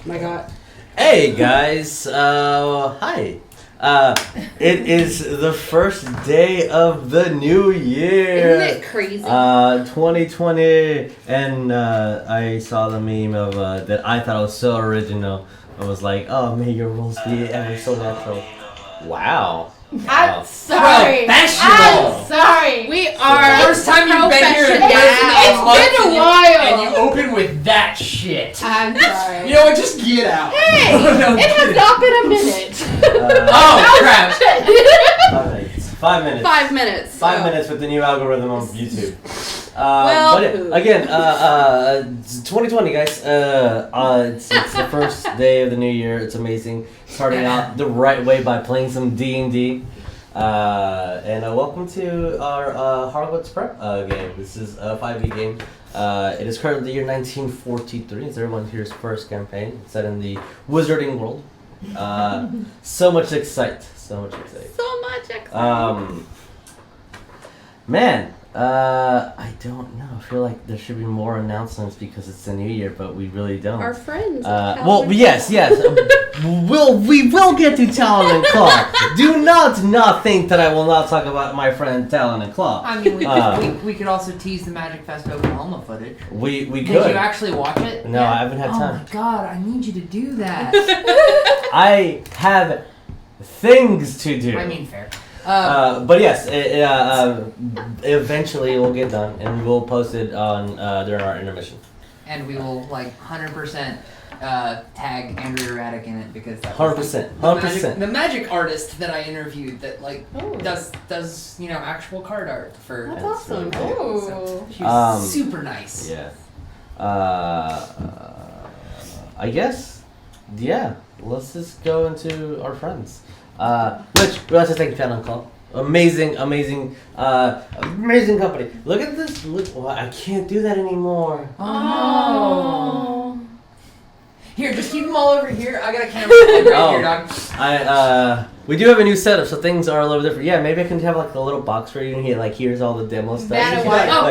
My God. Hey guys, hi. It is the first day of the new year. Isn't it crazy? 2020, and I saw the meme of that I thought was so original. I was like, oh, may your roles be ever so natural. Wow. I'm sorry. Professional. I'm sorry. We are First time you've been here in It's been a while. and you open with that shit. I'm sorry. You know what? Just get out. Hey, No, it has not been a minute. Oh crap! 5 minutes. 5 minutes. 5 minutes. 5 minutes with the new algorithm on YouTube. Well, but again, 2020, guys. It's the first day of the new year. It's amazing. Starting out the right way by playing some D&D. And welcome to our Hogwarts Prep game. This is a 5e game. It is currently the year 1943. It's everyone here's first campaign. It's set in the wizarding world. So much excite. So much excitement. Man, I don't know. I feel like there should be more announcements because it's the new year, but we really don't. Our friends. Well, yes. We will get to Talon and Claw. Do not think that I will not talk about my friend Talon and Claw. I mean, we could also tease the Magic Fest Oklahoma footage. We could. Did you actually watch it? No, I haven't had time. Oh my god, I need you to do that. I have things to do. I mean, fair. But yes, eventually it will get done, and we will post it on during our intermission. And we will 100% tag Andrew Raddick in it because that 100%. The magic artist that I interviewed that does actual card art for. That's awesome. really cool. So she was super nice. Yeah. I guess. Yeah. Let's just go into our friends. Which let's just take Talon Call. Amazing company. Look at this. Well, I can't do that anymore. Oh. Here, just keep them all over here. I got a camera right here, dog. We do have a new setup, so things are a little different. Yeah, maybe I can have a little box for you in here. Here's all the demo stuff.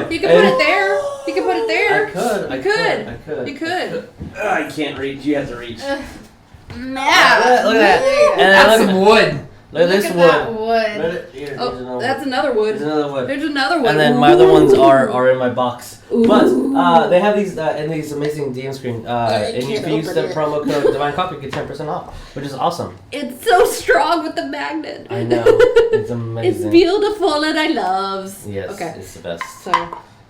You can put it there. You can put it there. I could. You could. I can't reach. You have to reach. Yeah. Look at that. And That's some wood. Look at this wood. Oh, that's another wood. There's another wood. There's another wood. And then my other ones are in my box. Ooh. But they have these in these amazing DM screen. And if you use the promo code Divine Copy, you get 10% off, which is awesome. It's so strong with the magnet. I know. It's amazing. It's beautiful and I loves. Yes, Okay. it's the best. So.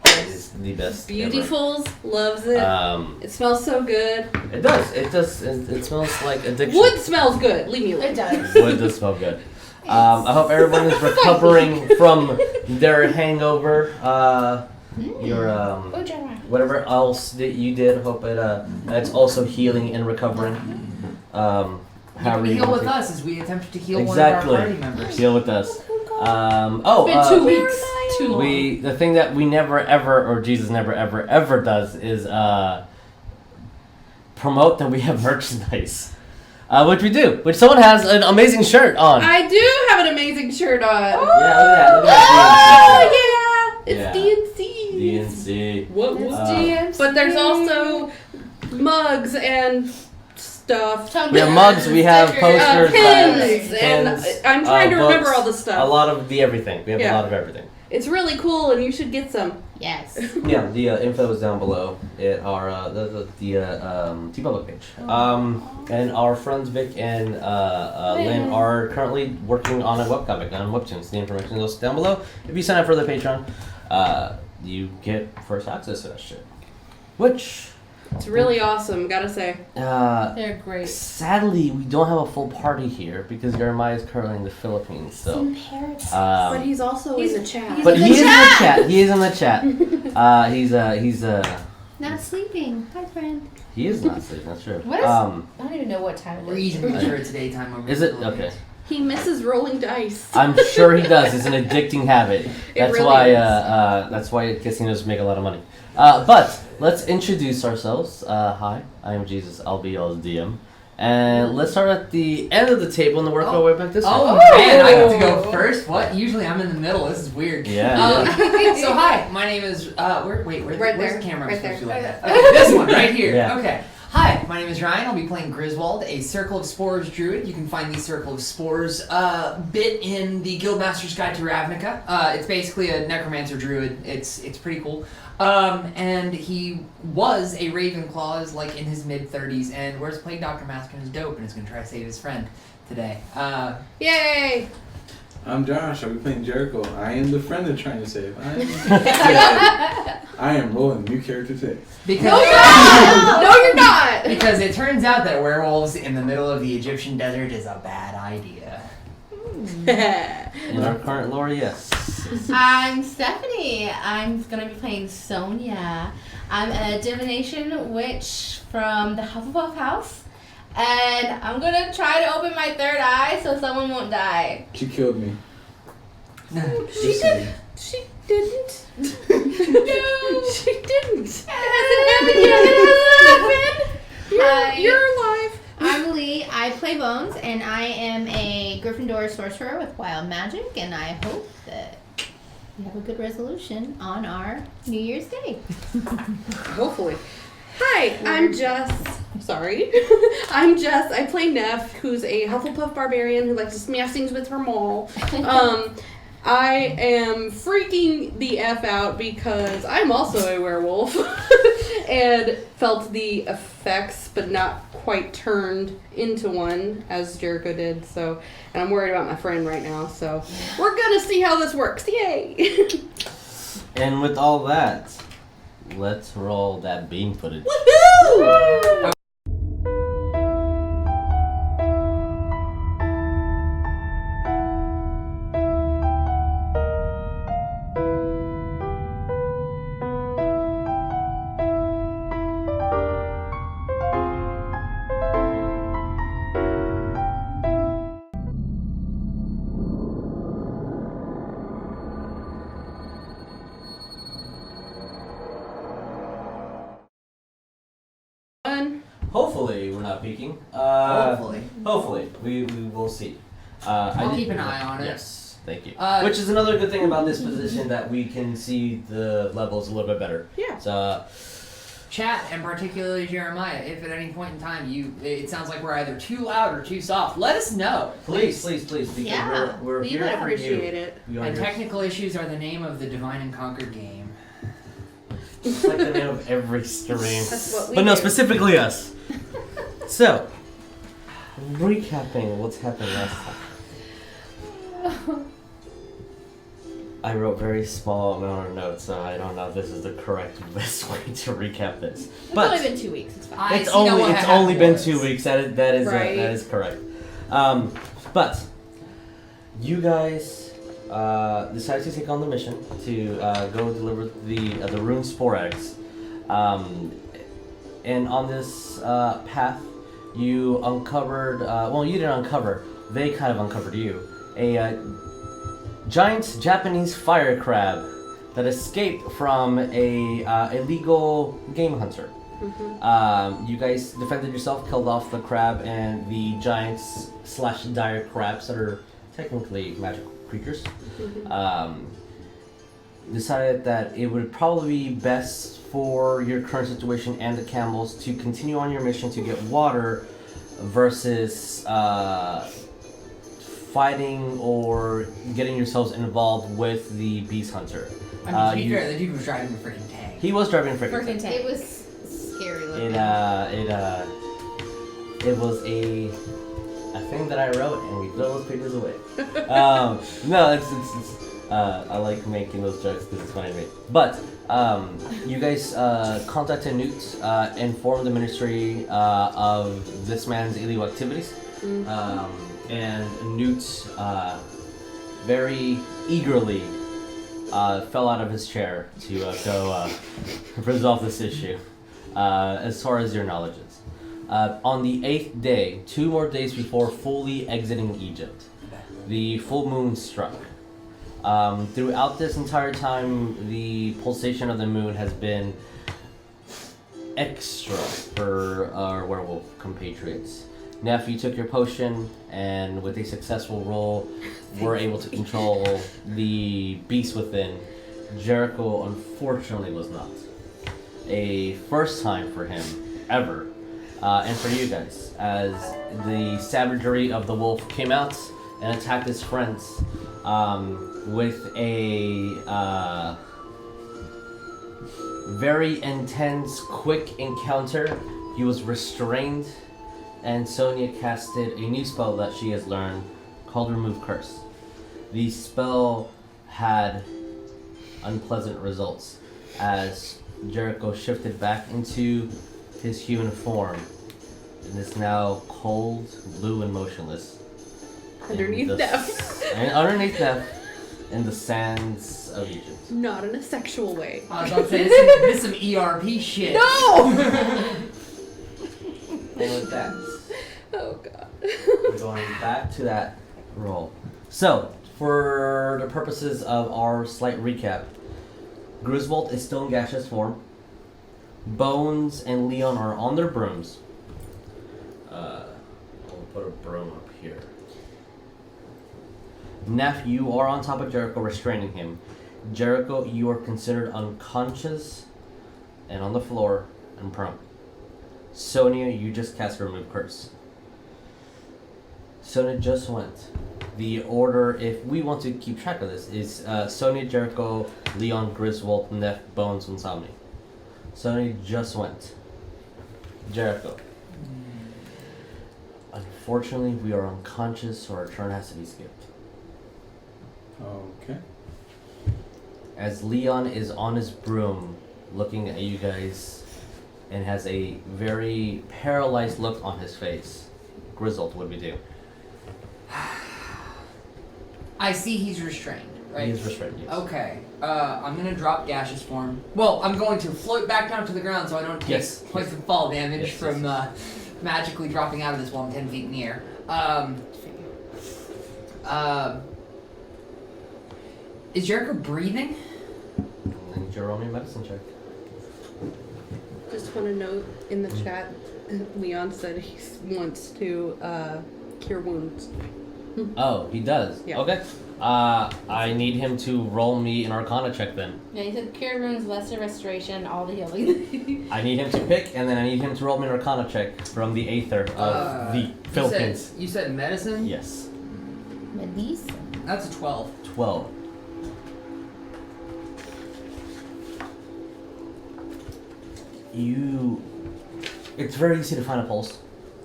It's the best. Beautifuls loves it. It smells so good. It does. It smells like addiction. Wood smells good. Leave me alone. It does. Wood does smell good. I hope everyone is recovering from their hangover. Your whatever else that you did. Hope it's also healing and recovering. You can heal with us as we attempt to heal one of our party members. Heal with us. It's been 2 weeks. Too long. The thing that we never ever, or Jesus never ever does is promote that we have merchandise. Which we do. Which someone has an amazing shirt on. I do have an amazing shirt on. Yeah, look at that. Oh, yeah. It's DNC. DNC. What was DNC? But there's also mugs and stuff. We have mugs, we have posters, pins, and I'm trying to remember books, all the stuff. A lot of the everything. We have a lot of everything. It's really cool, and you should get some. Yes. Yeah, the info is down below. It our the TeePublic page. And our friends Vic and Lynn are currently working on a webcomic on Webtoons. The information is also down below. If you sign up for the Patreon, you get first access to that shit. Which it's really awesome, gotta say. They're great. Sadly, we don't have a full party here because Jeremiah is currently in the Philippines. So, but he's also in the chat. But he is in the chat. He is in the chat. He's not sleeping. Hi, friend. He is not sleeping. That's true. What is? I don't even know what time it is. We're even sure it's daytime over. Is it okay? He misses rolling dice. I'm sure he does. It's an addicting habit. That's really why. is. That's why casinos make a lot of money. But let's introduce ourselves. Hi, I am Jesus. I'll be y'all's DM. And let's start at the end of the table and then work our way back this way. Oh man, I get to go first. What? Usually I'm in the middle. This is weird. Yeah. So hi, my name is. Where's the camera? Right I'm supposed there. to be like that. Right Okay, this one right here. Yeah. Okay. Hi, my name is Ryan. I'll be playing Griswold, a Circle of Spores druid. You can find the Circle of Spores bit in the Guildmaster's Guide to Ravnica. It's basically a necromancer druid. It's pretty cool. And he was a Ravenclaw, is like in his mid-30s, and wears Plague Doctor mask and is dope, and is going to try to save his friend today. Yay! I'm Josh. I'll be playing Jericho. I am the friend they're trying to save. I am rolling new character today. Because No, you're not! No, you're not! Because it turns out that werewolves in the middle of the Egyptian desert is a bad idea. In our current lore, yes. I'm Stephanie. I'm gonna be playing Sonya. I'm a divination witch from the Hufflepuff house. And I'm gonna try to open my third eye so someone won't die. She killed me. She did. She didn't. No, she didn't. It hasn't happened. You're alive. I'm Lee. I play Bones, and I am a Gryffindor sorcerer with wild magic, and I hope that we have a good resolution on our New Year's Day. Hopefully. Hi, I'm Jess. Sorry. I'm Jess. I play Neff, who's a Hufflepuff barbarian who likes to smash things with her maul. I am freaking the F out because I'm also a werewolf and felt the effects but not quite turned into one as Jericho did. So, and I'm worried about my friend right now. So we're gonna see how this works. Yay! And with all that, let's roll that beam footage. Woohoo! Hopefully, we're not peeking. Hopefully. Hopefully, we will see. I'll keep an eye on it. Yes, thank you. Which is another good thing about this position, that we can see the levels a little bit better. Yeah. So, Chat, and particularly Jeremiah, if at any point in time it sounds like we're either too loud or too soft, let us know. please, because Yeah, we're We here would for appreciate you. it. You And understand? technical issues are the name of the Divine and Conquered game. It's like the name of every stream. That's what we But no, do. specifically us. So, recapping what's happened last time. I wrote very small amount of notes, so I don't know if this is the correct best way to recap this. It's But only been 2 weeks. It's fine. it's only been 2 weeks. That is Right. that is correct. But you guys decided to take on the mission to go deliver the rune spore eggs, and on this path you uncovered. Well, you didn't uncover. They kind of uncovered you. A giant Japanese fire crab that escaped from a illegal game hunter. You guys defended yourself, killed off the crab and the giants / dire crabs that are technically magical creatures. Decided that it would probably be best for your current situation and the camels to continue on your mission to get water versus fighting or getting yourselves involved with the beast hunter. I mean, to be fair, the dude was driving a freaking tank. He was driving a freaking Freaking tank. It was scary looking. It was a thing that I wrote, and we throw those pages away. No, it's I like making those jokes because it's funny to me. But you guys contacted Newt, informed the ministry of this man's illegal activities, and Newt very eagerly fell out of his chair to go resolve this issue, as far as your knowledge is. On the 8th day, 2 more days before fully exiting Egypt, the full moon struck. Throughout this entire time, the pulsation of the moon has been extra for our werewolf compatriots. Neff, you took your potion, and with a successful roll, were able to control the beast within. Jericho, unfortunately, was not. A first time for him, ever. and for you guys, as the savagery of the wolf came out and attacked his friends with a very intense, quick encounter. He was restrained, and Sonya casted a new spell that she has learned called Remove Curse. The spell had unpleasant results as Jericho shifted back into his human form and is now cold, blue, and motionless. Underneath Neff. And underneath Neff in the sands of Egypt. Not in a sexual way. I was about to say, this is some ERP shit. No! And with that, Oh god. we're going back to that roll. So, for the purposes of our slight recap, Griswold is still in gaseous form. Bones and Leon are on their brooms. I'll put a broom up here. Neff, you are on top of Jericho, restraining him. Jericho, you are considered unconscious and on the floor and prone. Sonya, you just cast Remove Curse. Sonya just went. The order, if we want to keep track of this, is Sonya, Jericho, Leon, Griswold, Neff, Bones, and Somni. Sonya just went. Jericho. Unfortunately, we are unconscious, so our turn has to be skipped. Okay. As Leon is on his broom, looking at you guys, and has a very paralyzed look on his face, Griswold, what do we do? I see he's restrained, right? He is restrained, yes. Okay. I'm gonna drop gaseous form. Well, I'm going to float back down to the ground so I don't take points of fall damage from magically dropping out of this while I'm 10 feet in the air. Is Jericho breathing? I need you to roll me a medicine check. Just want to note in the chat, Leon said he wants to cure wounds. Oh, he does? Yeah. Okay. I need him to roll me an Arcana check then. Yeah, he said cure wounds, lesser restoration, all the healing. I need him to pick, and then I need him to roll me an Arcana check from the Aether of the Philippines. You said medicine? Yes. Medicine. That's a 12. 12. It's very easy to find a pulse.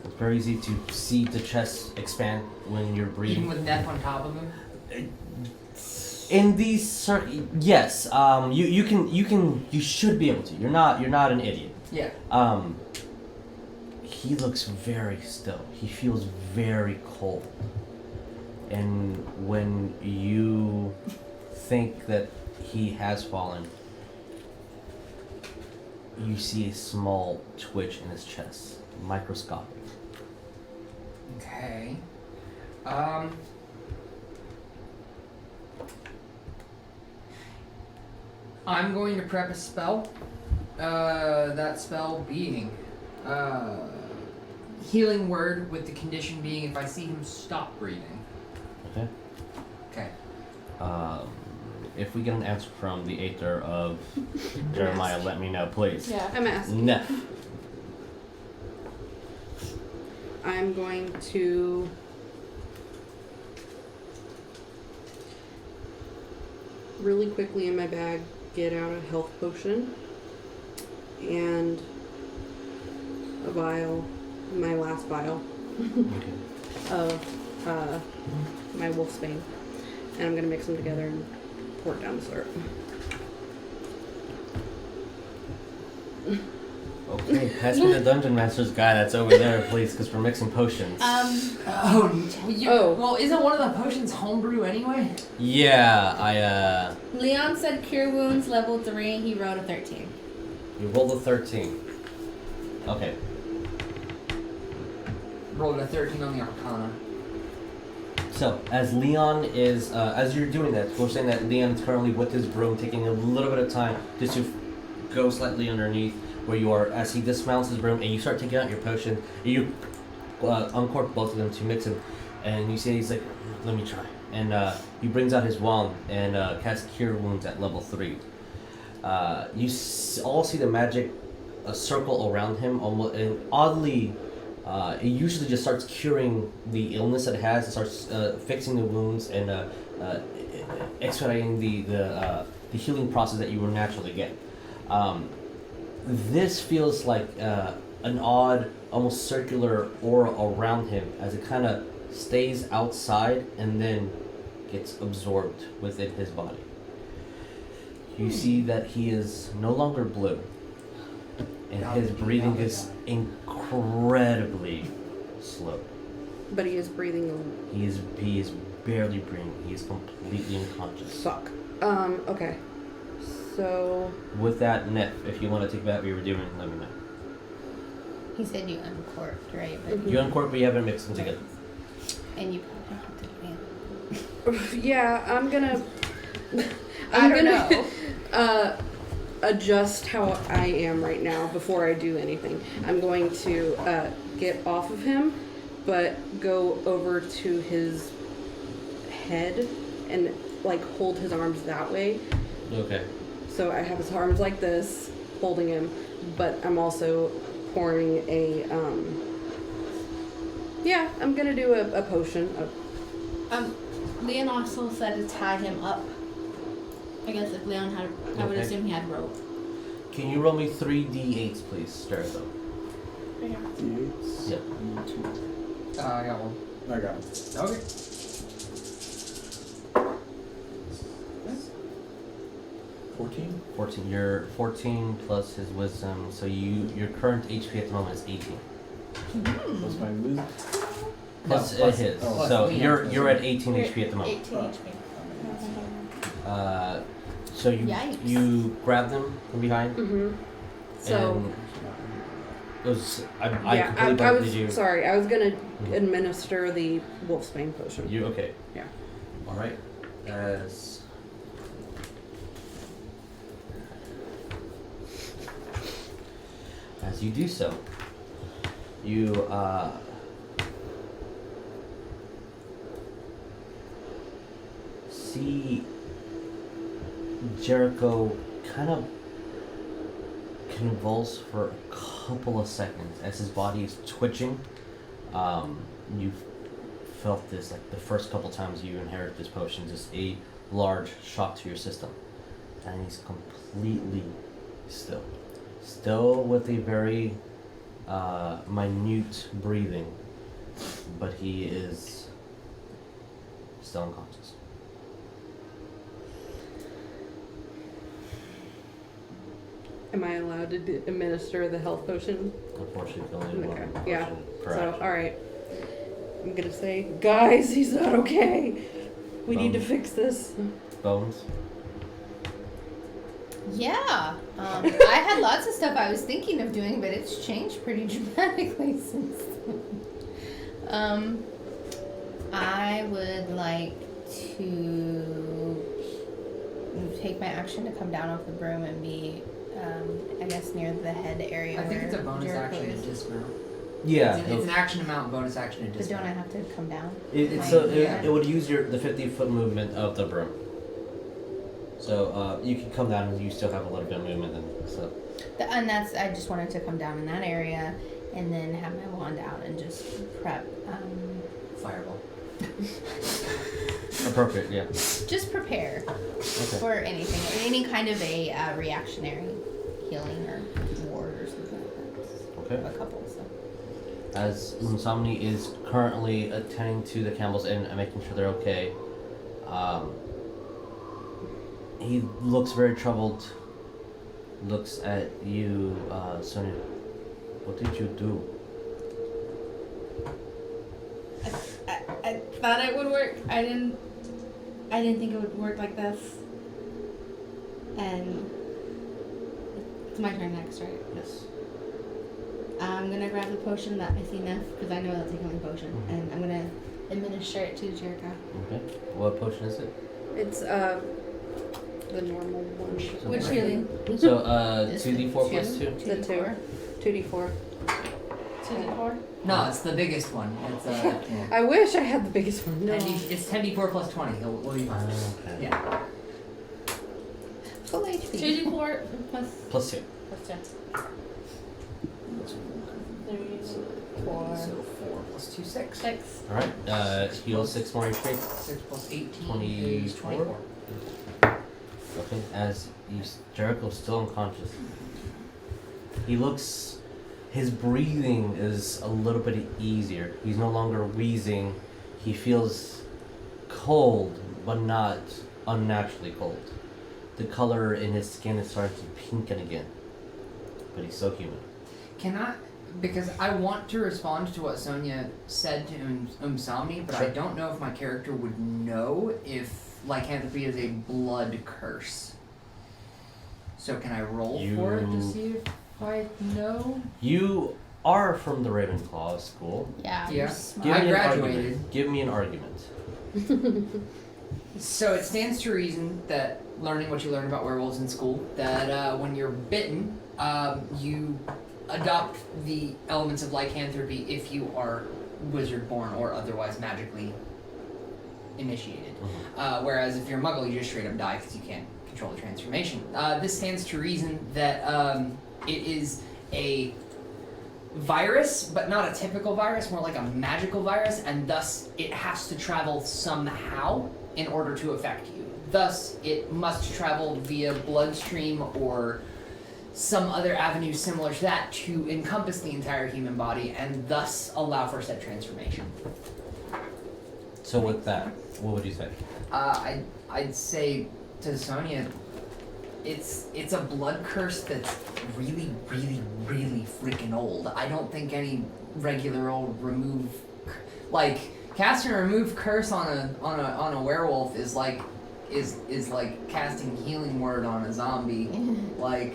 It's very easy to see the chest expand when you're breathing. Even with death on top of him? In these yes, you should be able to. You're not an idiot. Yeah. He looks very still. He feels very cold. And when you think that he has fallen, you see a small twitch in his chest, microscopic. Okay. I'm going to prep a spell. That spell being healing word, with the condition being if I see him stop breathing. Okay. Okay. If we get an answer from the Aether of Jeremiah, let me know, please. Yeah. I'm asking. Neff. I'm going to really quickly in my bag get out a health potion and a vial, my last vial Okay. of my wolfsbane, and I'm gonna mix them together and pour it down the syrup. Okay, pass me the Dungeon Master's guide that's over there, please, because we're mixing potions. Well, isn't one of the potions homebrew anyway? Yeah, Leon said cure wounds level 3. He rolled a 13. you rolled a 13. Okay. Rolled a 13 on the Arcana. So, as Leon is, as you're doing that, we're saying that Leon is currently with his broom, taking a little bit of time just to go slightly underneath where you are, as he dismounts his broom, and you start taking out your potion, and you uncork both of them to mix them, and you see he's like, let me try. And he brings out his wand and casts Cure Wounds at level 3. You all see the magic a circle around him, almost, and oddly, it usually just starts curing the illness that it has. It starts fixing the wounds and expediting the healing process that you would naturally get. This feels like an odd, almost circular aura around him as it kind of stays outside and then gets absorbed within his body. You see that he is no longer blue, and his breathing is incredibly slow. But he is breathing. He is barely breathing. He is completely unconscious. Fuck. Okay. So. With that, Nef, if you want to take what you were doing, let me know. He said you uncorked, right? But You uncork, but you haven't mixed them together. and you probably don't have to. Yeah, I'm gonna. I don't know. Adjust how I am right now before I do anything. I'm going to get off of him, but go over to his head and like hold his arms that way. Okay. So I have his arms like this, holding him, but I'm also pouring a. Yeah, I'm gonna do a potion. Leon also said to tie him up. I guess if Leon had, I would Okay. assume he had rope. Can you roll me 3 d8s, please, Jericho? D8s. Yep. I got one. I got it. Okay. 14? 14. You're 14 plus his wisdom, so your current HP at the moment is 18. What's my wisdom? Plus plus- his. plus So Leon's you're at 18 You're HP at the moment. 18 HP. So Yikes. you grab them from behind. Mm-hmm. So. And it was I Yeah, completely I bugged was you. sorry. I was gonna administer the Wolfsbane potion. You okay? Yeah. All right. As you do so, you see Jericho kind of convulse for a couple of seconds as his body is twitching. You've felt this like the first couple times you inherit this potion, just a large shock to your system. And he's completely still. Still with a very minute breathing, but he is still unconscious. Am I allowed to administer the health potion? Unfortunately, only Okay. one Yeah. potion per So, action. all right. I'm gonna say, guys, he's not okay. We need to fix this. Bones. Yeah. I had lots of stuff I was thinking of doing, but it's changed pretty dramatically since then. I would like to take my action to come down off the broom and be, I guess, near the head area I think where it's a bonus Jericho action is. to dismount. Yeah. It's an action amount, bonus action to But don't dismount. I have to come down? It would use the 50-foot movement of the broom. So you can come down and you still have a little bit of movement and so. And that's, I just wanted to come down in that area and then have my wand out and just prep. Fireball. Appropriate, yeah. Just prepare Okay. for anything, any kind of a reactionary healing or ward or something like that. Okay. A couple, so. As Insomni is currently attending to the camels and making sure they're okay, he looks very troubled. Looks at you, Sonya. What did you do? I thought it would work. I didn't think it would work like this. And it's my turn next, right? Yes. I'm gonna grab the potion that I see Neff, because I know that's a healing potion, Mhm. and I'm gonna administer it to Jericho. Okay. What potion is it? It's the normal one. Which healing? So This 2d4 one, plus 2. The 2. 2d4. 2d4? No, it's the biggest one. It's yeah. I wish I had the biggest one. No. It's 10d4 plus 20. We'll be fine. Okay. Yeah. Full HP. 2d4 plus Plus 2. plus 2. 3, 4, So 4 plus 2, 6. 6. Alright, heal 6 more HP. 6 plus 18 is 24. 24. Okay, as Jericho's still unconscious. He looks, his breathing is a little bit easier. He's no longer wheezing. He feels cold, but not unnaturally cold. The color in his skin is starting to pinken again. But he's so human. Can I, because I want to respond to what Sonya said to Umsamni, but Sure. I don't know if my character would know if lycanthropy is a blood curse. So can I roll for it to see if I know? You are from the Ravenclaw school. Yeah. Yeah. You're smart. Give I me an graduated. argument. Give me an argument. So it stands to reason that learning what you learn about werewolves in school, that when you're bitten, you adopt the elements of lycanthropy if you are wizard born or otherwise magically initiated. Whereas if you're a muggle, you just straight up die because you can't control the transformation. This stands to reason that it is a virus, but not a typical virus, more like a magical virus, and thus it has to travel somehow in order to affect you. Thus, it must travel via bloodstream or some other avenue similar to that to encompass the entire human body and thus allow for said transformation. So with that, what would you say? I'd say to Sonya, it's a blood curse that's really, really, really freaking old. I don't think any regular old casting a remove curse on a werewolf is like casting healing word on a zombie. Like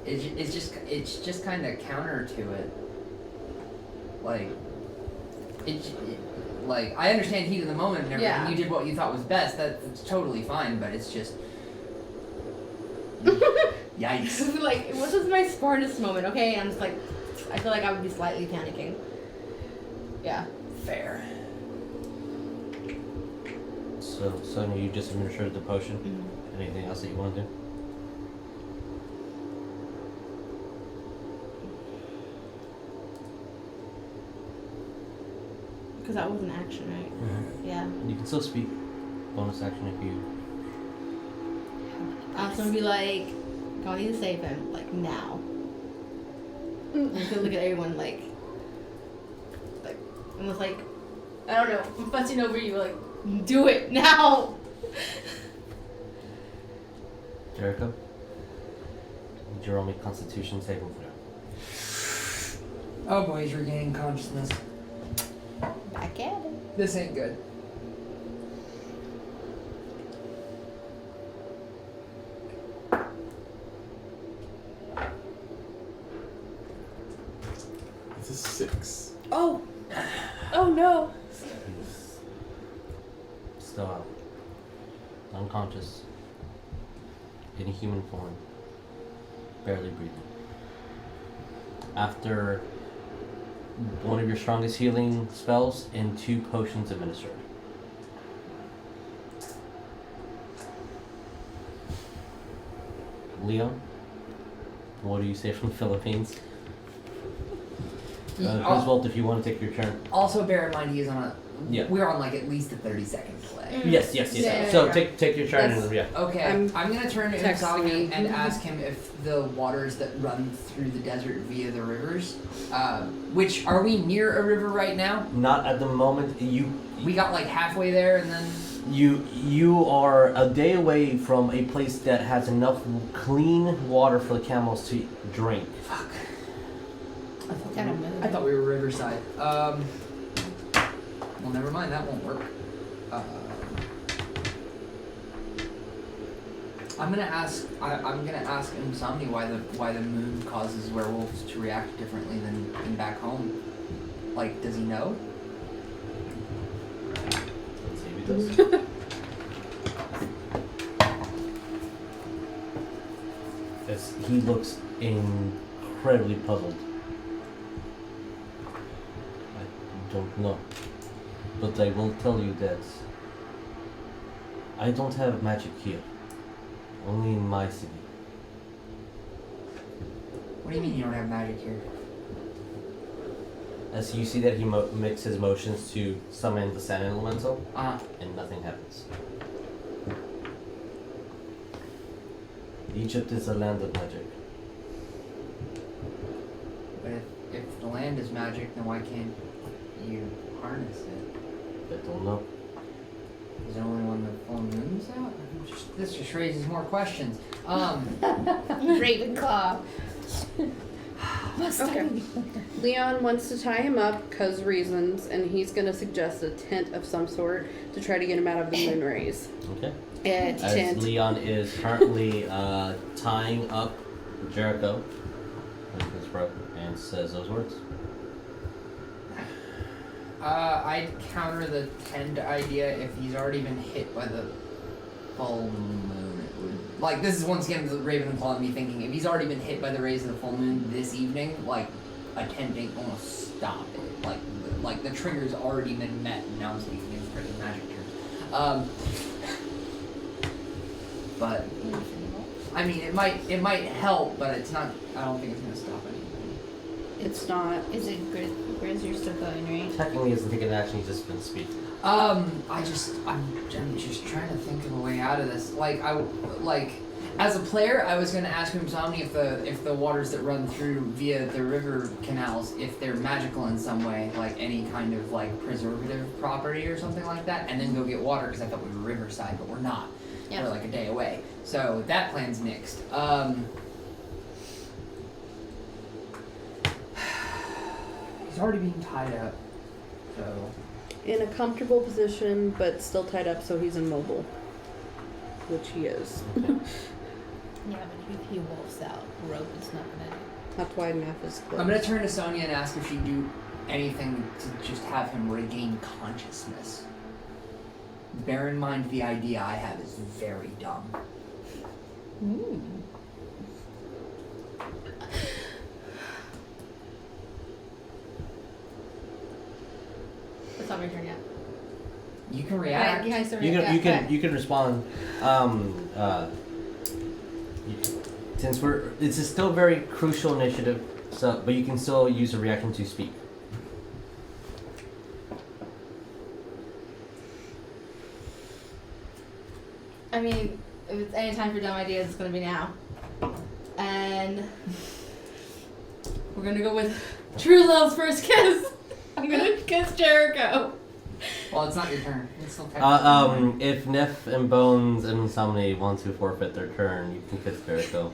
it's just kind of counter to it. Like I understand heat of the moment and everything. Yeah. You did what you thought was best. That's totally fine, but it's just yikes. Like, this is my smartest moment, okay? I'm just like, I feel like I would be slightly panicking. Yeah. Fair. So Sonya, you just administered the potion. Mm-hmm. Anything else that you want to do? Because that was an action, right? Yeah. You can still speak. Bonus action if you. I was gonna be like, God, I need to save him, like, now. I'm just gonna look at everyone like, almost like, I don't know, I'm fussing over you, like, do it now! Jericho? Need you roll me Constitution saving throw. Oh boy, he's regaining consciousness. Back at it. This ain't good. It's a 6. Oh! Oh no! He's still out. Unconscious. In human form. Barely breathing. After one of your strongest healing spells and 2 potions administered. Leon, what do you say from the Philippines? Griswold, if you want to take your turn. Also, bear in mind he is on a. Yeah. We're on like at least a 30-second delay. Yes. Yeah. So take your turn That's- and yeah. Okay, I'm I'm gonna turn to texting Umsami him. and ask him if the waters that run through the desert via the rivers, which are we near a river right now? Not at the moment. We got like halfway there and then. You are a day away from a place that has enough clean water for the camels to drink. Fuck. Gotta move. I thought we were riverside. Well, never mind. That won't work. I'm gonna ask Insomni why the moon causes werewolves to react differently than back home. Like, does he know? Let's see if he does. As he looks incredibly puzzled. I don't know. But I will tell you that I don't have magic here. Only in my city. What do you mean you don't have magic here? As you see that he makes his motions to summon the sand elemental, and nothing happens. Egypt is a land of magic. But if the land is magic, then why can't you harness it? I don't know. Is it only when the full moon's out? This just raises more questions. Ravenclaw. Okay. Leon wants to tie him up because reasons, and he's going to suggest a tent of some sort to try to get him out of the moon rays. Okay. And As tent. Leon is currently tying up Jericho with his rope and says those words. I'd counter the tent idea if he's already been hit by the full moon. It would, like, this is once again the Ravenclaw and me thinking, if he's already been hit by the rays of the full moon this evening, like, a tent ain't gonna stop it. Like the trigger's already been met, and now I'm speaking in freaking magic terms. But I mean, it might help, but it's not. I don't think it's gonna stop anything. It's not. Is it Grizz? You're still going, right? Technically, he hasn't taken action, he's just been speaking. I'm just trying to think of a way out of this. As a player, I was gonna ask Umsomni if the waters that run through via the river canals, if they're magical in some way, like any kind of like preservative property or something like that, and then go get water because I thought we were riverside, but we're not. Yeah. We're like a day away, so that plan's nixed. He's already being tied up, so. In a comfortable position, but still tied up, so he's immobile. Which he is. Yeah, but if he wolfs out, rope is not gonna do. That's why math is close. I'm gonna turn to Sonya and ask if she'd do anything to just have him regain consciousness. Bear in mind the idea I have is very dumb. It's not my turn yet. You can react. Yeah, so You yeah, can respond. Since it's a still very crucial initiative, so but you can still use a reaction to speak. I mean, if it's any time for dumb ideas, it's gonna be now. And we're gonna go with True Love's first kiss. I'm gonna kiss Jericho. Well, it's not your turn. It's still technically If Neff and Bones and somebody want to forfeit their turn, you can kiss Jericho.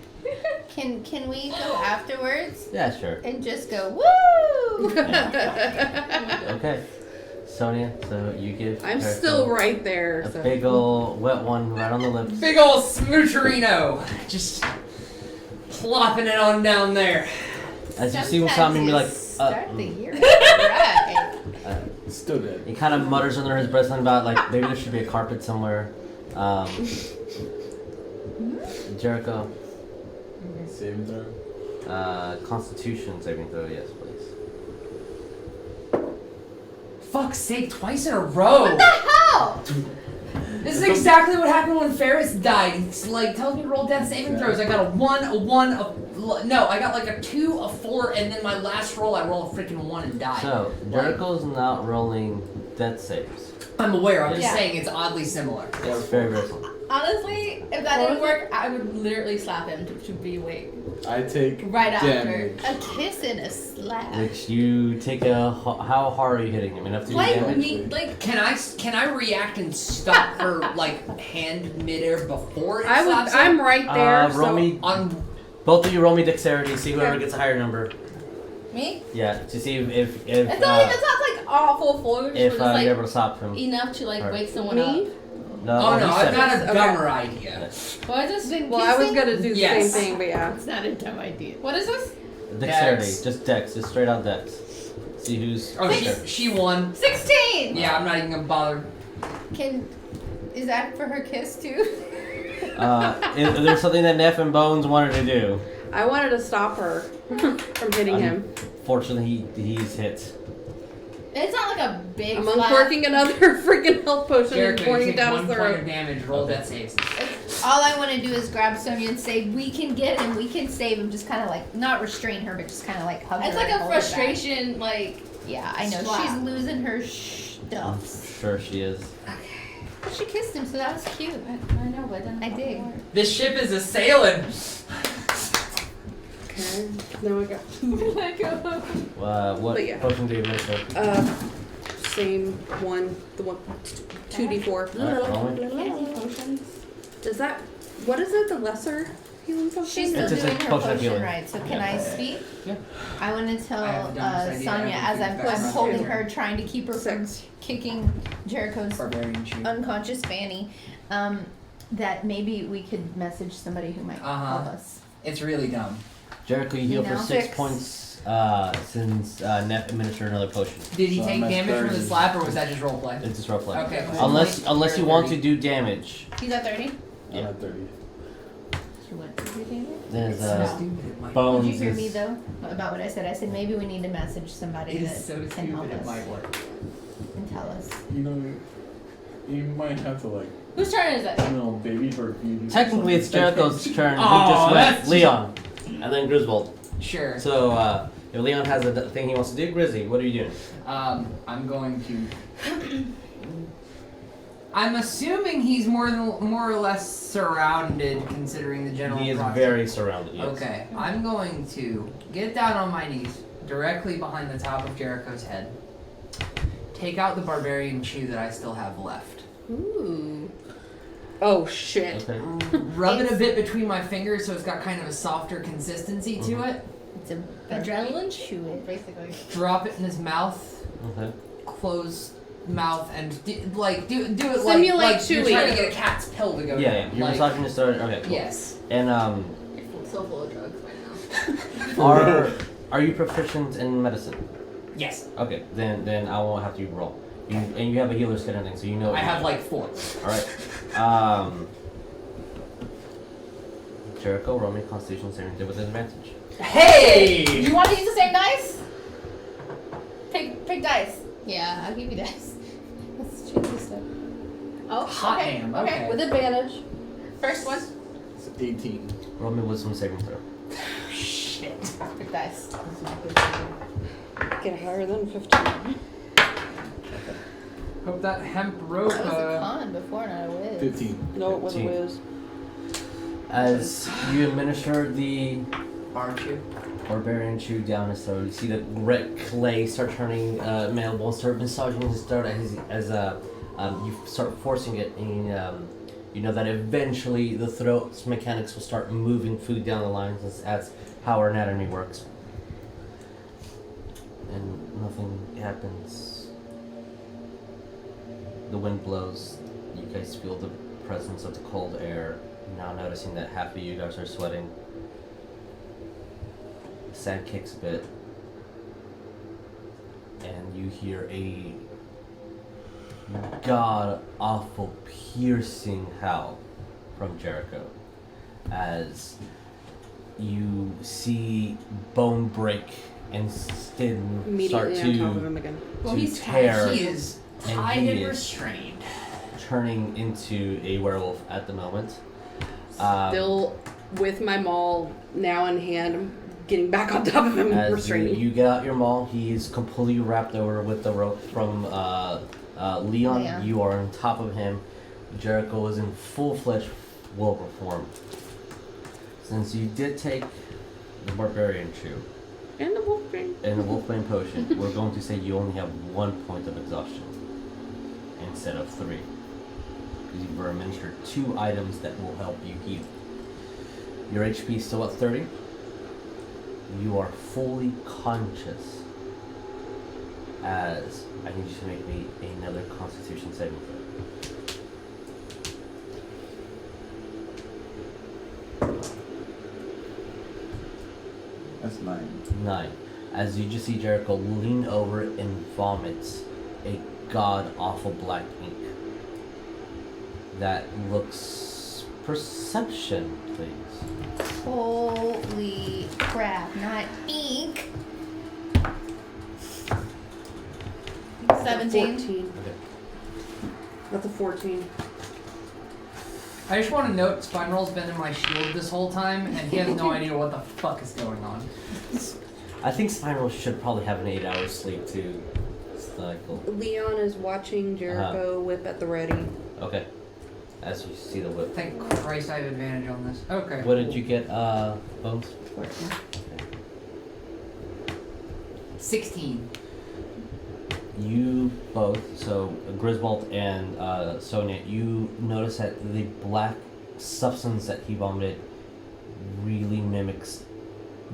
Can we go afterwards Yeah, sure. and just go woo? Okay. Sonya, so you give I'm Jericho still right there. a So. big ol' wet one right on the lips. big ol' smoocherino. Just plopping it on down there. As you see Usami be like, Start the year right. Still dead. he kind of mutters under his breath something about like maybe there should be a carpet somewhere. Jericho, Saving throw. Constitution saving throw, yes, please. Fuck's sake, twice in a row. What the hell? This is exactly what happened when Ferris died. It's like tells me to roll death saving throws. I got a 1, no, I got like a 2, a 4, and then my last roll I roll a freaking 1 and die. So Jericho's not rolling death saves. I'm aware. I'm just Yeah. saying it's oddly similar. It's very very similar. Honestly, if that didn't work, I would literally slap him to be awake. I take Right after. damage. A kiss and a slap. Which you take a how hard are you hitting him? Enough to do Like damage? me, like Can I react and stop her like hand midair before it slaps her? I'm right there. roll so me. On Both of you roll me dexterity. See whoever gets a higher number. me. Yeah, to see if It's not like awful force, but if it's like you're able to stop him. enough to like Or- wake someone Me? up. No, oh no, you I've said got it. a dumber idea. Well, I just been Well, I was kissing. gonna do the Yes. same thing, but yeah. It's not a dumb idea. What is this? Dexterity, Dex. just dex, just straight out dex. See who's. Oh, she won. 16. Yeah, I'm not even gonna bother. Is that for her kiss too? If there's something that Neff and Bones wanted to do. I wanted to stop her from hitting him. Fortunately, he's hit. It's not like a big I'm slap. uncorking another freaking health potion and Jericho, you pouring it take down 1 his point throat. of damage. Roll Okay. death saves. All I want to do is grab Sonya and say, we can get him, we can save him. Just kind of like, not restrain her, but just kind of like hug her. It's like and a hold her back. frustration, like. Yeah, I know. Slap. She's losing her I'm stuff. sure she is. But she kissed him, so that was cute. I know, but then I dig. This ship is a sailing. Okay. Now I got 2. What But yeah. potion do you administer? Same one. The one. 2d4. Alright, potions. Is that? What is it? The lesser healing potion? She's still It's just a doing her potion of potion healing. right, so can I speak? Yeah. I want to tell I have the dumbest idea Sonya, ever. as I'm That's holding my her, trying to keep her from 6. kicking Jericho's Barbarian chew. unconscious Fanny, that maybe we could message somebody who might help us. It's really dumb. Jericho, you heal You for know, 6 6. points since Neff administered another potion. Did he So take I'm at damage from the 30. slap, or was that just roleplay? It's just roleplay. Okay. Unless you want to do damage. He's at 30. I'm at 30. She went to do damage? There's Did bones. you hear me is- though about what I said? I said maybe we need to message somebody It that is so can help stupid, it us might work. and tell us. You know, you might have to like, Whose turn is it? baby bird feed. Technically, it's Jericho's turn. Who Aw, just went? that's- Leon, and then Griswold. Sure. So if Leon has a thing he wants to do, Grizzy, what are you doing? I'm going to. I'm assuming he's more or less surrounded, considering the general. He is proximity. very surrounded. Yes. Okay, I'm going to get down on my knees, directly behind the top of Jericho's head. Take out the barbarian chew that I still have left. Ooh. Oh shit. Okay. Rub it a bit between my fingers so it's got kind of a softer consistency to Mhm. it. It's a Adrenaline? chew it. Basically. Drop it in his mouth. Okay. Close mouth and do it like Simulate like you're chewing. trying to get a cat's pill to go Yeah, down. yeah. You're like, massaging the start. Okay. Cool. Yes. And You're so full of drugs right now. are you proficient in medicine? Yes. Okay. Then I won't have to roll. And you have a healer's kit and thing, so you know. I have like 4. All right. Jericho, roll me a Constitution saving throw with advantage. Hey! You want to use the same dice? Pick dice. Yeah, I'll give you dice. Let's choose this stuff. Oh, Hot okay. damn. Okay. Okay. With advantage. First one. It's 18. Roll me wisdom saving throw. Shit. Pick dice. Get higher than 15. Hope that hemp rope. That was a con before, not a whiz. 15. No, it was a 15. whiz. As you administer the Bar chew. Barbarian chew down his throat, you see the red clay start turning malleable, start massaging his throat as you start forcing it, and you know that eventually the throat's mechanics will start moving food down the lines. That's how our anatomy works. And nothing happens. The wind blows. You guys feel the presence of the cold air. Now noticing that half of you guys are sweating. The sand kicks a bit. And you hear a god-awful piercing howl from Jericho. As you see bone break and skin start Immediately on top of to him again. Well, to he's tear. He is And tied he and is. restrained. Turning into a werewolf at the moment. Still with my maul now in hand, I'm getting back on top of him and As restraining. you get out your maul, he is completely wrapped over with the rope from Leon. Yeah. You are on top of him. Jericho is in full-fledged werewolf form. Since you did take the Barbarian chew And the wolf ring. and the Wolfbane potion, we're going to say you only have 1 point of exhaustion instead of 3. Because you were administered 2 items that will help you heal. Your HP is still at 30. You are fully conscious as I need you to make me another Constitution saving throw. That's 9. 9. As you just see Jericho lean over and vomits a god-awful black ink. That looks... Perception, please. Holy crap, not ink. 17. 14. Okay. That's a 14. I just want to note, Spinroll's been in my shield this whole time, and he has no idea what the fuck is going on. I think Spiral should probably have an 8-hour sleep too. Cycle. Leon is watching Jericho whip at the ready. Okay. As you see the whip. Thank Christ I have advantage on this. Okay. What did you get, Bones? 16. You both, so Griswold and Sonya, you notice that the black substance that he vomited really mimics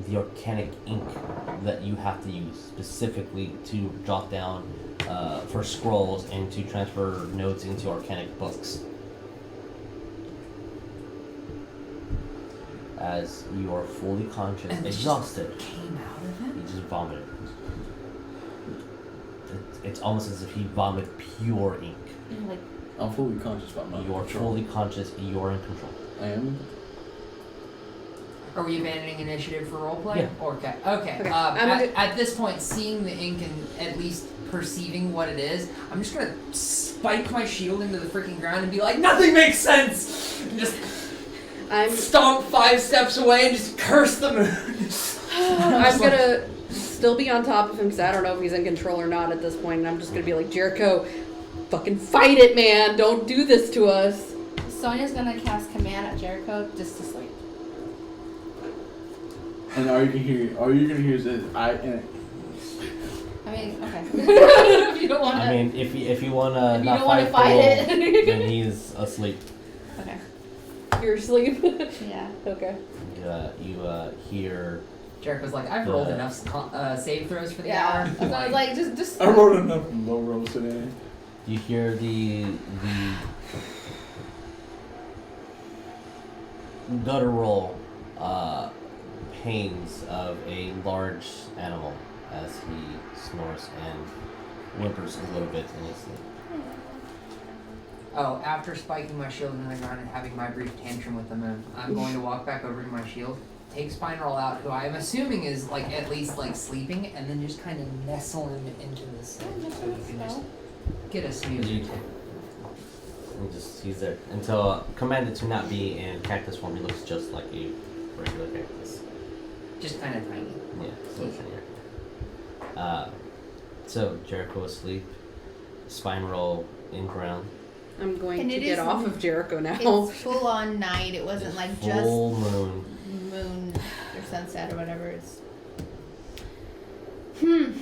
the organic ink that you have to use specifically to jot down for scrolls and to transfer notes into organic books. As you are fully conscious, And it exhausted, Came out of he him? just vomited. It's almost as if he vomited pure ink. Like, I'm fully conscious about my You are control. fully conscious, you're in control. I am. Are we abandoning initiative for roleplay? Yeah. Okay. Okay, At this point, seeing the ink and at least perceiving what it is, I'm just gonna spike my shield into the freaking ground and be like, nothing makes sense! And just stomp 5 steps away and just curse the moon. I'm gonna still be on top of him because I don't know if he's in control or not at this point, and I'm just gonna be like, Jericho, fucking fight it, man! Don't do this to us. Sonya's gonna cast command at Jericho just to sleep. And all you can hear is I mean, okay. If you don't want to. I mean, if you wanna If you not don't wanna fight, fight it. then he's asleep. Okay. You're asleep. Yeah. Okay. You hear. Jericho's like, I've rolled enough save throws for the Yeah. hour. So I was like, just. I rolled enough low rolls today. You hear the guttural pains of a large animal as he snores and whimpers a little bit in his sleep. Oh, after spiking my shield into the ground and having my brief tantrum with the moon, I'm going to walk back over to my shield, take Spineroll out, who I am assuming is like at least like sleeping, and then just kind of nestle him into the sleep so he can just get a snooze. He's there until commanded to not be in cactus form. He looks just like a regular cactus. Just kind of tiny. Yeah, so it's in here. So Jericho asleep, spine roll in ground. I'm going And to it get is- off of Jericho now. It's full on night. It wasn't like just Full moon. moon or sunset or whatever. It's I'm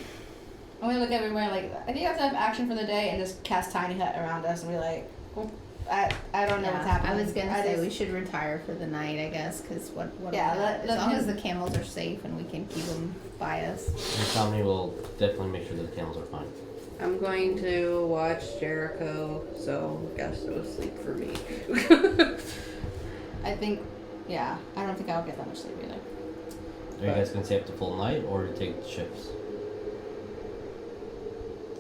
gonna look everywhere like, I think I have to have action for the day and just cast Tiny Hut around us and be like, oh, I don't know what's happening. I was gonna I say just- we should retire for the night, I guess, because what Yeah, as let long him- as the camels are safe and we can keep them by us. And Tommy will definitely make sure that the camels are fine. I'm going to watch Jericho, so I guess it was sleep for me. I think, yeah, I don't think I'll get that much sleep either. Are you guys gonna stay up the full night or take shifts?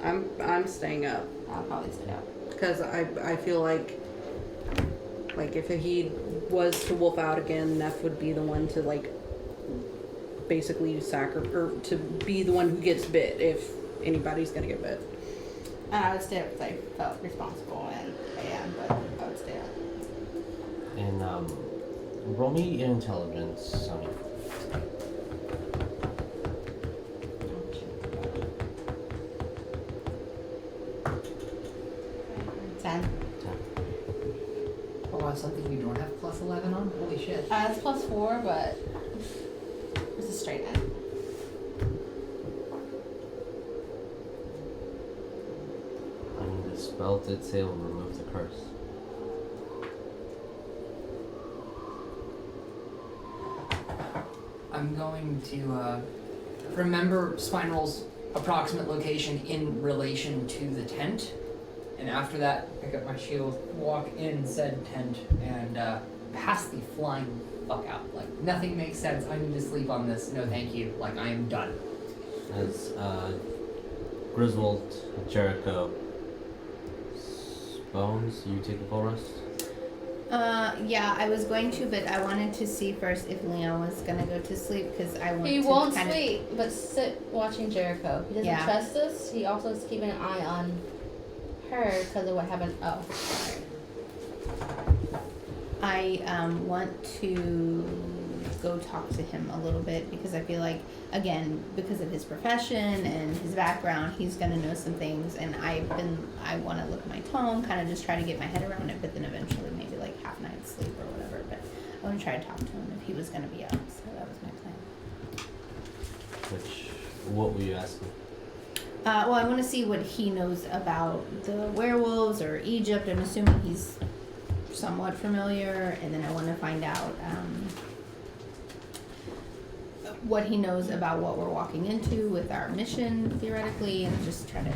I'm staying up I'll probably stay out. because I feel like if he was to wolf out again, Neff would be the one to basically or to be the one who gets bit if anybody's gonna get bit. And I would stay up because I felt responsible and I am, but I would stay out. And roll me intelligence, Sonya. Oh wow, something you don't have plus 11 on? Holy shit. It's +4, but it's a straight end. I mean, the spell did say it will remove the curse. I'm going to remember Spineroll's approximate location in relation to the tent, and after that, pick up my shield, walk in said tent, and pass the flying fuck out. Like, nothing makes sense. I need to sleep on this. No, thank you. Like, I am done. As Griswold, Jericho, Bones, you take a full rest? Yeah, I was going to, but I wanted to see first if Leon was gonna go to sleep because I want He to won't kind sleep, but sit watching Jericho. He doesn't Yeah. trust us. He also is keeping an eye on her because of what happened. Oh, sorry. I want to go talk to him a little bit because I feel like, again, because of his profession and his background, he's gonna know some things. And I want to look my tone, kind of just try to get my head around it, but then eventually maybe like half night's sleep or whatever. But I want to try to talk to him if he was gonna be up. So that was my plan. What were you asking? Well, I want to see what he knows about the werewolves or Egypt. I'm assuming he's somewhat familiar, and then I want to find out what he knows about what we're walking into with our mission, theoretically, and just try to,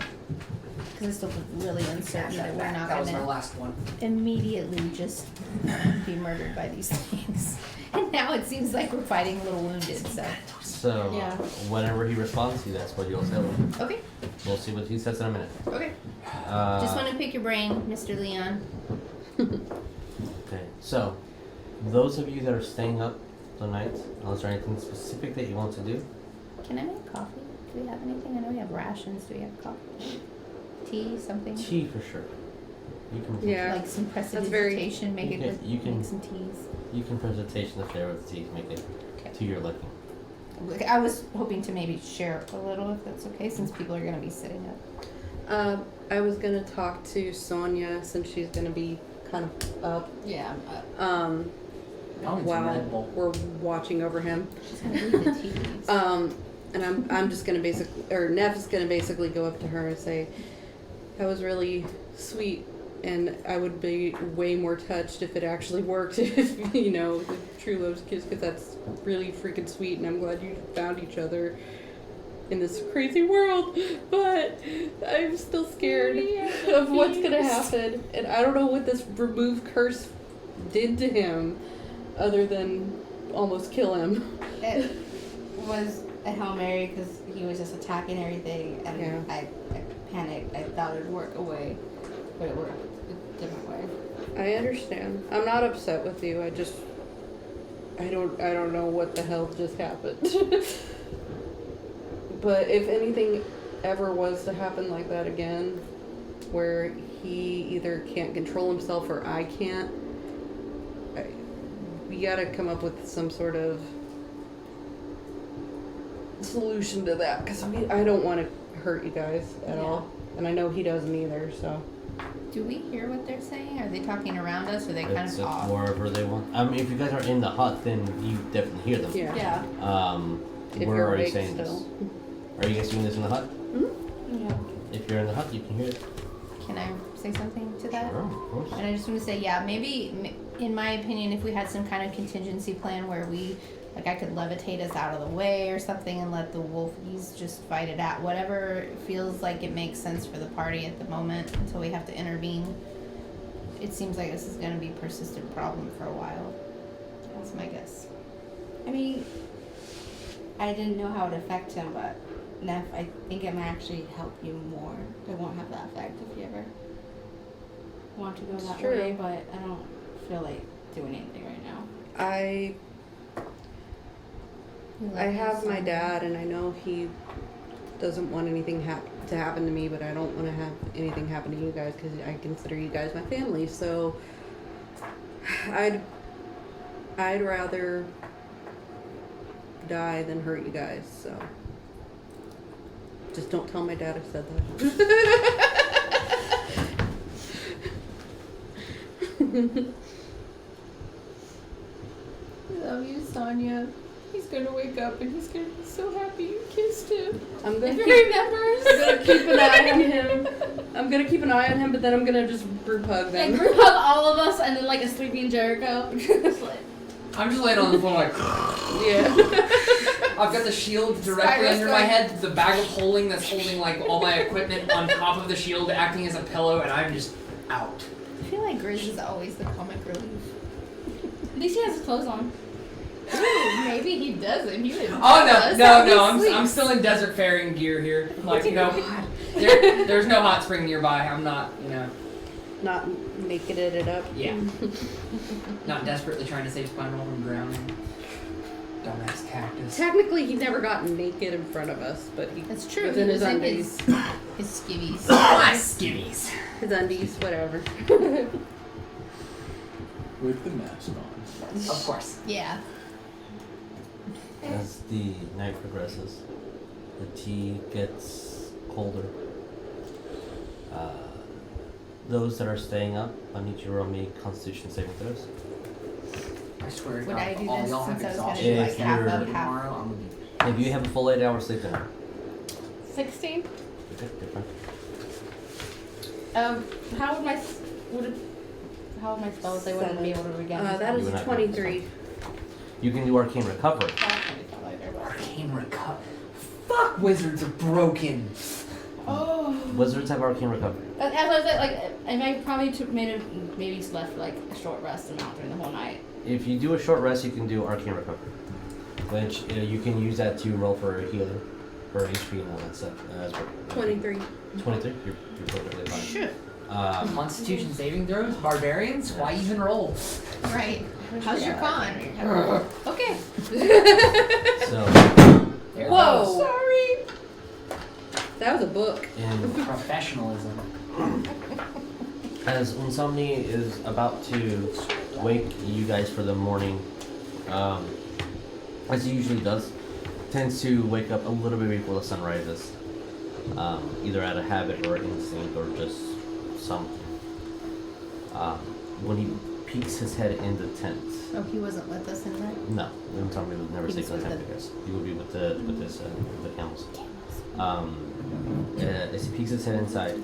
because I'm still really uncertain that we're not That was going our to last one. immediately just be murdered by these things. And now it seems like we're fighting a little wounded, so. So, Yeah. whenever he responds to you, that's what you'll tell him. Okay, We'll see what he says in a minute. okay. Just want to pick your brain, Mr. Leon. Okay, so, those of you that are staying up tonight, is there anything specific that you want to do? Can I make coffee? Do we have anything? I know we have rations. Do we have coffee? Tea, something? Tea for sure. You can Yeah. Like some very- prestidigitation, make You can- you can- make some teas. You can presentation the flavor of the tea, make it Okay. to your liking. I was hoping to maybe share a little, if that's okay, since people are going to be sitting up. I was gonna talk to Sonya since she's gonna be kind of up. Yeah. Um, Probably some while Red Bull. we're watching over him. She's going to read the teas. And I'm just gonna Neff is gonna basically go up to her and say, that was really sweet, and I would be way more touched if it actually worked, if, you know, the true love's kiss, because that's really freaking sweet, and I'm glad you found each other in this crazy world, but I'm still scared of what's gonna happen, and I don't know what this remove curse did to him, other than almost kill him. It was a Hail Mary because he was just attacking everything, and Yeah. I panicked. I thought it would work away, but it worked a different way. I understand. I'm not upset with you. I don't know what the hell just happened. But if anything ever was to happen like that again, where he either can't control himself or I can't, we gotta come up with some sort of solution to that, because I don't want to hurt you guys at all, and I know he doesn't either, so. Do we hear what they're saying? Are they talking around us, or are they kind It's of off? wherever they want. I mean, if you guys are in the hut, then you definitely hear them. Yeah. Yeah. If Where you're are you awake saying still. this? Are you guys doing this in the hut? Yeah. If you're in the hut, you can hear it. Can I say something to that? Sure, of course. And I just want to say, yeah, maybe, in my opinion, if we had some kind of contingency plan where I could levitate us out of the way or something and let the wolfies just fight it out. Whatever feels like it makes sense for the party at the moment until we have to intervene. It seems like this is going to be a persistent problem for a while. That's my guess. I mean, I didn't know how it would affect him, but Neff, I think it might actually help you more. It won't have that effect if you ever want to go It's that true. way, but I don't feel like doing anything right now. I have my dad, and I know he doesn't want anything to happen to me, but I don't want to have anything happen to you guys because I consider you guys my family. So I'd rather die than hurt you guys. So just don't tell my dad I said that. I love you, Sonya. He's gonna wake up and he's gonna be so happy you kissed him. I'm gonna If keep, he remembers. I'm gonna keep an eye on him. I'm gonna keep an eye on him, but then I'm gonna just group hug them. Like group hug all of us and then like a sleeping Jericho. Just like, I'm just laying on the floor like. Yeah. I've got the shield directly Spyro under my head, the bag of holding that's holding like all my equipment on top of the shield, acting as a pillow, and I'm just out. I feel like Grizz is always the comic relief. at least he has his clothes on. Ooh, maybe he doesn't. He didn't Oh tell us no, how he I'm sleeps. still in desert faring gear here. Like there's no hot spring nearby. I'm not Not nakeded it up. yeah, not desperately trying to save Spinal from drowning. Dumbass cactus. Technically, he never got naked in front of us, but he That's true. was He in his was in undies. his skivvies. My skivvies. His undies, whatever. With the mask on. Of course. Yeah. As the night progresses, the tea gets colder. Those that are staying up, I need you to roll me Constitution saving throws. I swear to Would God, I do all this y'all since have I was gonna exhaustion. do like If half you're- up, half? Tomorrow, I'm gonna be If you have a full 8 hour sleep, then 16. okay, different. How would my how would my spells? They wouldn't be able to regain. That You is would a not 23. You can do Arcane Recovery. arcane recover. Fuck, wizards are broken. Oh. Wizards have Arcane Recovery. As I was like, I might probably maybe slept like a short rest amount during the whole night. If you do a short rest, you can do Arcane Recovery, which you can use that to roll for a healing, for HP and all that stuff. As well. 23. 23? You're perfectly fine. Shit. Constitution saving throws? Barbarians? Why even roll? Right. How's your con? Okay. So, There Whoa. goes. Sorry. That was a book. in Professionalism. as Unsomni is about to wake you guys for the morning, as he usually does, tends to wake up a little bit before the sun rises, either out of habit or instinct or just something. When he peeks his head in the tent, Oh, he wasn't with us in that? no, Unsomni would never He sleep was in the with tent with us. He would be with the camels. As he peeks his head inside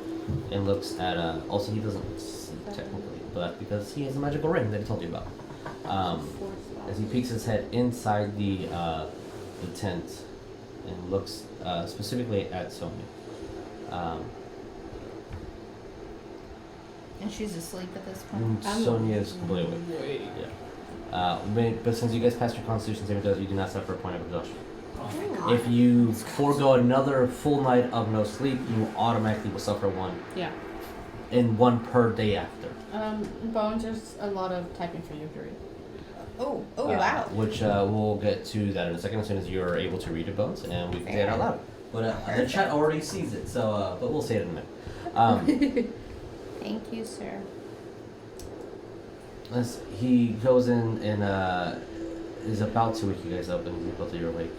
and looks at also he doesn't sleep technically, but that's because he has a magical ring that he told you about. As he peeks his head inside the tent and looks specifically at Sonya. And she's asleep at this point? Sonya is completely awake. Yeah. But since you guys passed your Constitution saving throws, you do not suffer a point of exhaustion. Oh my God. If you forego another full night of no sleep, you automatically will suffer one. Yeah. And one per day after. Bones, there's a lot of typing for you to read. Oh, wow. Which we'll get to that in a second as soon as you're able to read it, Bones, and we can say it out loud. But the chat already sees it, so but we'll say it in a minute. Thank you, sir. As he goes in and is about to wake you guys up, and both of you are awake.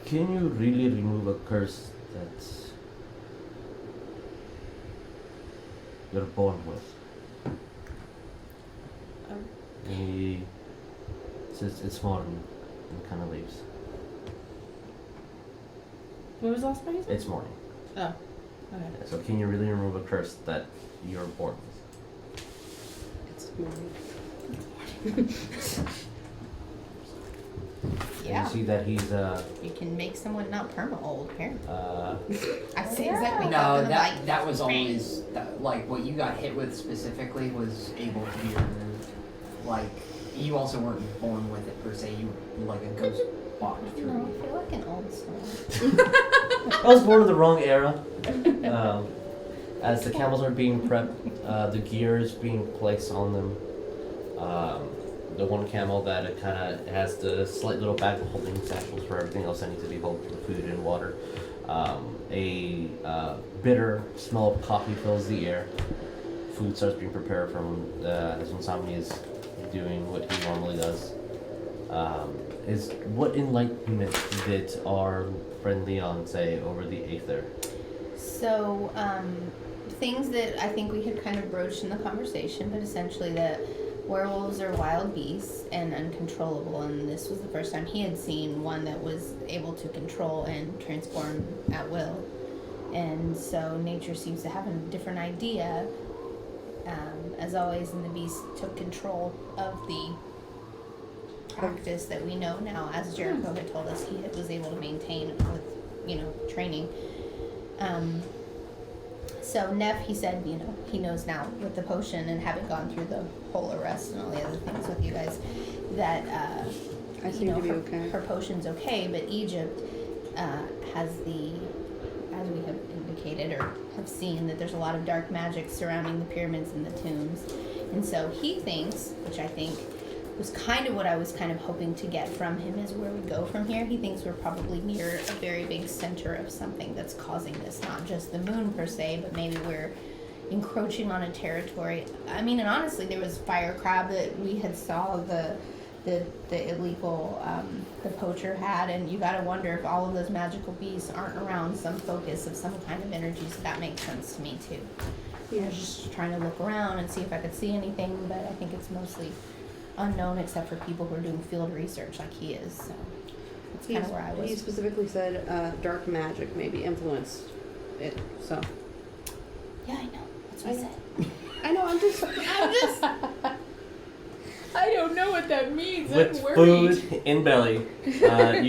Can you really remove a curse that you're born with? He says it's morning and kind of leaves. What was the last part you said? It's morning. Oh. Okay. Yeah, so can you really remove a curse that you're born with? It's morning. And Yeah. you see that he's You can make someone not perma-old, apparently. I say Yeah. exactly No, that that was always like what you got hit with specifically was able to be removed. Like you also weren't born with it per se. You like a ghost walked through. No, you. I feel like an old soul. I was born in the wrong era. As the camels are being prepped, the gear is being placed on them. The one camel that kind of has the slight little bag holding satchels for everything else that needs to be held for food and water. A bitter smell of coffee fills the air. Food starts being prepared from as Insomnia is doing what he normally does. Is what enlightenment did our friend Leon say over the Aether? So, things that I think we had kind of broached in the conversation, but essentially that werewolves are wild beasts and uncontrollable, and this was the first time he had seen one that was able to control and transform at will. And so nature seems to have a different idea, as always, and the beast took control of the practice that we know now, as Jericho had told us he was able to maintain with, training. So Neff, he said, he knows now with the potion and having gone through the whole arrest and all the other things with you guys, that I seem to be okay. her potion's okay, but Egypt has as we have indicated or have seen, that there's a lot of dark magic surrounding the pyramids and the tombs, and so he thinks, which I think was kind of what I was kind of hoping to get from him, is where we go from here. He thinks we're probably near a very big center of something that's causing this, not just the moon per se, but maybe we're encroaching on a territory. I mean, and honestly, there was fire crab that we had saw the illegal the poacher had, and you gotta wonder if all of those magical beasts aren't around some focus of some kind of energy. So that makes sense to me too. I was just trying to look around and see if I could see anything, but I think it's mostly unknown except for people who are doing field research like he is. So that's kind of where I was. He specifically said dark magic maybe influenced it. So Yeah, I know. That's what I said. I know. I'm just. I don't know what that means. With food in belly, you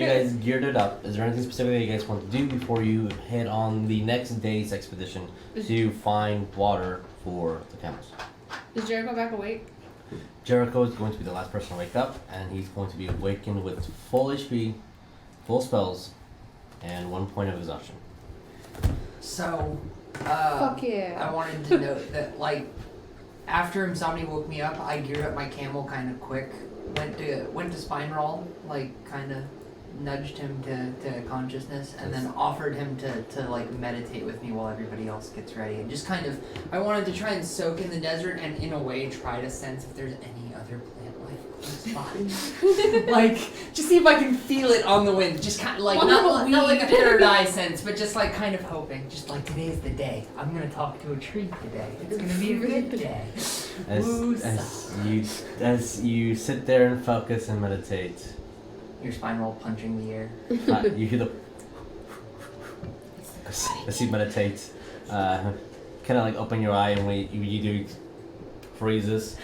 guys geared it up. Is there anything specific that you guys want to do before you head on the next day's expedition to find water for the camels? Is Jericho back awake? Jericho is going to be the last person to wake up, and he's going to be awakened with full HP, full spells, and 1 point of exhaustion. So, Fuck yeah. I wanted to note that, like, after Insomnia woke me up, I geared up my camel kind of quick. Went to spine roll, like, kind of nudged him to consciousness, and then offered him to like meditate with me while everybody else gets ready. And just kind of, I wanted to try and soak in the desert and in a way try to sense if there's any other plant life close by. Like, just see if I can feel it on the wind. Just kind of like, not like a paradise sense, but just like kind of hoping. Just like, today's the day. I'm going to talk to a tree today. It's going to be a good day. As you sit there and focus and meditate, your spine roll punching the air. you hear the as you meditate, kind of like open your eye and when you do freezes.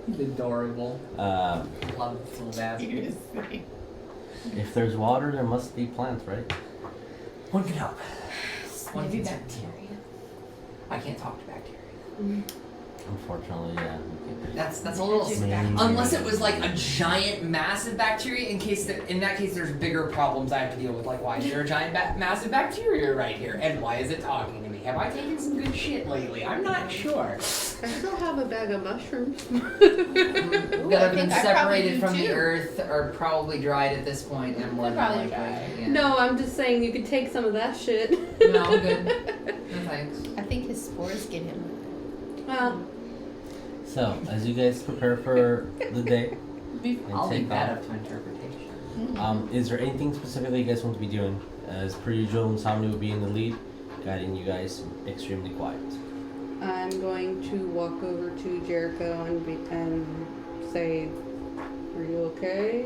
Adorable. Love full bastard. If there's water, there must be plants, right? One can help. One Maybe can bacteria. I can't talk to bacteria. Unfortunately, yeah. That's a little. Maybe. Unless it was like a giant, massive bacteria. In that case, there's bigger problems I have to deal with. Like, why is there a giant, massive bacteria right here, and why is it talking to me? Have I taken some good shit lately? I'm not sure. I still have a bag of mushrooms. That have been I probably separated do from the too. earth, or probably dried at this point, and more than Probably likely. dry. Yeah. No, I'm just saying you could take some of that shit. No, I'm good. No thanks. I think his spores get him. Well, So, as you guys prepare for the day, I'll take leave that off. up to interpretation. Is there anything specifically you guys want to be doing? As per usual, Insomnia will be in the lead, guiding you guys extremely quiet. I'm going to walk over to Jericho and say, "Are you okay?"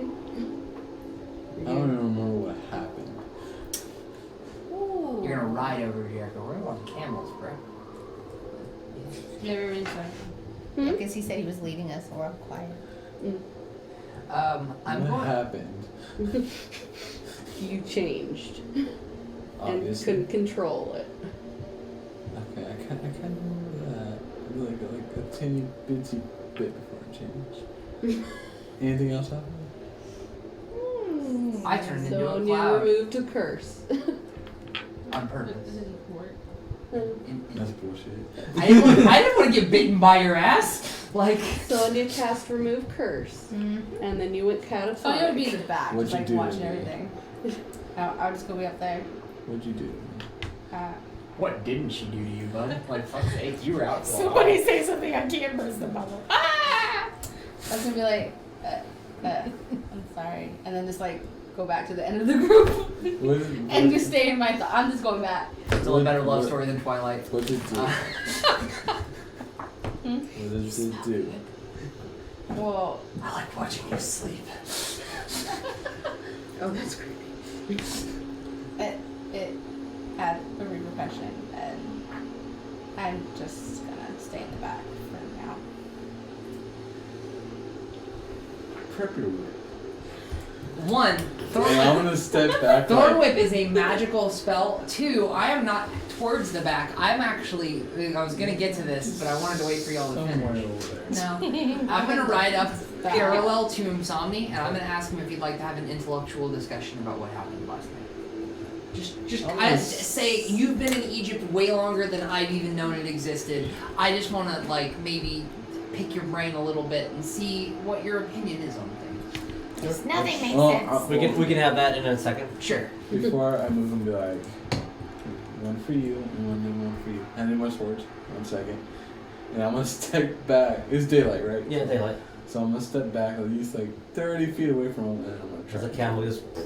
I don't remember what happened. Ooh. You're gonna ride over to Jericho. We're on camels, bro. Never been sorry. I guess he said he was leaving us, so we're all quiet. I'm What going. happened? You changed and Obviously. couldn't control it. Okay, I kind of remember that. Like a teeny bitsy bit before it changed. Anything else happen? I turned into a Sonya cloud removed a curse. on purpose. didn't work. That's bullshit. I didn't want to get bitten by your ass. Like, Sonya cast remove curse, and then you went catatonic. Sonya would be in the back, What'd just you like do to watching me? everything. I'll just go way up there. What'd you do? what didn't she do to you, bud? Like, fuck's sake, you were out for a while. Somebody say something, I can't burst the bubble. Ah! I was gonna be like, I'm sorry. And then just like go back to the end of the group. And just stay in my I'm just going back. Still a better love story than Twilight. What did it do? What does it do? Well, I like watching you sleep. Oh, that's creepy. it had a repercussion, and I'm just gonna stay in the back for now. Prep your whip. One, Hey, I'm gonna step back. Thorn like, Whip is a magical spell. Two, I am not towards the back. I'm actually, I was gonna get to this, but I wanted to wait for y'all to somewhere finish. over there. No. I'm gonna ride up parallel to Insomni, and I'm gonna ask him if he'd like to have an intellectual discussion about what happened last night. Just Oh, I yes. say you've been in Egypt way longer than I've even known it existed. I just wanna like maybe pick your brain a little bit and see what your opinion is on things. Just nothing makes Well, sense. We can have that in a second. Sure. Before I move and be like, one for you, and one for you. Hand in my swords. 1 second. And I'm gonna step back. It's daylight, right? Yeah, daylight. So I'm gonna step back at least like 30 feet away from him, and I'm gonna try. As the camel just Did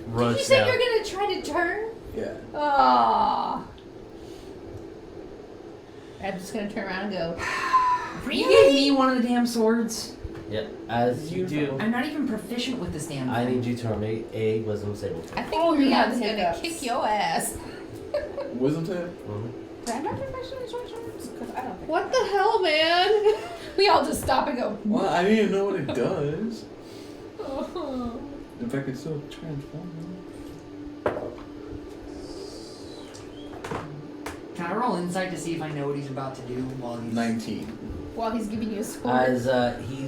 runs you say down. you're gonna try to turn? Yeah. Ah. I'm just gonna turn around and go. You gave me one of the damn swords. Yeah, as you do, I'm not even proficient with this damn thing. I need you to make a wisdom saving throw. I think Leon's gonna kick your ass. Wisdom save? Mhm. Did I not professionally sword swords? Because I don't think. What the hell, man? We all just stop and go. Well, I didn't know what it does. In fact, it's still transforming. Can I roll insight to see if I know what he's about to do while he's 19. While he's giving you a sword. As he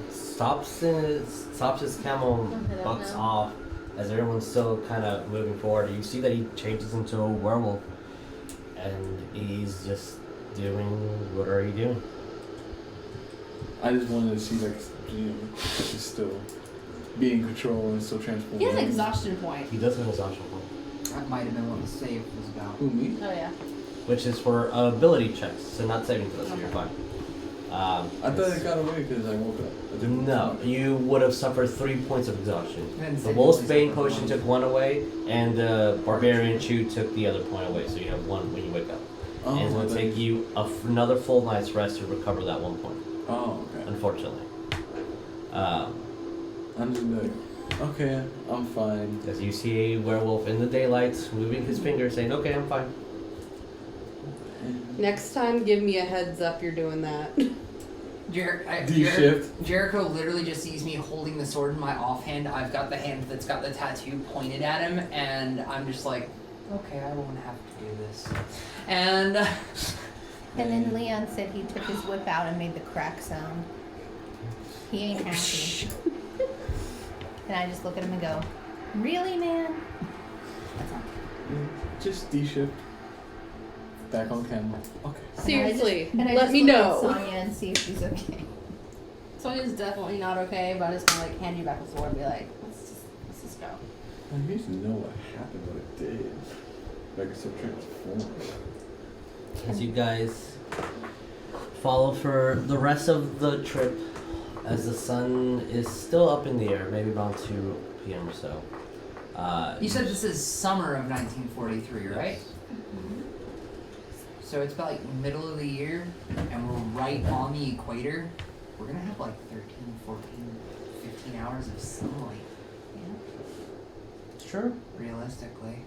stops his camel, bucks off, as everyone's still kind of moving forward, you see that he changes into a werewolf, and he's just doing. What are you doing? I just wanted to see, like, you know, he's still be in control and still transforming. He has an exhaustion point. He does have an exhaustion point, That might have been what the save was about. Who, me? Oh yeah. which is for ability checks, so not saving throws. So you're fine. I thought it got away because I woke up. I didn't- No, you would have suffered 3 points of exhaustion. And The save Wolf's was Bane about potion one. took 1 away, and the Barbarian Chew took the other point away, so you have 1 when you wake up. Oh, And it's going I to thought- take you another full night's rest to recover that 1 point, Oh, okay. unfortunately. I'm just like, okay, I'm fine. As you see a werewolf in the daylight, moving his finger, saying, okay, I'm fine. Next time, give me a heads up you're doing that. D-shift. Jericho literally just sees me holding the sword in my offhand. I've got the hand that's got the tattoo pointed at him, and I'm just like, okay, I won't have to do this. And And then Leon said he took his whip out and made the crack sound. He ain't happy. And I just look at him and go, really, man? Just D-shift. Back on camera. Okay. Seriously, And I let just me look at know. Sonya and see if she's okay. Sonya's definitely not okay, but I'm just gonna like hand you back the sword and be like, let's just go. I used to know what happened, what it did. Like it's so transformed. As you guys follow for the rest of the trip, as the sun is still up in the air, maybe around 2 p.m. or so. you said this is summer of 1943, right? So it's about like middle of the year, and we're right on the equator. We're gonna have like 13, 14, 15 hours of sunlight, Sure. realistically.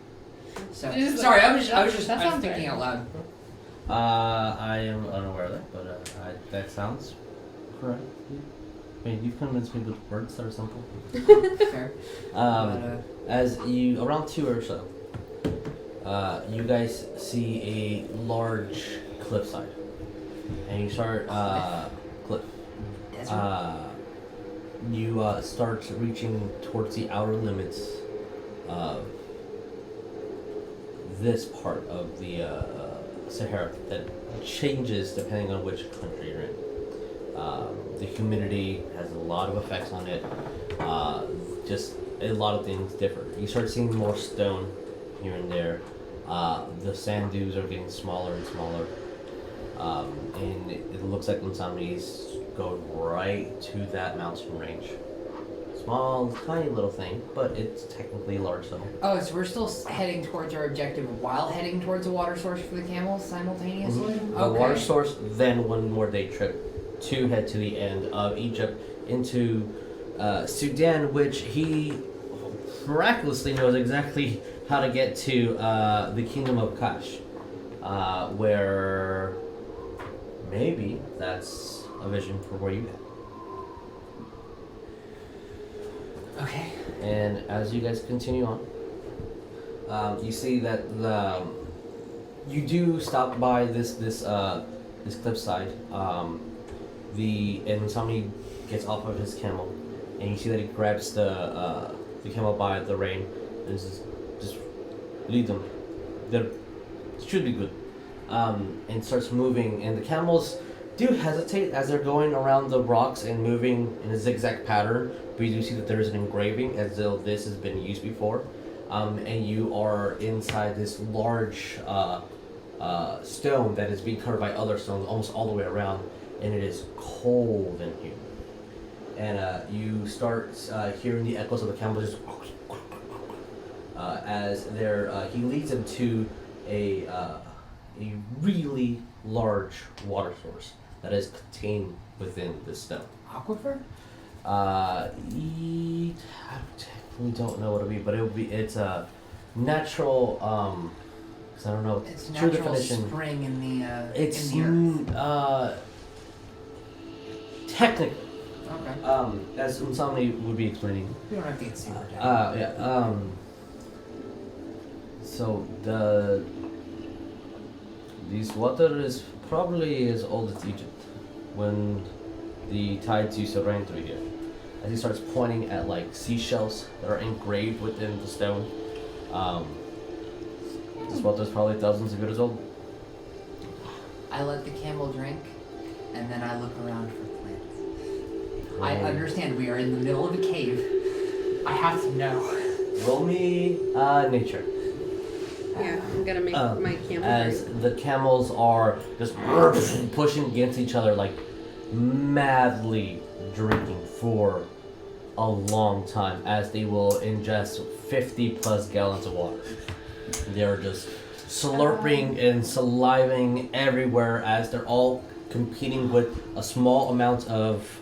So Just sorry, like- I was just that I was sounds thinking right. out loud. I am unaware of that, but that sounds correct. I mean, you've convinced me with words that are simple. Fair. As you, around 2 or so, you guys see a large cliffside. And you start, cliff. You start reaching towards the outer limits of this part of the Sahara that changes depending on which country you're in. The humidity has a lot of effects on it. Just a lot of things differ. You start seeing more stone here and there. The sand dunes are getting smaller and smaller. And it looks like somebody's going right to that mountain range. Small, tiny little thing, but it's technically large though. Oh, so we're still heading towards our objective while heading towards a water source for the camels simultaneously? The water source, then 1 more day trip to head to the end of Egypt into Sudan, which he miraculously knows exactly how to get to the kingdom of Kush, where maybe that's a vision for where you head. Okay. And as you guys continue on, you see that you do stop by this cliffside. And somebody gets off of his camel, and you see that he grabs the camel by the rein and says, "Just lead them. They should be good." And starts moving, and the camels do hesitate as they're going around the rocks and moving in a zigzag pattern. But you do see that there is an engraving as though this has been used before. and you are inside this large stone that is being covered by other stones almost all the way around, and it is cold in here. And you start hearing the echoes of the camels just as he leads them to a really large water source that is contained within the stone. Aquifer? I technically don't know what it would be, but it's a natural. Cause I don't know. It's true natural definition. spring in the It's in the earth. Technically, Okay. as somebody would be explaining. We don't have to get super down. Yeah. So this water is probably as old as Egypt, when the tides used to rain through here. As he starts pointing at like seashells that are engraved within the stone, this water is probably thousands of years old. I let the camel drink, and then I look around for plants. I understand we are in the middle of a cave. I have to know. Roll me nature. Yeah, I'm gonna make my camel As drink. the camels are just pushing against each other, like madly drinking for a long time, as they will ingest 50 plus gallons of water. They're just slurping and saliving everywhere as they're all competing with a small amount of.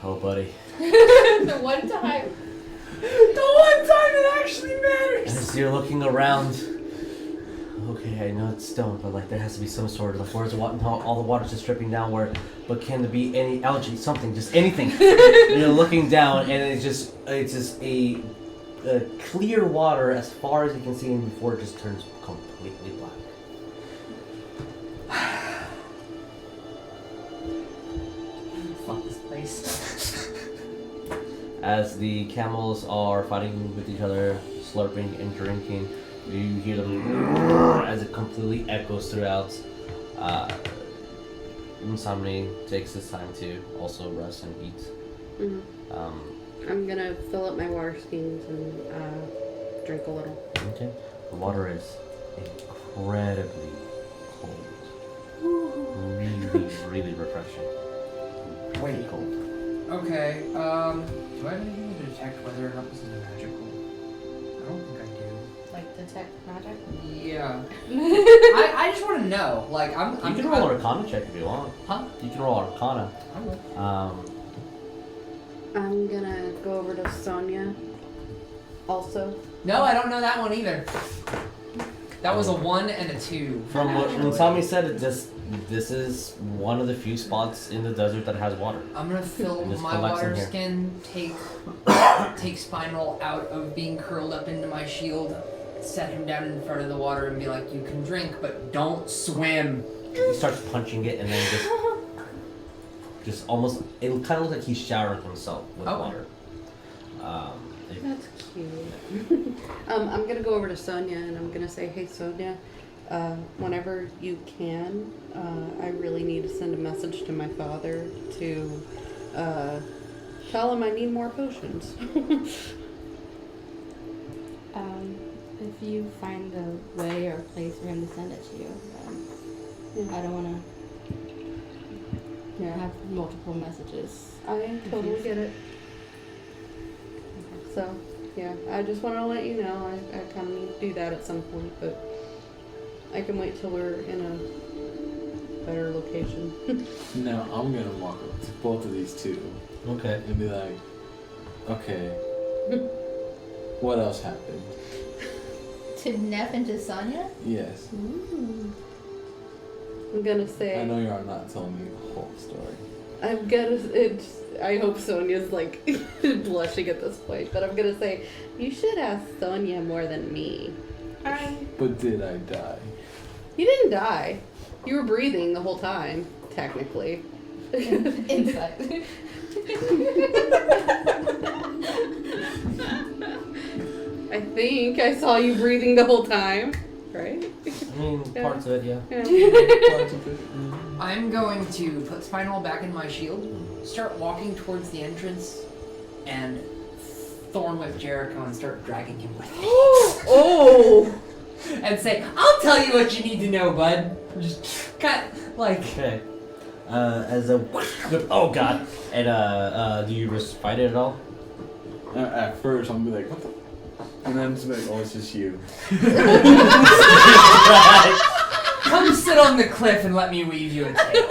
Oh, buddy. The one time. The one time it actually matters. As you're looking around, okay, I know it's stone, but like there has to be some sort of like where's the water? All the water's just dripping downward. But can there be any algae, something, just anything? You're looking down, and it's just a clear water as far as you can see, and before it just turns completely black. Fuck this place. As the camels are fighting with each other, slurping and drinking, you hear them as it completely echoes throughout. Somebody takes this time to also rest and eat. Mm-hmm. I'm gonna fill up my water skins and drink a little. Okay. The water is incredibly cold. Really, really refreshing. Wait. Cold. Okay, do I have anything to detect whether or not this is magical? I don't think I do. Like detect magic? Yeah. I just want to know. Like, I'm You can roll an Arcana check if you want. Huh? You can roll Arcana. I will. I'm gonna go over to Sonya. Also. No, I don't know that one either. That was a 1 and a 2. From what Tommy said, this is one of the few spots in the desert that has water. I'm gonna fill Just my collects in water here. skin, take Spinal out of being curled up into my shield, set him down in front of the water and be like, you can drink, but don't swim. He starts punching it and then just almost, it kind of looks like he's showering himself with water. That's cute. I'm gonna go over to Sonya and I'm gonna say, hey Sonya, whenever you can, I really need to send a message to my father to tell him I need more potions. If you find a way or place for him to send it to you, I don't want to have multiple messages. I totally get it. So, yeah, I just want to let you know I kind of need to do that at some point, but I can wait till we're in a better location. Now I'm gonna walk up to both of these two Okay. and be like, okay, what else happened? To Neff and to Sonya? Yes. Ooh. I'm gonna say. I know you are not telling me the whole story. I'm gonna. I hope Sonya's like blushing at this point, but I'm gonna say you should ask Sonya more than me. But did I die? You didn't die. You were breathing the whole time, technically. Insight. I think I saw you breathing the whole time, right? I mean, parts of it, yeah. I'm going to put Spinal back in my shield, start walking towards the entrance, and thorn whip Jericho and start dragging him with me. Oh! And say, I'll tell you what you need to know, bud. Just cut, like... Okay. As a... Oh, God. And, do you just fight it at all? At first, I'm gonna be like, what the? And then I'm just like, oh, it's just you. Come sit on the cliff and let me weave you a tale.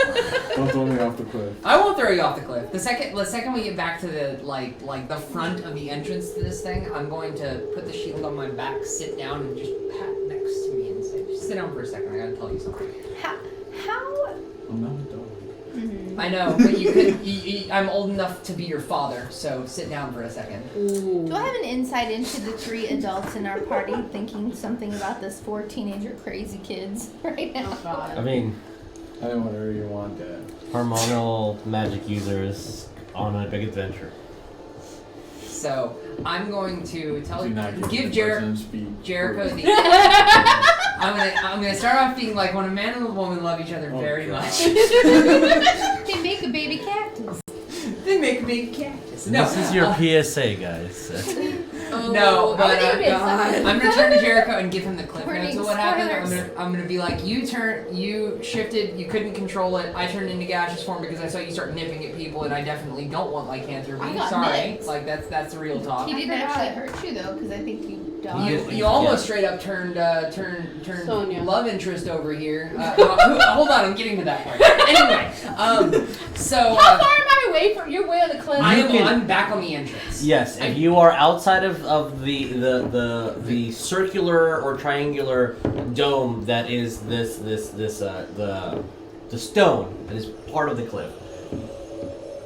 Don't throw me off the cliff. I won't throw you off the cliff. The second we get back to the like the front of the entrance to this thing, I'm going to put the shield on my back, sit down, and just pat next to me and say, just sit down for a second. I gotta tell you something. How? I'm not a dog. Mm-hmm. I know, but you could. I'm old enough to be your father, so sit down for a second. Do I have an insight into the 3 adults in our party thinking something about this 4 teenager crazy kids right now? Oh God. I mean, I don't whatever you want, Dad. hormonal magic users on a big adventure. So I'm going to tell Do not give the Jericho president's speech. the. I'm gonna start off being like when a man and a woman love each other Oh, very God. much. They make a baby cactus. They make a big cactus. And No, this is your PSA, guys. Oh, No, but God. I'm gonna turn to Jericho and give him the clip Warning, notes of what happened. spoilers. I'm gonna be like, you shifted, you couldn't control it. I turned into gaseous form because I saw you start nipping at people, and I definitely don't want lycanthropy. I got Sorry, nipped. like that's the real talk. He didn't actually hurt you though, because I think you died. You almost straight up turned Sonya. love interest over here. Hold on, I'm getting to that part. Anyway, so How far am I away from? You're way on the cliff. I'm back on the entrance. Yes, if you are outside of the circular or triangular dome that is the stone that is part of the cliff.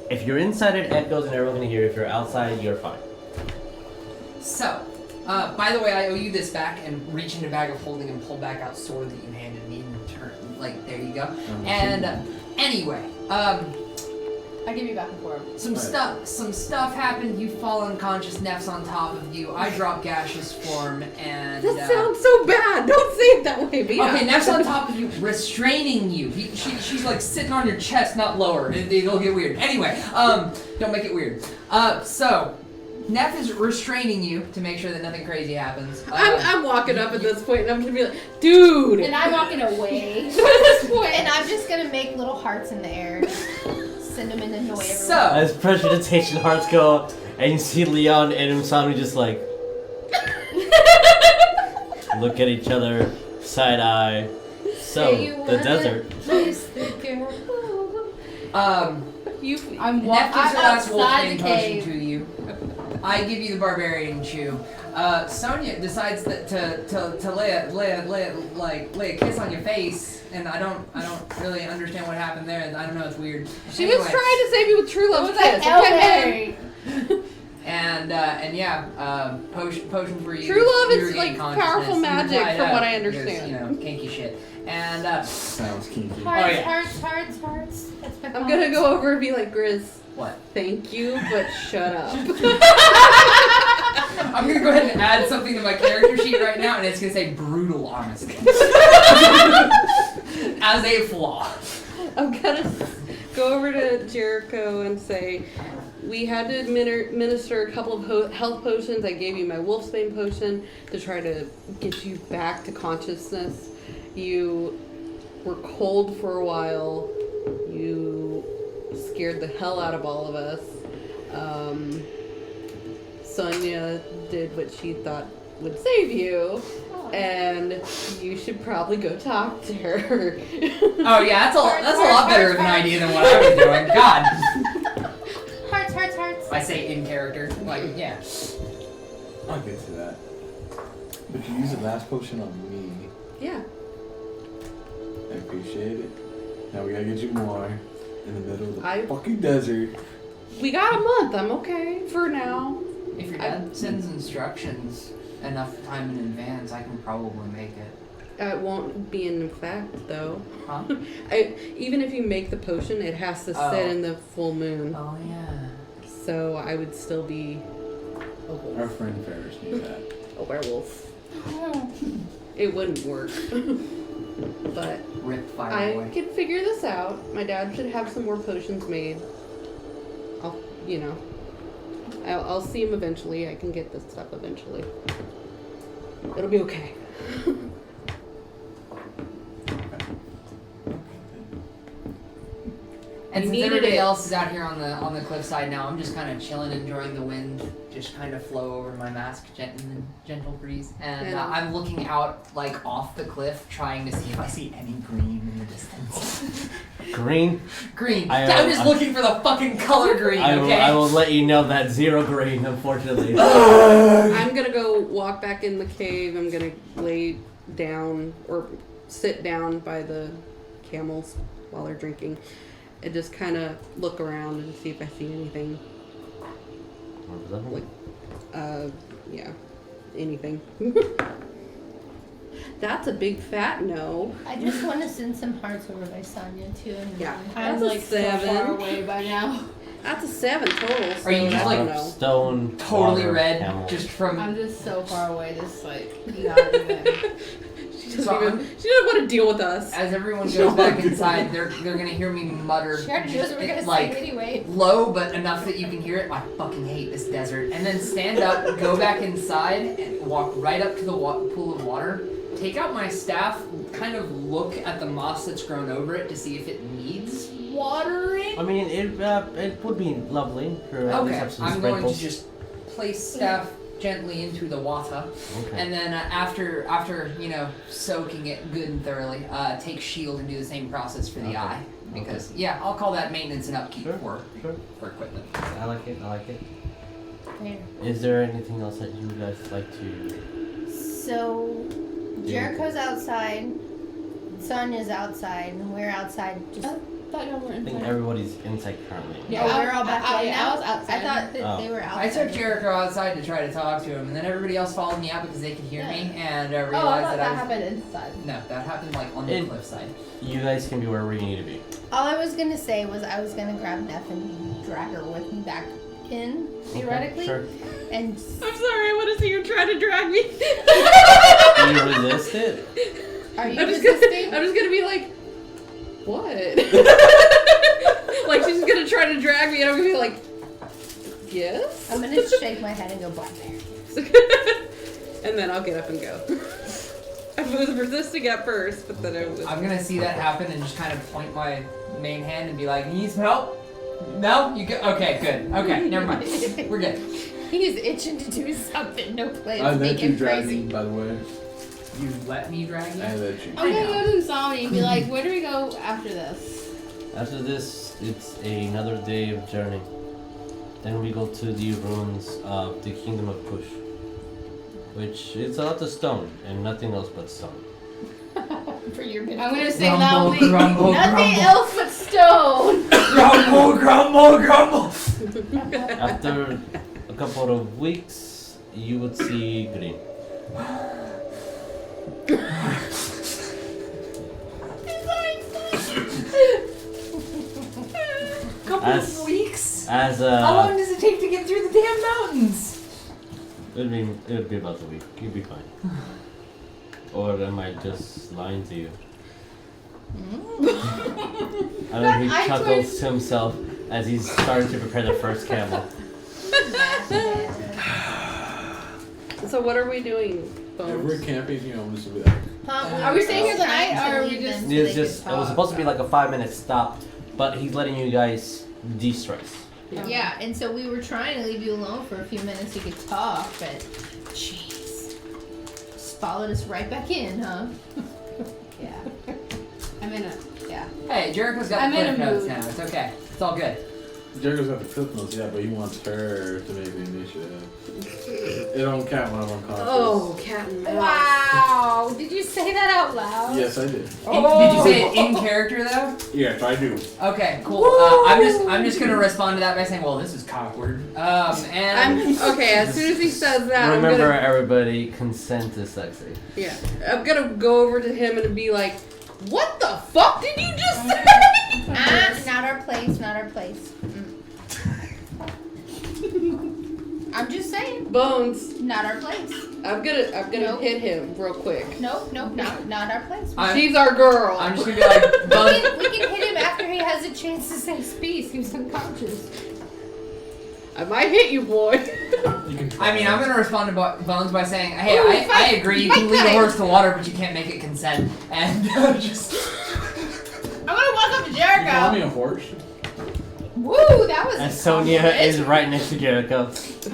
If you're inside it echoes and everyone can hear. If you're outside, you're fine. So, by the way, I owe you this back, and reach into bag of holding and pull back out sword that you handed me in return. Like, there you go. And anyway, I give you back and forth. some stuff happened. You fall unconscious. Neff's on top of you. I drop gaseous form, and That sounds so bad. Don't say it that way, but yeah. okay, Neff's on top of you, restraining you. She's like sitting on your chest, not lower. It'll get weird. Anyway, don't make it weird. So. Neff is restraining you to make sure that nothing crazy happens. I'm walking up at this point and I'm gonna be like, dude. And I'm walking away at this point. And I'm just gonna make little hearts in the air. Send them in annoy everyone. So, As prestidigitation hearts go up, and you see Leon and Usami just like look at each other, side eye. So the desert. I'm Neff gives her last outside wolfbane the potion cave. to you. I give you the barbarian chew. Sonya decides that to lay a kiss on your face, and I don't really understand what happened there. I don't know, it's weird. She was trying to save you with true love What kiss. the hell, Okay, Mary? And yeah, potion for you. True love You is, regain like, consciousness. powerful You magic light from up what I because, understand. You know, kinky shit. And Sounds kinky. Hearts, yeah. hearts. That's my I'm gonna go over and be like, Grizz, what? thank you, but shut up. I'm gonna go ahead and add something to my character sheet right now, and it's gonna say brutal honesty as a flaw. I'm gonna go over to Jericho and say, we had to administer a couple of health potions. I gave you my wolfsbane potion to try to get you back to consciousness. You were cold for a while. You scared the hell out of all of us. Sonya did what she thought would save you. And you should probably go talk to her. Oh yeah, that's a lot better of an idea than what I was doing. God. Hearts. I say in character, like yeah. I'll get to that. But you use the last potion on me. Yeah. I appreciate it. Now we gotta get you more in the middle of the I- fucking desert. We got a month. I'm okay for now. If your dad sends instructions enough time in advance, I can probably make it. It won't be in effect, though. Huh? Even if you make the potion, it has to sit in the full moon. Oh yeah. So I would still be a wolf. Our friend Ferris knew that. A werewolf. It wouldn't work. But Rip fire I boy. could figure this out. My dad should have some more potions made. I'll, I'll see him eventually. I can get this stuff eventually. It'll be okay. And You since needed everybody it. else is out here on the cliffside now, I'm just kind of chilling, enjoying the wind, just kind of flow over my mask, gentle breeze, and Yeah. I'm looking out like off the cliff, trying to see if I see any green in the distance. Green? Green. I'm just looking for the fucking color green. Okay. I will let you know that 0 green, unfortunately. I'm gonna go walk back in the cave. I'm gonna lay down or sit down by the camels while they're drinking. And just kind of look around and see if I see anything. Like, yeah, anything. That's a big fat no. I just want to send some hearts over by Sonya too. And Yeah. I'm That's a like 7. so far away by now. That's a 7 total. So Are you just I like don't know. Stone, totally water, red, camel. just from. I'm just so far away, just like not even. She doesn't want to deal with us. As everyone goes back inside, they're gonna hear me mutter. She already knows what we're gonna like, say anyway. low, but enough that you can hear it. I fucking hate this desert. And then stand up, go back inside, and walk right up to the pool of water. Take out my staff, kind of look at the moss that's grown over it to see if it needs watering. I mean, it would be lovely for at least Okay, have some I'm going to sprinkles. just place staff gently into the water, Okay. and then after soaking it good and thoroughly, take shield and do the same process for the Okay. eye. Because I'll call that maintenance and upkeep Sure, for sure. equipment. I like it. Fair. Is there anything else that you guys like to? So, Jericho's outside, Sonya's outside, and we're outside just. I thought y'all were I think inside. everybody's inside currently. Oh, we're all back in yeah, now? I was outside. I thought that Oh. they were I outside. took Jericho outside to try to talk to him, and then everybody else followed me out because they could hear me, and I Oh, I realized thought that I that was. happened inside. No, that happened like on the In- cliffside. You guys can be wherever you need to be. All I was gonna say was I was gonna grab Neff and drag her with me back in, theoretically. Sure. And I'm sorry. I want to see you try to drag me. Do you resist it? are you I'm just resisting? gonna be like, what? Like she's gonna try to drag me, and I'm gonna be like, yes. I'm gonna shake my head and go black bear. And then I'll get up and go. I was resisting at first, but then I was. I'm gonna see that happen and just kind of point my main hand and be like, "Need some help? No, you go. Okay, good. Okay, never mind. We're good." He's itching to do something. No play. I It's let making you drag crazy. me, by the way. You let me drag you. I let you. I'm gonna go to Insomnia and be like, where do we go after this? After this, it's another day of journey. Then we go to the ruins of the Kingdom of Kush, which is a lot of stone and nothing else but stone. For your minute. I'm gonna say Grumble, loudly. grumble, Nothing grumble. else but stone. Grumble, grumble, grumble. After a couple of weeks, you would see green. Couple As- of weeks. As How long does it take to get through the damn mountains? it would be about a week. You'd be fine. Or am I just lying to you? I know he I chuckles to himself as he's starting to prepare the first camel. So what are we doing, If Bones? we're camping, this will be like. Are we staying here the night, or are we just? It was supposed to be like a 5-minute stop, but he's letting you guys de-stress. Yeah, and so we were trying to leave you alone for a few minutes so you could talk, but jeez, just followed us right back in, huh? Yeah. I'm in a. Yeah. Hey, Jericho's got I'm the in cliff a notes mood. now. It's okay. It's all good. Jericho's got the clip notes, yeah, but he wants her to make the initiative. It don't count when I'm unconscious. Oh, cat and mouse. Wow, did you say that out loud? Yes, I did. Did you say it in character though? Yes, I do. Okay, cool. I'm just gonna respond to that by saying, well, this is cockward. And Okay, as soon as he says that, Remember, I'm gonna, everybody, consent is sexy. yeah, I'm gonna go over to him and be like, "What the fuck did you just say?" Not our place, not our place. I'm just saying, Bones, not our place. I'm gonna Nope. hit him real quick. Nope, not our place. She's our girl. I'm just gonna be like, We can hit him after he has a chance to say peace. He was unconscious. I might hit you, boy. You can try. I mean, I'm gonna respond to Bones by saying, hey, I agree. You can lead a horse to water, but you can't make it consent. And just. I'm gonna walk up to You call me Jericho. a horse? Woo, that was And Sonya is right next to Jericho.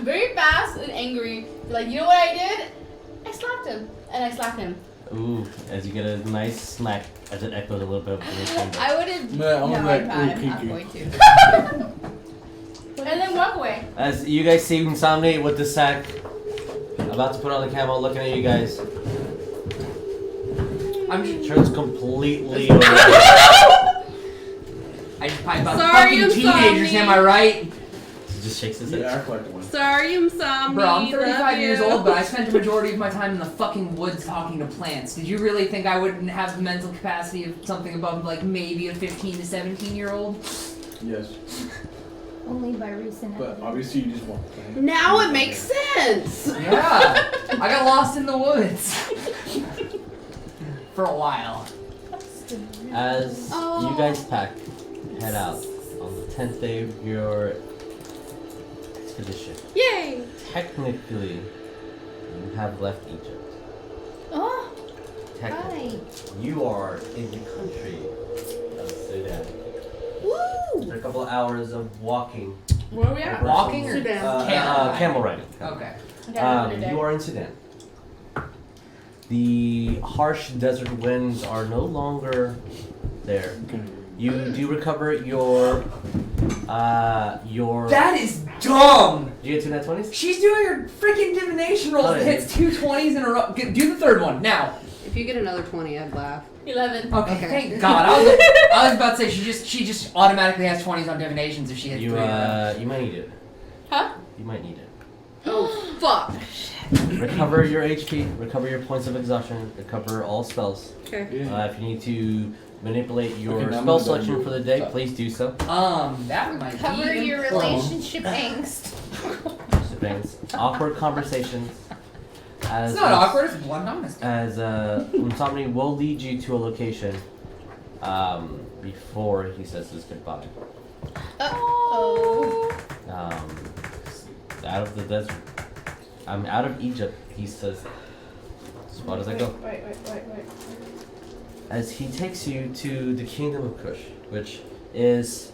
very fast and angry. Like, you know what I did? I slapped him. And I slapped him. Ooh, as you get a nice smack as it echoes a little bit. I would have. No, I'm No, like, I'm not. I'm ooh, not kinky. going to. And then walk away. As you guys see Insomni with the sack, about to put on the camo, looking at you guys. I'm just. Turns completely over. I just pipe up. Sorry, Fucking I'm teenagers, sorry. am I right? He just shakes his You head. act like one. Sorry, I'm zombie. Bro, I'm love 35 years you. old, but I spent the majority of my time in the fucking woods talking to plants. Did you really think I wouldn't have the mental capacity of something above, like, maybe a 15 to 17-year-old? Yes. Only by recent But evidence. obviously you just want to play. Now it makes sense. Yeah. I got lost in the woods. For a while. As you guys head out on the 10th day of your expedition. Yay. Technically, you have left Egypt. Oh, Technically, hi. you are in the country of Sudan. Woo! After a couple of hours of walking. Where are we at? Walking or Sudan. Camel riding. Okay. You are in Sudan. The harsh desert winds are no longer there. Okay. You do recover your. That is dumb! Did you get 2 nat 20s? She's doing her freaking divination rolls Oh, and yeah. hits 2 20s in a row. Do the third one, now. If you get another 20, I'd laugh. 11. Okay, Okay. thank God. I was about to say she just automatically has 20s on divinations if she hits 3 in a row. You might need it. Huh? You might need it. Oh, fuck. Recover your HP, recover your points of exhaustion, recover all spells. Okay. Yeah. If you need to manipulate your Okay, now I'm spell gonna selection do for the day, that. please do so. That might Cover be your important. relationship angst. Things. Awkward conversations. As It's not awkward, it's blunt honesty. As Insomni will lead you to a location before he says his goodbye. Oh. Out of the desert. I'm out of Egypt, he says. As far as I go. Wait. As he takes you to the kingdom of Kush, which is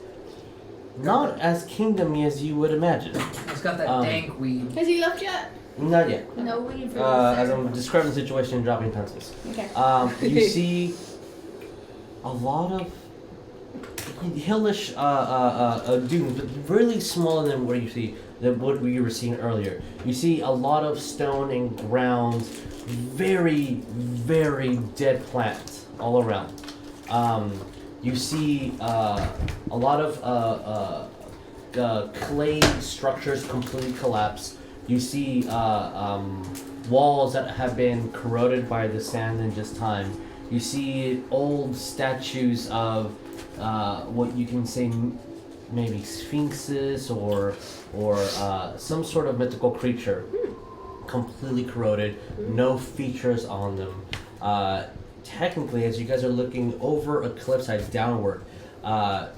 not as kingdomy as you would imagine. It's got that dank weed. Has he left yet? Not yet. No leave for As I'm describing the situation and dropping pencils. Okay. You see a lot of hillish dunes, but really smaller than what you were seeing earlier. You see a lot of stone and ground, very, very dead plants all around. You see a lot of clay structures completely collapse. You see walls that have been corroded by the sand and just time. You see old statues of what you can say maybe sphinxes or some sort of mythical creature, completely corroded, no features on them. Technically, as you guys are looking over a cliffside downward,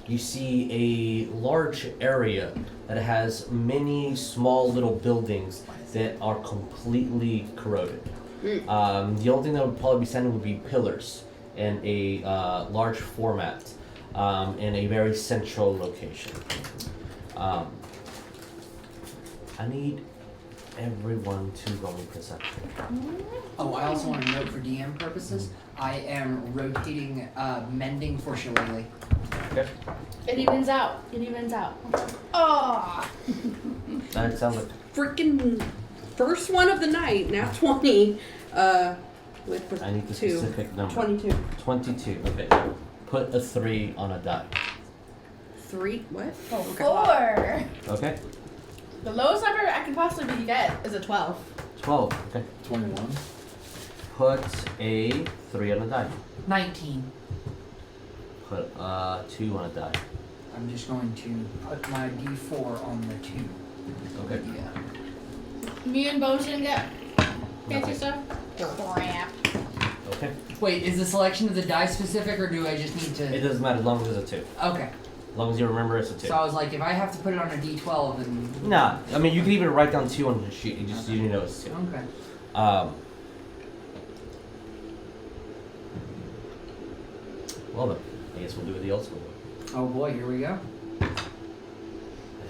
you see a large area that has many small little buildings that are completely corroded. The only thing that would probably be standing would be pillars in a large format in a very central location. I need everyone to roll perception. Oh, I also want to note for DM purposes, I am rotating mending for Shillelagh. Okay. It evens out. Oh. That sounds like Freaking first one of the night, now 20. With the I need the 2. specific number. 22. 22. Okay. Put a 3 on a die. 3? What? Oh, Okay. 4. Okay. The lowest number I can possibly get is a 12. 12. Okay. 21. Put a 3 on a die. 19. Put 2 on a die. I'm just going to put my D4 on the 2. Okay. Yeah. Me and Bones didn't get fancy Okay. stuff. Crap. Okay. Wait, is the selection of the die specific or do I just need It to... doesn't matter as long as it's a 2. Okay. As long as you remember, it's a 2. So I was like, if I have to put it on a D12, then. Nah, I mean you can even write down 2 on the sheet. You just you know it's 2. Okay. Well then, I guess we'll do it the old school way. Oh boy, here we go.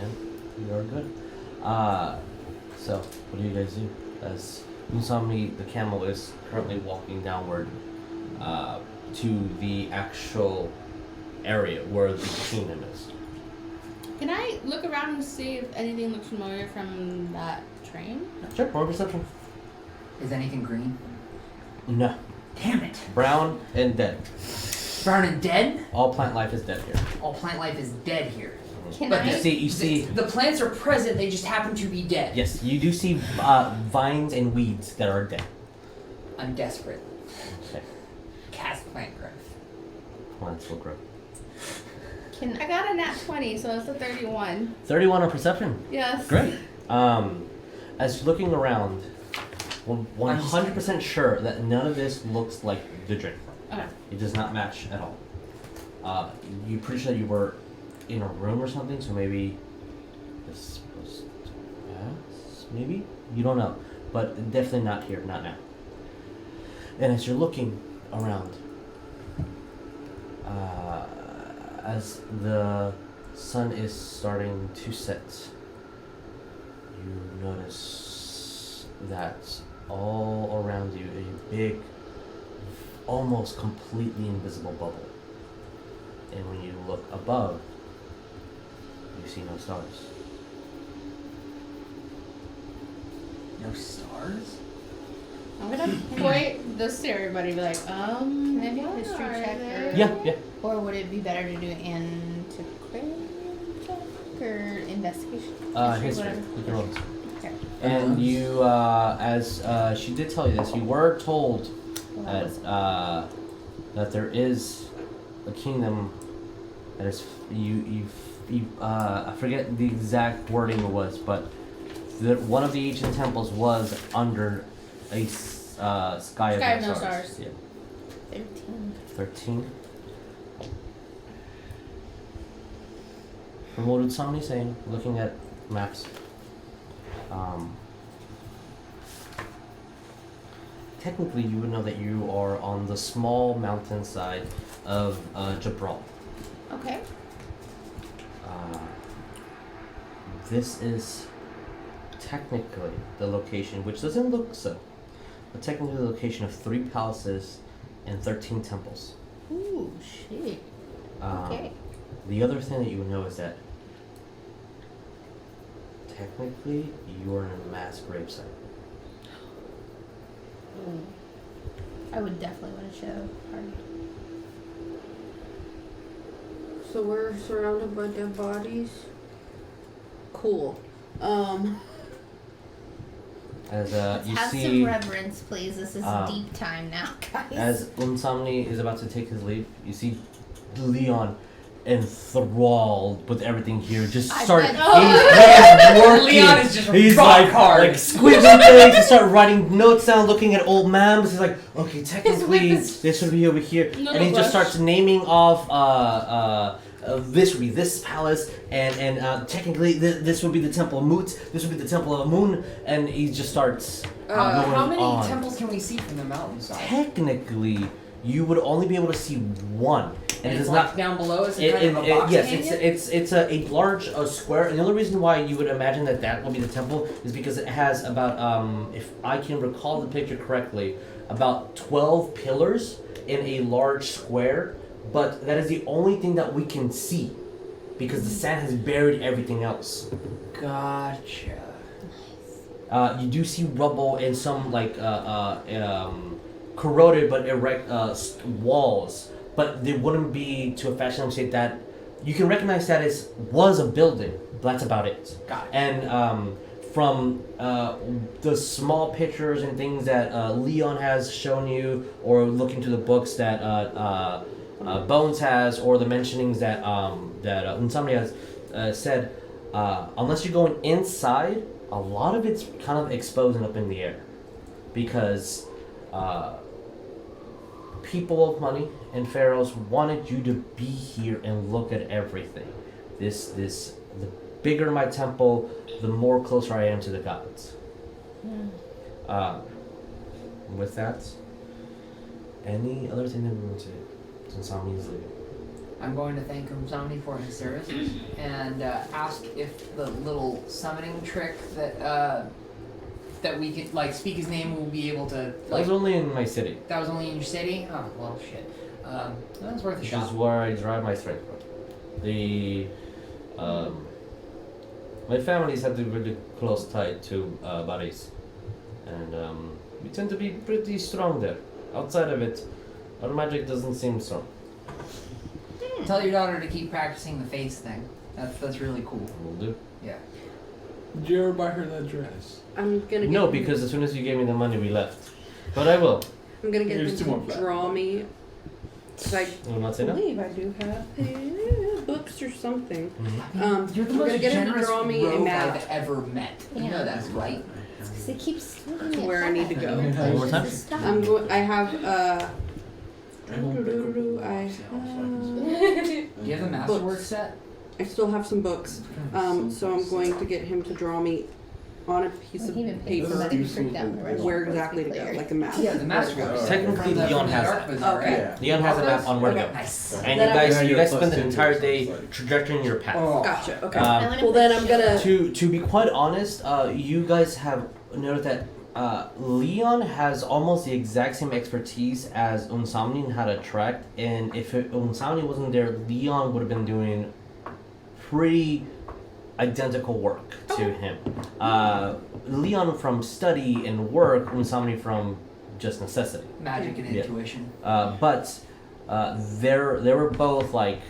And we are good. So what do you guys do? As Musami the camel is currently walking downward to the actual area where the kingdom is. Can I look around and see if anything looks familiar from that train? Sure, roll perception. Is anything green? No. Damn it. Brown and dead. Brown and dead? All plant life is dead here. All plant life is dead here. Can But I? You see. The plants are present, they just happen to be dead. Yes, you do see vines and weeds that are dead. I'm desperate. Okay. Cast plant growth. Plants will grow. I got a nat 20, so it's a 31. 31 on perception. Yes. Great. As you're looking around, 100% sure that none of this looks like the drink. Okay. It does not match at all. You're pretty sure you were in a room or something, so maybe this was past, maybe? You don't know. But definitely not here, not now. And as you're looking around, as the sun is starting to set, you notice that all around you a big, almost completely invisible bubble. And when you look above, you see no stars. No stars? I'm gonna point this to everybody and be like, Can I do a what history are check they? Yeah. Or would it be better to do antiquarian check or investigation? History. Whatever. You can roll this. Okay. And you, as she did tell you this, you were told Well, that was that there is a kingdom that is I forget the exact wording it was, but one of the ancient temples was under a sky of no stars. Yeah. 13. 13. From what would somebody saying, looking at maps, technically you would know that you are on the small mountainside of Gibraltar. Okay. This is technically the location, which doesn't look so, but technically the location of 3 palaces and 13 temples. Ooh, shit. Okay. The other thing that you would know is that technically you are in a mass gravesite. Ooh. I would definitely want to show party. So we're surrounded by dead bodies. Cool. As Let's you have see, some reverence, please. This is um, deep time now, guys. as Unsomni is about to take his leave, you see Leon enthralled with everything here. Just I start. bet- He's working. Leon is just He's rock like hard. squeezing things to start writing notes down, looking at old maps. He's like, okay, technically this would be over here, No and he rush. just starts naming off. This would be this palace, and technically this would be the Temple of Moot. This would be the Temple of Moon, and he just starts going How many on. temples can we see from the mountainside? Technically, you would only be able to see one, and it it's is like not. down below. Is it kind of a box Yes, canyon? it's a large square, and the only reason why you would imagine that will be the temple is because it has about if I can recall the picture correctly, about 12 pillars in a large square. But that is the only thing that we can see, because the sand has buried everything else. Gotcha. You do see rubble and some corroded but erect walls, but they wouldn't be to a fashion shape that you can recognize that it was a building. But that's about it. Got it. And from the small pictures and things that Leon has shown you, or looking to the books that Bones has, or the mentionings that somebody has said, unless you're going inside, a lot of it's kind of exposed and up in the air, because people of money and pharaohs wanted you to be here and look at everything. The bigger my temple, the more closer I am to the gods. With that, any other thing that we want to say since Sami's leaving? I'm going to thank Umzamni for his services and ask if the little summoning trick that we could like speak his name will be able to That like. was only in my city. That was only in your city? Oh well, shit. That was worth a Which shot. is where I derive my strength from. My family's had a really close tie to Baris. And we tend to be pretty strong there. Outside of it, our magic doesn't seem strong. Tell your daughter to keep practicing the face thing. That's really cool. Will do. Yeah. Did you ever buy her that dress? I'm gonna get No, him- because as soon as you gave me the money, we left. But I will. I'm gonna get Here's him 2 more to flat. draw me. 'Cause I You will not say no? believe I do have books or something. Mhm. You're the I'm most gonna get him to generous draw me a rogue map I've ever met. You know that's right. Because it keeps swinging to it where I need to back. go. One more time? Stop. I'm going. I have. I have. Do you have the masterwork Books. set? I still have some books. So I'm going to get him to draw me on a piece of He even paid paper somebody to print down the rest. where exactly to go, like a map. Yeah, the masterwork set. Technically, From the- Leon from the has Dark that. Bazaar, Okay. right? Leon has a map on where to Okay. go. Nice. And Then you guys, Yeah, you you're guys plus spend the 10 entire to day like- trajectorying your path. Oh. Gotcha. Okay. Um, Well, then I'm gonna. To be quite honest, you guys have noted that Leon has almost the exact same expertise as Unsamni in how to track, and if Unsamni wasn't there, Leon would have been doing pretty identical work to him. Leon from study and work, Unsamni from just necessity. Magic and Yeah. intuition. But they were both like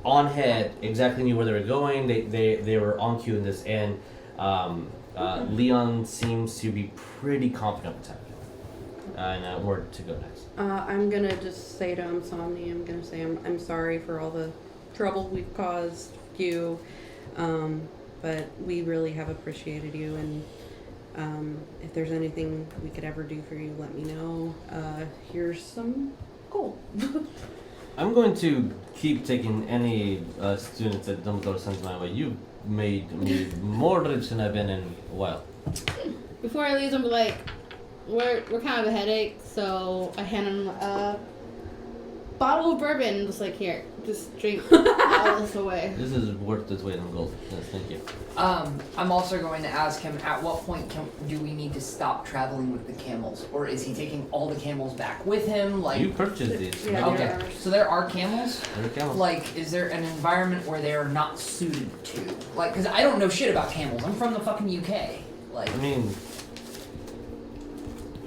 on head, exactly knew where they were going. They were on cue in this, and Leon seems to be pretty confident with that. And where to go next? I'm gonna just say to Somni, I'm gonna say I'm sorry for all the trouble we've caused you, but we really have appreciated you, and if there's anything we could ever do for you, let me know. Here's some gold. I'm going to keep taking any students that Dumbledore sends my way. You've made me more rich than I've been in a while. Before I leave, I'm like, we're kind of a headache, so I hand him a bottle of bourbon and just like, here, just drink all this away. This is worth its weight in gold. Yes, thank you. I'm also going to ask him at what point do we need to stop traveling with the camels, or is he taking all the camels back with him? Like, You purchased these. Yeah, okay, they're ours. so there are camels. They're camels. Like, is there an environment where they are not suited to? Like, because I don't know shit about camels. I'm from the fucking UK. Like, I mean,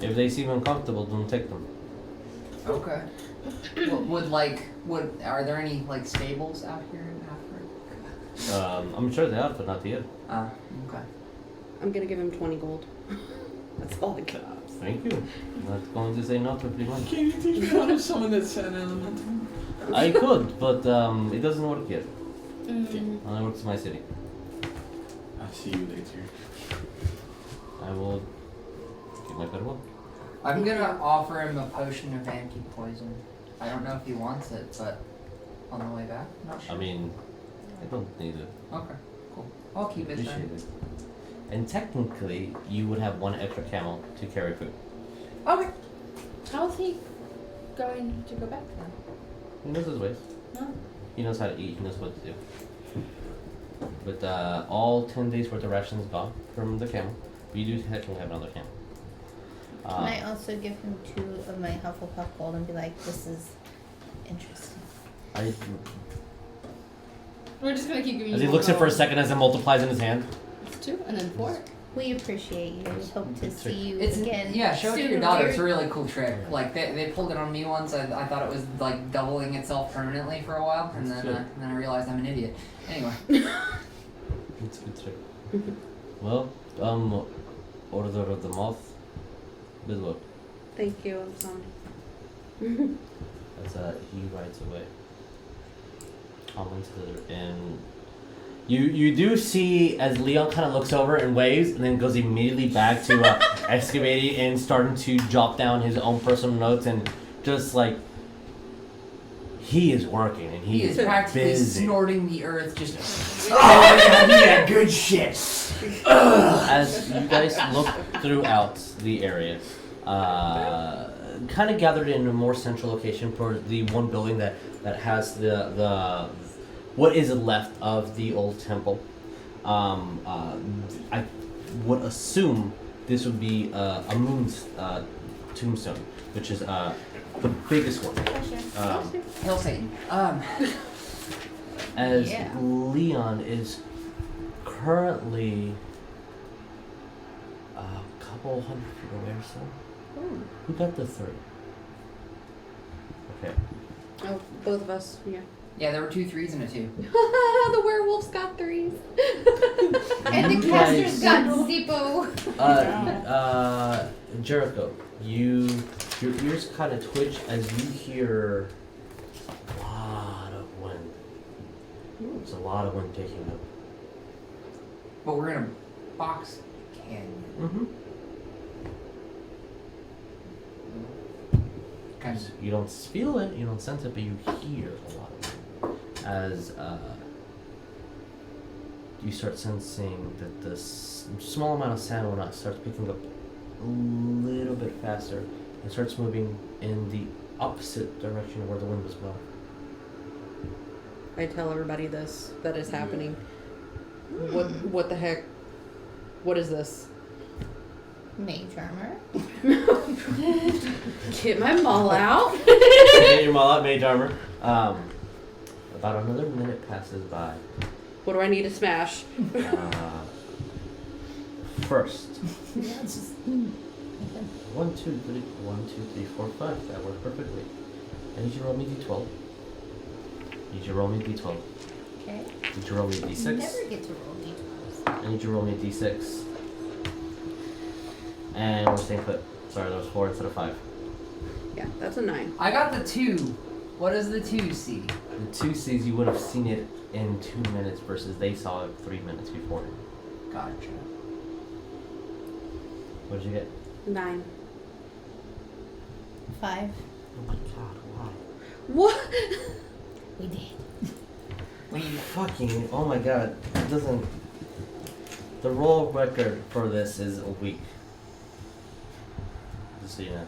if they seem uncomfortable, don't take them. okay. Are there any like stables out here in Africa? I'm sure they are, but not yet. Okay. I'm gonna give him 20 gold. That's all I got. Thank you. Not going to say no to pretty much. Can you teach me how to summon that sand elemental? I could, but it doesn't work here. Mm. Only works in my city. I'll see you later. I will give my farewell. I'm gonna offer him a potion of anti-poison. I don't know if he wants it, but on the way back, I'm not sure. I mean, I don't need it. Okay, cool. I'll keep it Appreciate then. it. And technically, you would have one extra camel to carry food. Okay. How's he going to go back then? He knows his ways. No. He knows how to eat. He knows what to do. But all 10 days worth of rations gone from the camel. We do technically have another camel. Can I also give him 2 of my Hufflepuff gold and be like, this is interesting? We're just gonna keep giving you As he more looks at it for a gold. second as it multiplies in his hand. It's 2 and then 4. We appreciate you. We hope to see you It's again. yeah, show it to soon, your daughter. dear. It's a really cool trick. Like they pulled it on me once. I thought it was like doubling itself permanently for a while, and That's then good. and then I realized I'm an idiot. Anyway, It's a good trick. Well, Order of the Moth. Good luck. Thank you, Somni. As he rides away. And you do see as Leon kind of looks over and waves, and then goes immediately back to excavating and starting to jot down his own personal notes and just like he is working and He is practically busy. snorting the earth, just. Oh my god, yeah, good shit. As you guys look throughout the area, kind of gathered in a more central location for the one building that has the what is left of the old temple. I would assume this would be a moon's tombstone, which is the biggest one. Hail Satan. As Yeah. Leon is currently a couple hundred feet away or so. Ooh. Who got the 3? Okay. Oh, both of us. Yeah. Yeah, there were 2 3s and a 2. The werewolf's got 3s. And the You caster's guys- got Zippo. Jericho, your ears kind of twitch as you hear a lot of wind. There's a lot of wind taking up. But we're in a box canyon. Mm-hmm. Kind of. You don't feel it, you don't sense it, but you hear a lot of wind. As you start sensing that the small amount of sand when it starts picking up a little bit faster and starts moving in the opposite direction of where the wind was blowing. I tell everybody this that is happening. What the heck? What is this? Mage armor. Get my maul out. Get your maul out, mage armor. About another minute passes by. What do I need to smash? First, Yeah, it's just. 1, 2, 3, 1, 2, 3, 4, 5. That worked perfectly. I need you to roll me d12. Need you to roll me d12. Okay. Need you to roll me d6. Never get to roll d12s. I need you to roll me d6. And we're staying put. Sorry, that was 4 instead of 5. Yeah, that's a 9. I got the 2. What does the 2 see? The 2 sees you would have seen it in 2 minutes versus they saw it 3 minutes before. Gotcha. What did you get? 9. 5. Oh my god, why? What? We did. Wait, fucking, oh my god, it doesn't. The roll record for this is a week. Just so you know.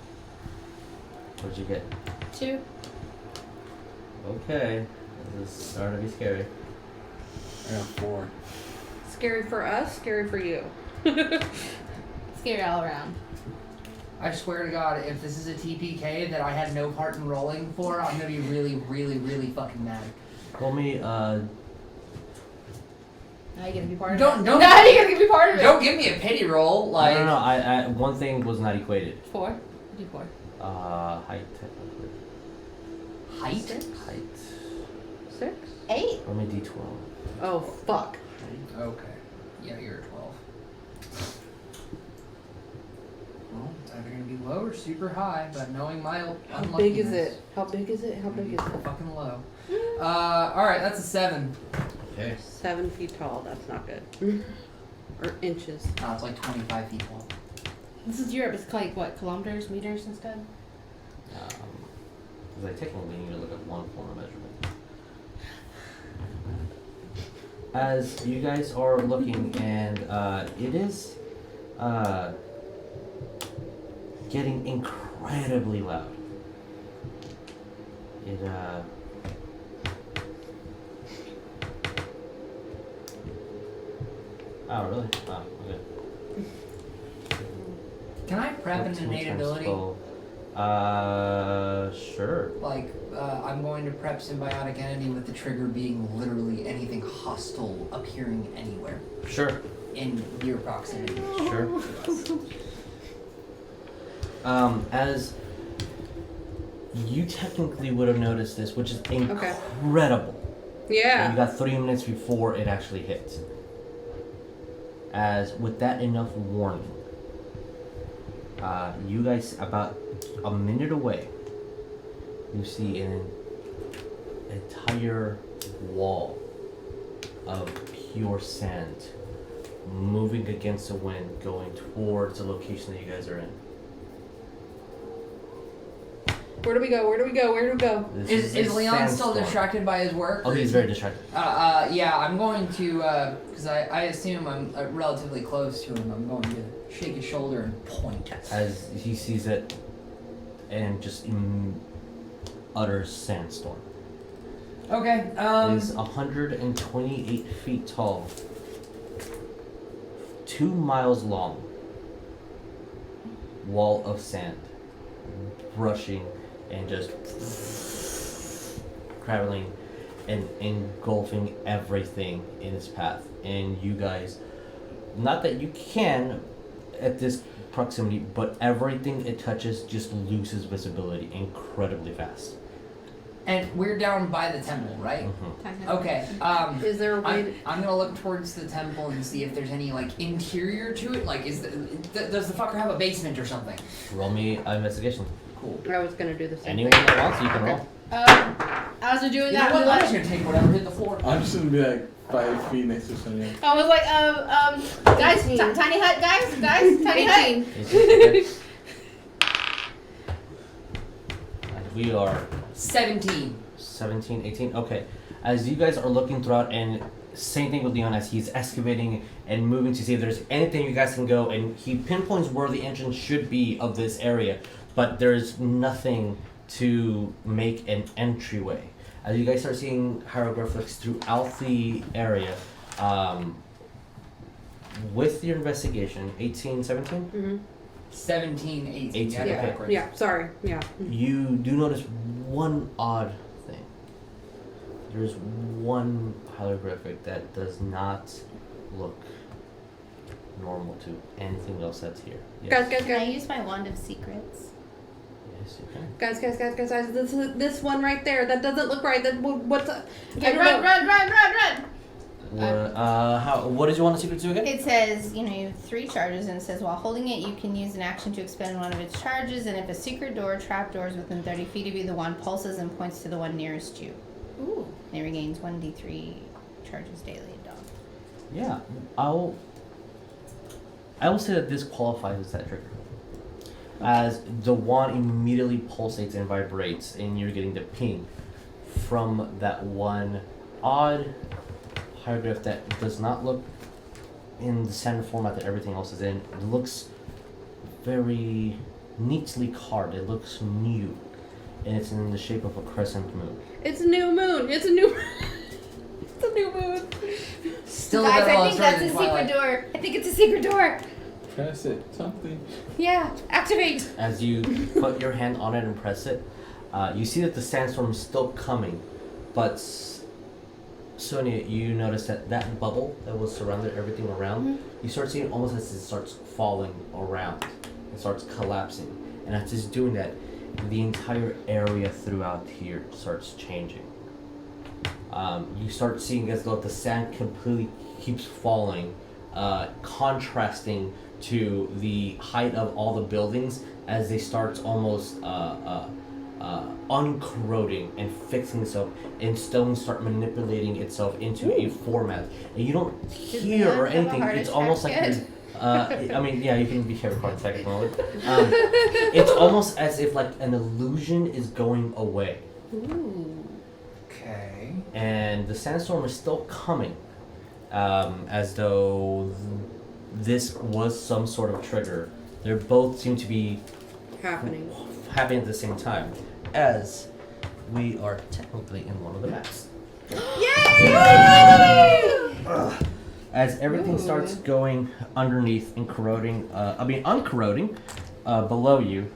What'd you get? 2. Okay, this is starting to be scary. I got 4. Scary for us, scary for you. Scary all around. I swear to God, if this is a TPK that I had no part in rolling for, I'm gonna be really, really, really fucking mad. Roll me, Now you gonna be part of Don't- it. don't- Now you gonna be part of it. Don't give me a pity roll, like. no, I one thing was not equated. 4. Do 4. Height, technically. Height? Height. 6? 8. Roll me d12. Oh, fuck. Okay. Yeah, you're a 12. Well, it's either gonna be low or super high, but knowing my How big is it? How big is it? How It's big is it? fucking low. Alright, that's a 7. Okay. 7 feet tall. That's not good. Or inches. It's like 25 feet tall. This is Europe. It's like what, kilometers, meters instead? Because I technically need to look at one form of measurement. As you guys are looking, and it is getting incredibly loud. It oh really? Oh, okay. Can I prep an innate ability? Sure. Like, I'm going to prep symbiotic entity with the trigger being literally anything hostile appearing anywhere Sure. in near proximity. Sure. As you technically would have noticed this, which is incredible. And Yeah. you got 3 minutes before it actually hit. As with that enough warning, you guys about a minute away, you see an entire wall of pure sand moving against the wind, going towards the location that you guys are in. Where do we go? Where do we go? Where do we go? This Is a Leon still sandstorm. distracted by his work? Oh, or he's is very he- distracted. Yeah, I'm going to, because I assume I'm relatively close to him. I'm going to shake his shoulder and point. As he sees it and just in utter sandstorm. Okay, It is 128 feet tall, 2 miles long, wall of sand, brushing and just traveling and engulfing everything in its path. And you guys, not that you can at this proximity, but everything it touches just loses visibility incredibly fast. and we're down by the temple, right? Mhm. Okay, Is there a way? I'm gonna look towards the temple and see if there's any, like, interior to it. Like, does the fucker have a basement or something? Roll me an investigation. Cool. I was gonna do the same Anyone thing. that wants, you can Okay. roll. As we're doing You know that, what? I'm I'm like, just gonna take whatever hit the floor. I'm just gonna be like 5 feet next to Sonya. I was like, guys, 18. tiny hut, guys, tiny hut. 18. Okay. And we are 17. 17, 18. Okay. As you guys are looking throughout, and same thing with Leon as he's excavating and moving to see if there's anything you guys can go, and he pinpoints where the entrance should be of this area, but there's nothing to make an entryway. As you guys start seeing hieroglyphics throughout the area, with your investigation, 18, 17? Mm-hmm. 17, 18. 18, Yeah, Yeah. backwards. Yeah. Sorry. Yeah. You do notice one odd thing. There's one hieroglyphic that does not look normal to anything else that's here. Guys, guys, Can I guys, use my wand of secrets? Yes, you can. guys. This one right there. That doesn't look right. That what's? Okay, run. What did you want the secret to again? It says, you have 3 charges, and it says while holding it, you can use an action to expend one of its charges, and if a secret door or trap door is within 30 feet of you, the wand pulses and points to the one nearest you. Ooh. And it regains 1d3 charges daily at dawn. Yeah, I will say that this qualifies as that trigger. As the wand immediately pulsates and vibrates, and you're getting the ping from that one odd hieroglyph that does not look in the standard format that everything else is in. It looks very neatly carved. It looks new, and it's in the shape of a crescent moon. It's a new moon. It's a new. It's a new moon. Still Guys, a better I think story that's than a secret Twilight. door. I think it's a secret door. Press it. Something. Yeah, activate. As you put your hand on it and press it, you see that the sandstorm is still coming, but Sonya, you notice that that bubble that was surrounded everything around, you start seeing it almost as it starts falling around. It starts collapsing. And as it's doing that, the entire area throughout here starts changing. You start seeing as though the sand completely keeps falling, contrasting to the height of all the buildings as they start almost uncorroding and fixing itself, and stone start manipulating itself into a format. And you don't hear Leon or have a anything. heart It's almost like attack you're, I mean, yeah, you can be here for a second moment. It's almost as if like an illusion is going away, Ooh. Okay. and the sandstorm is still coming, as though this was some sort of trigger. They both seem to be Happening. happening at the same time, as we are technically in one of the maps. As everything starts going underneath and corroding, uncorroding, below you,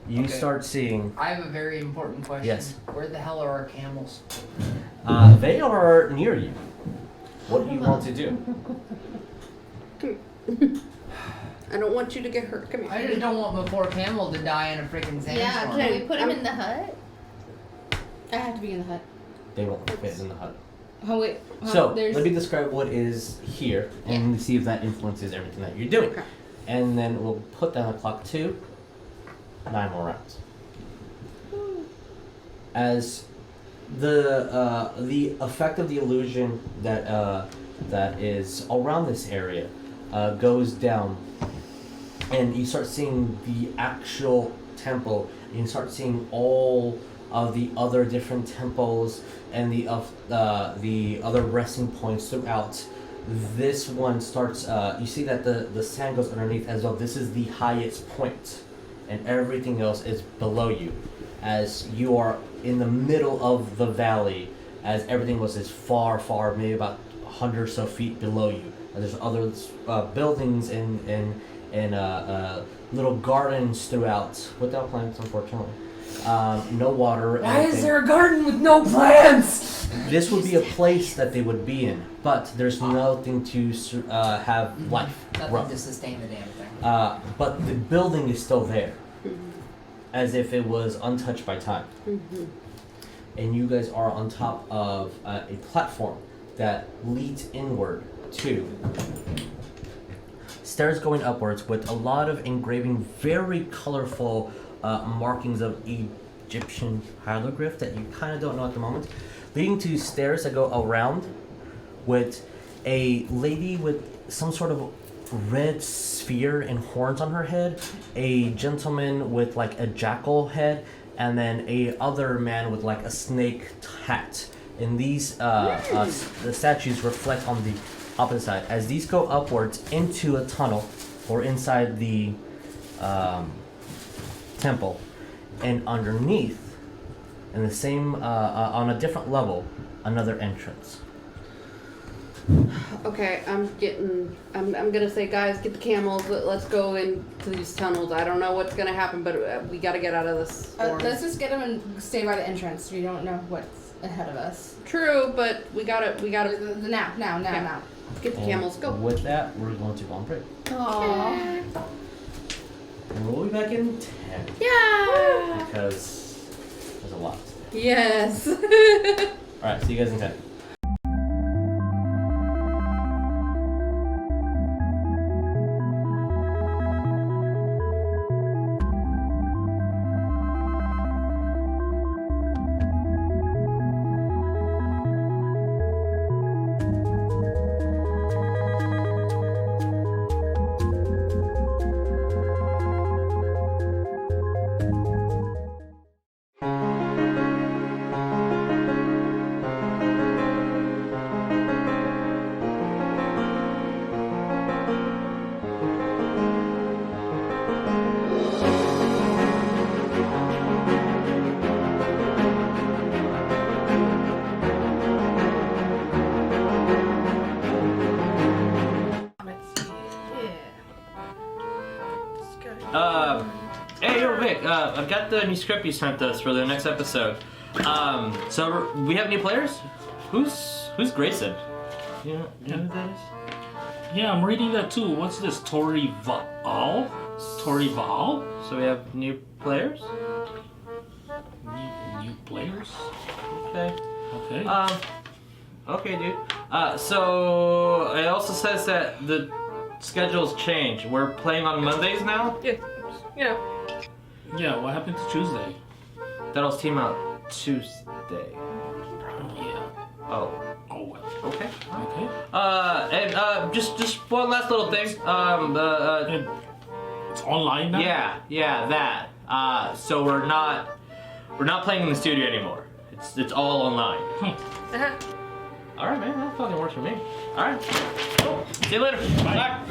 you Okay. start seeing, I have a very important question. Yes. Where the hell are our camels? they are near you. What do you want to do? I don't want you to get hurt. Come here. I just don't want my poor camel to die in a freaking sandstorm. Yeah, can we put him in the hut? I have to be in the hut. They won't fit in the hut. Oh wait. So, there's. let me describe what is here and see if that influences everything that you're doing. Okay. And then we'll put down the clock to 9 more rounds. As the effect of the illusion that is around this area goes down, and you start seeing the actual temple, and you start seeing all of the other different temples and the other resting points throughout. This one starts, you see that the sand goes underneath as though this is the highest point, and everything else is below you, as you are in the middle of the valley, as everything was is far, maybe about 100 or so feet below you. And there's other buildings and little gardens throughout, without plants, unfortunately. No water. Why is there a garden with no plants? This would be a place that they would be in, but there's nothing to have life. Nothing to sustain the damn thing. But the building is still there, as if it was untouched by time. And you guys are on top of a platform that leads inward to stairs going upwards with a lot of engraving, very colorful markings of Egyptian hieroglyph that you kind of don't know at the moment, leading to stairs that go around with a lady with some sort of red sphere and horns on her head, a gentleman with like a jackal head, and then a other man with like a snake hat. And these the statues reflect on the opposite side as these go upwards into a tunnel or inside the temple, and underneath, in the same on a different level, another entrance. Okay, I'm gonna say, guys, get the camels. Let's go into these tunnels. I don't know what's gonna happen, but we gotta get out of this storm. Let's just get them and stay by the entrance. We don't know what's ahead of us. True, but we gotta. Now. Let's get the And camels. Go. With that, we're going to go on break. Aww. And we'll be back in 10. Yeah. Because there's a lot. Yes. Alright, see you guys in 10. Hey, yo, Vic, I've got the new script you sent us for the next episode. So we have new players? Who's Grayson? You know who that is? Yeah, I'm reading that too. What's this? Tori Val? So we have new players? New players? Okay. Okay. Okay, dude. So it also says that the schedule's changed. We're playing on Mondays now? Yeah. You know. Yeah, what happened to Tuesday? That'll team out Tuesday. Yeah. Oh. Oh, well. Okay. Okay. And just one last little thing. And it's online now? Yeah, that. So we're not playing in the studio anymore. It's all online. All right, man. That fucking works for me. All right. Cool. See you later. Bye.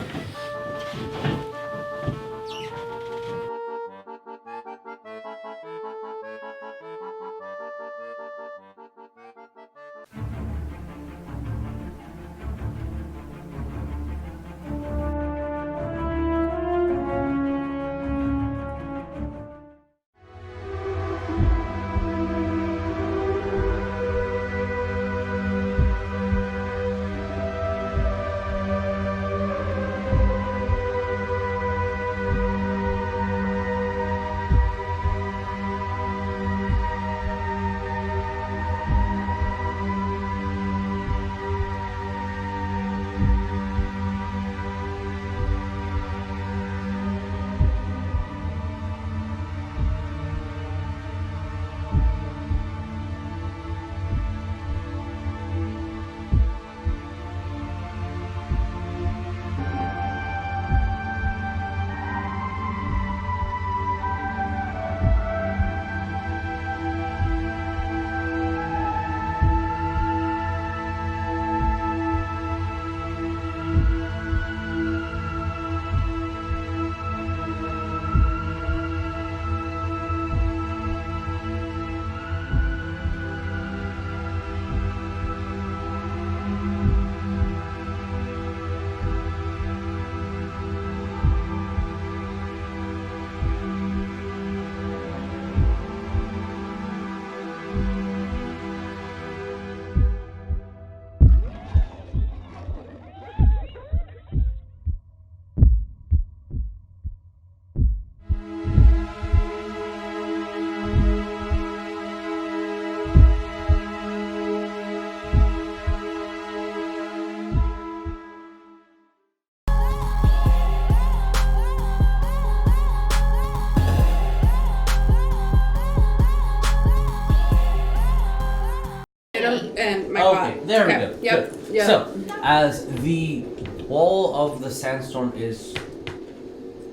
There Okay, we go. yep, Good. yep. So, as the wall of the sandstorm is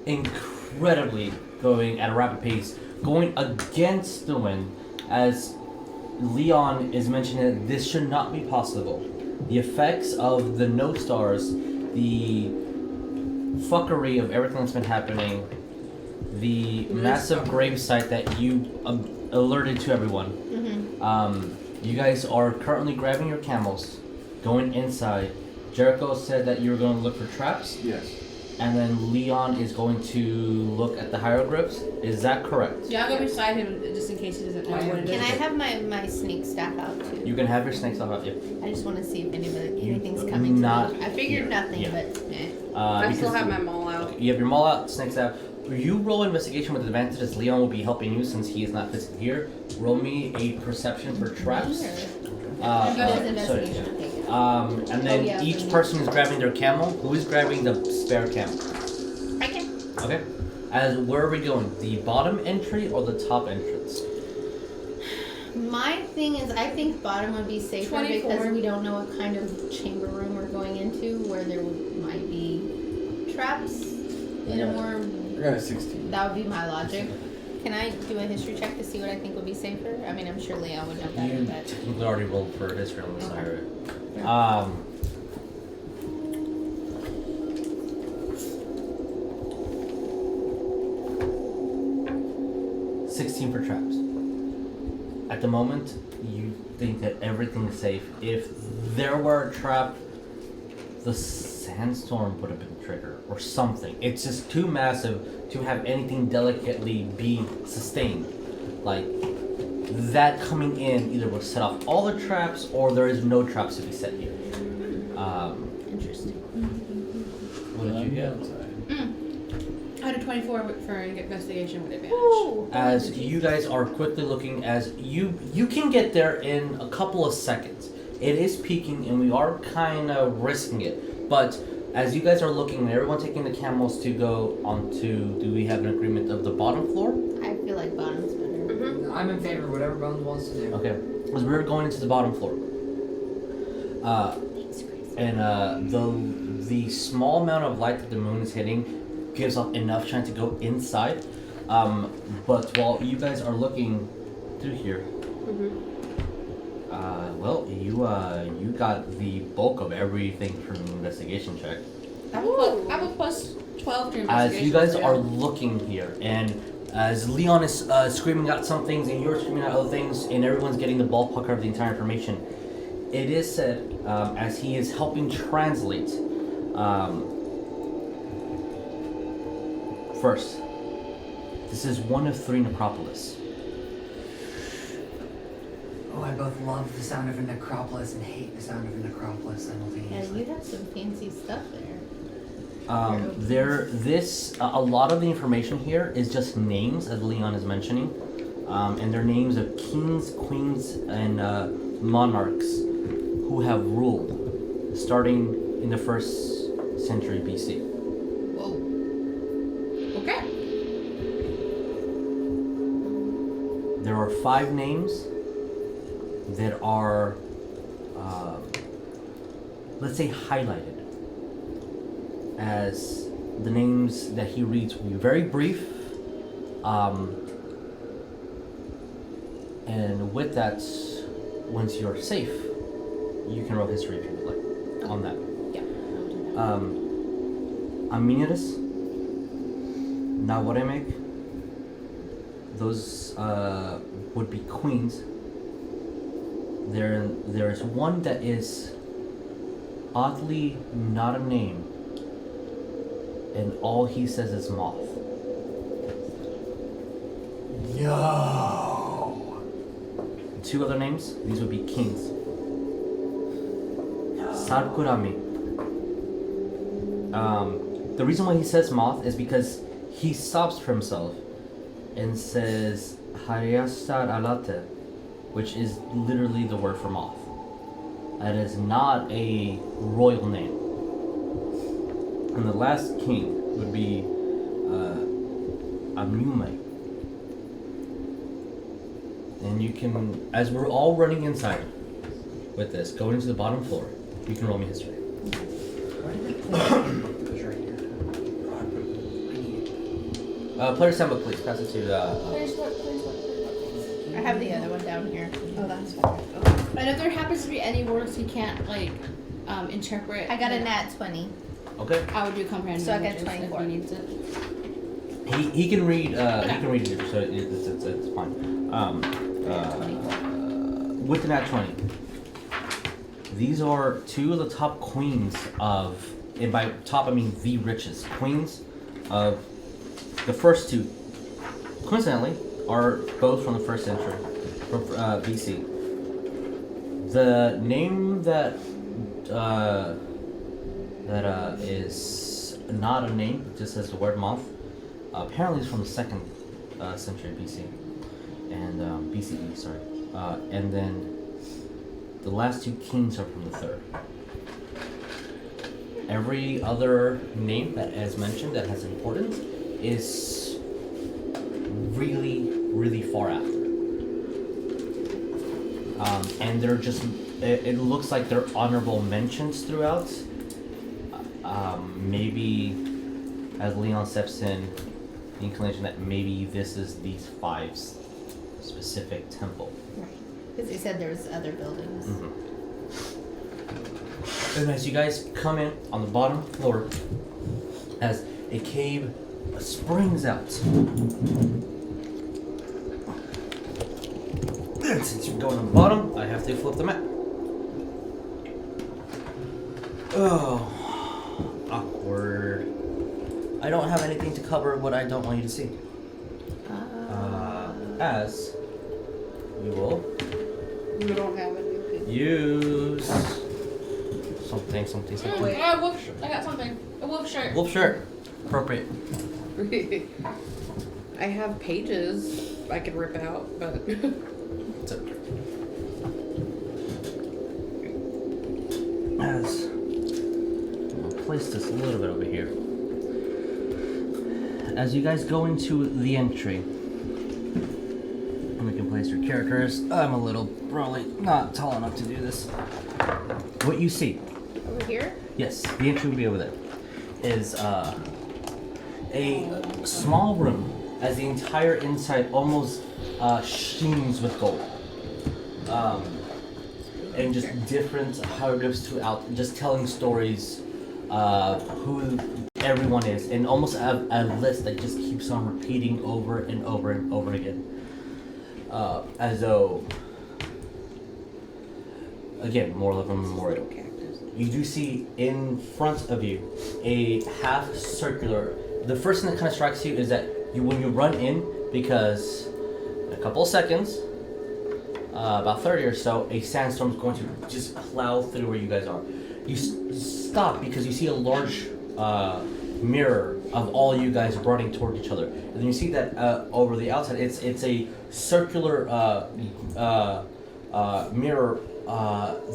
incredibly going at a rapid pace, going against the wind, as Leon is mentioning that this should not be possible. The effects of the no stars, the fuckery of everything that's been happening, the massive gravesite that you alerted to everyone. You guys are currently grabbing your camels, going inside. Jericho said that you were going to look for traps. Yes. And then Leon is going to look at the hieroglyphs. Is that correct? Yeah, I'll go beside him just in case he doesn't know what it Can is. I have my snake staff out too? You can have your snakes off. Yeah. I just want to see if anything's coming not to me. I figured here. nothing, Yeah. but eh. I still because have my maul out. you have your maul out, snakes out. You roll investigation with advantage as Leon will be helping you since he is not physically here. Roll me a perception for traps. Here. Uh, Go with sorry. investigation. Okay, good. And then Oh, yeah, each then- person is grabbing their camel. Who is grabbing the spare camel? I can. Okay. As where are we going? The bottom entry or the top entrance? My thing is, I think bottom would be safer 24. because we don't know what kind of chamber room we're going into, where there might be traps in a more. I got a 16. That would be my logic. Can I do a history check to see what I think would be safer? I mean, I'm sure Leon would know better, You but technically already rolled for history on the side, Yeah. right? 16 for traps. At the moment, you think that everything is safe. If there were a trap, the sandstorm would have been triggered or something. It's just too massive to have anything delicately be sustained. Like, that coming in either would set off all the traps or there is no traps to be set here. interesting. What did you get? I had a 24 for investigation with advantage. Ooh. As you guys are quickly looking, as you can get there in a couple of seconds. It is peaking and we are kind of risking it. But as you guys are looking and everyone taking the camels to go onto, do we have an agreement of the bottom floor? I feel like bottom's better. I'm in favor of whatever Bones wants to do. Okay. As we're going into the bottom floor. And the small amount of light that the moon is hitting gives off enough shine to go inside. But while you guys are looking through here, well, you got the bulk of everything from the investigation check. I have a plus 12 to investigation. As you guys so are yeah. looking here, and as Leon is screaming out some things, and you're screaming out other things, and everyone's getting the ballpark of the entire information, it is said, as he is helping translate, first, this is one of 3 Necropolis. Oh, I both love the sound of a necropolis and hate the sound of a necropolis Yeah, simultaneously. you have some fancy stuff there. A lot of the information here is just names, as Leon is mentioning, and they're names of kings, queens, and monarchs who have ruled, starting in the 1st century BC. Okay. There are 5 names that are, let's say, highlighted, as the names that he reads will be very brief, and with that, once you're safe, you can roll history if you would like on that. Yeah. Aminitas, now what I make, those would be queens. There is one that is oddly not a name, and all he says is moth. Yo! 2 other names, these would be kings. Sarkurami. The reason why he says moth is because he stops for himself and says Haryastar alate, which is literally the word for moth. That is not a royal name. And the last king would be Amnume. And you can, as we're all running inside, with this. Going to the bottom floor. You can roll me history. Where did that play? It was right here. I need it. Player's handbook, please. Pass it to. There's what? I have the other one down here. Oh, that's fine. And if there happens to be any words he can't like interpret, I got a nat 20. Okay. I would do comprehend So I got languages 24. if he needs it. He can read. He can read it, so it's fine. With the nat 20, these are two of the top queens of, and by top I mean the richest queens of the first two. Coincidentally, are both from the first century, from BC. The name that is not a name, it just says the word moth. Apparently, it's from the second century BC, and BCE. Sorry, and then the last two kings are from the third. Every other name that is mentioned that has importance is really far after. And they're just, it looks like they're honorable mentions throughout. Maybe, as Leon steps in, the inclination that maybe this is these 5's specific temple. Right. Because they said there was other buildings. And as you guys come in on the bottom floor, as a cave springs out. And since you're going on the bottom, I have to flip the map. Oh, awkward. I don't have anything to cover what I don't want you to see. As we will You don't have anything. use something. I got something. A wolf shirt. Wolf shirt. Appropriate. I have pages I could rip out, but It's okay. As I'll place this a little bit over here. As you guys go into the entry, and we can place your characters. I'm a little probably not tall enough to do this. What you see, Over here? yes, the entry will be over there, is a small room as the entire inside almost sheens with gold. And just different hieroglyphs throughout, just telling stories who everyone is, and almost a list that just keeps on repeating over and over and over again. As though, again, more of a memorial. You do see in front of you a half circular. The first thing that kind of strikes you is that when you run in, because in a couple of seconds, about 30 or so, a sandstorm is going to just plow through where you guys are. You stop because you see a large mirror of all you guys running toward each other, and then you see that over the outside, it's a circular mirror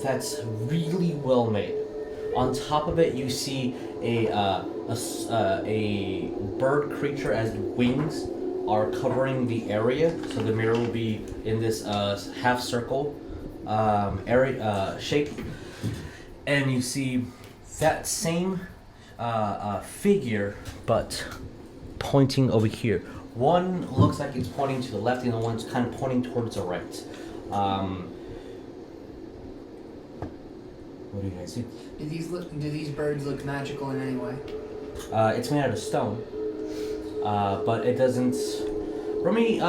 that's really well made. On top of it, you see a bird creature as wings are covering the area, so the mirror will be in this half circle area shape, and you see that same figure, but pointing over here. One looks like it's pointing to the left, and the one's kind of pointing towards the right. What do you guys see? Do these birds look magical in any way? It's made out of stone, but it doesn't. For me,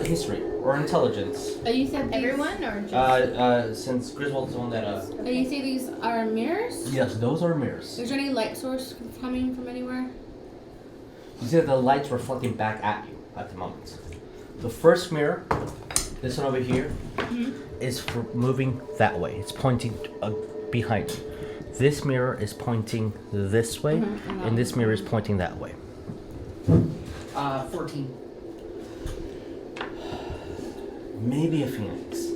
history or intelligence. You said these, Everyone or just? Since Griswold's the one that. You say these are mirrors? Yes, those are mirrors. Is there any light source coming from anywhere? You see that the light's reflecting back at you at the moment. The first mirror, this one over here, is for moving that way. It's pointing behind you. This mirror is pointing this way, and this mirror is pointing that way. 14. Maybe a phoenix,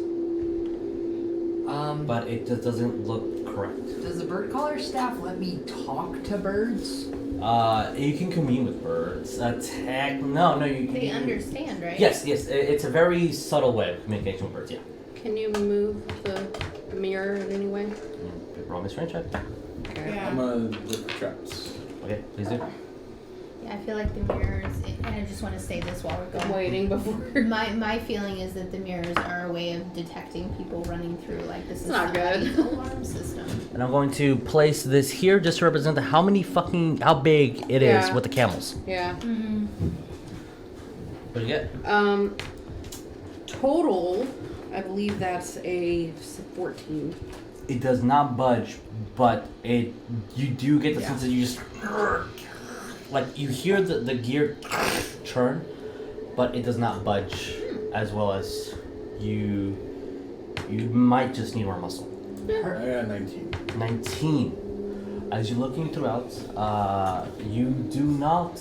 but it just doesn't look correct. Does the bird caller staff let me talk to birds? You can commune with birds. No, you. They understand, right? Yes. It's a very subtle way of communication with birds. Yeah. can you move the a mirror in any way? Roll me a strength check. Okay. I'm gonna look for traps. Okay, please do. Yeah, I feel like the mirrors, and I just want to say this while we're going. Waiting before. My feeling is that the mirrors are a way of detecting people running through. Like this is Not good. somebody's alarm system. And I'm going to place this here just to represent how big it is Yeah. with the camels. Yeah. Mm-hmm. What do you get? Total, I believe that's a 14. It does not budge, but you do get the sense that you just like you hear the gear churn, but it does not budge as well as you might just need more muscle. I got 19. 19. As you're looking throughout, you do not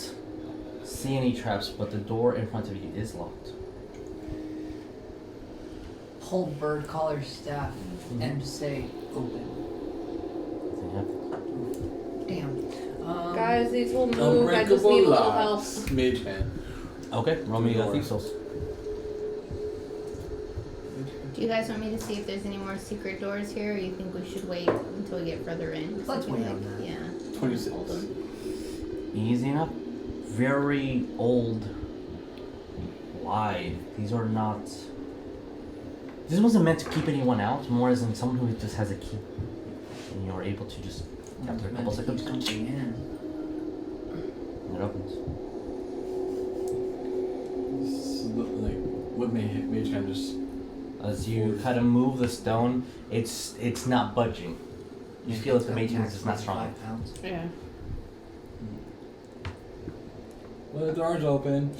see any traps, but the door in front of you is locked. Hold bird collar staff and say open. Damn. Guys, these will move. I just need a little help. Mage hand. Okay, roll me a thief souls. Do you guys want me to see if there's any more secret doors here, or you think we should wait until we get further in? 'Cause Let's I feel wait like, on that. Yeah. 26. Easy enough. Very old. Wide. These are not. This wasn't meant to keep anyone out, more as in someone who just has a key. And you're able to just after a couple seconds. Something in. And it opens. Like, what mage hand just. As you kind of move the stone, it's not budging. You feel like the mage hand is just not strong. 5 pounds. Yeah. Well, the door's open.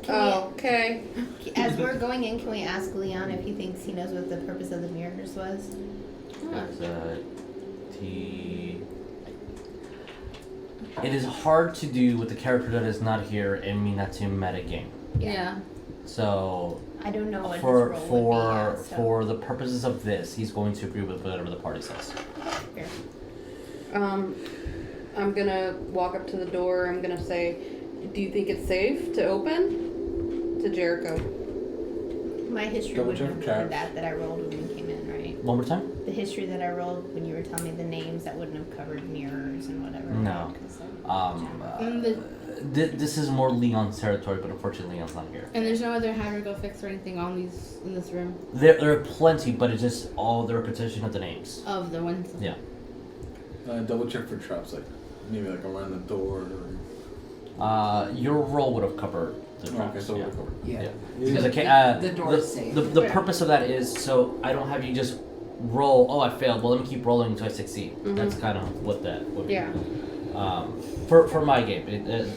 Oh, okay. As we're going in, can we ask Leon if he thinks he knows what the purpose of the mirrors was? As, it is hard to do with the character that is not here and me not to meta game. Yeah. So I don't know what for his role would be. Yeah, so. for the purposes of this, he's going to agree with whatever the party says. Fair. I'm gonna walk up to the door. I'm gonna say, do you think it's safe to open? To Jericho. My history Double wouldn't check have covered traps. that I rolled when we came in, right? One more time? The history that I rolled when you were telling me the names, that wouldn't have covered mirrors and whatever. No. Right? This is more Leon's territory, but unfortunately Leon's not here. And there's no other hieroglyphics or anything on these in this room There are plenty, but it's just all the repetition of the names. of the ones. Yeah. Double check for traps, like maybe like around the door or. Your roll would have covered the traps. Okay, so yeah. we'll cover. Yeah. Because The door is safe. The purpose of that is so I don't have you just roll. Oh, I failed. Well, let me keep rolling until I succeed. Mhm. That's kind of what that would be. Yeah. For my game,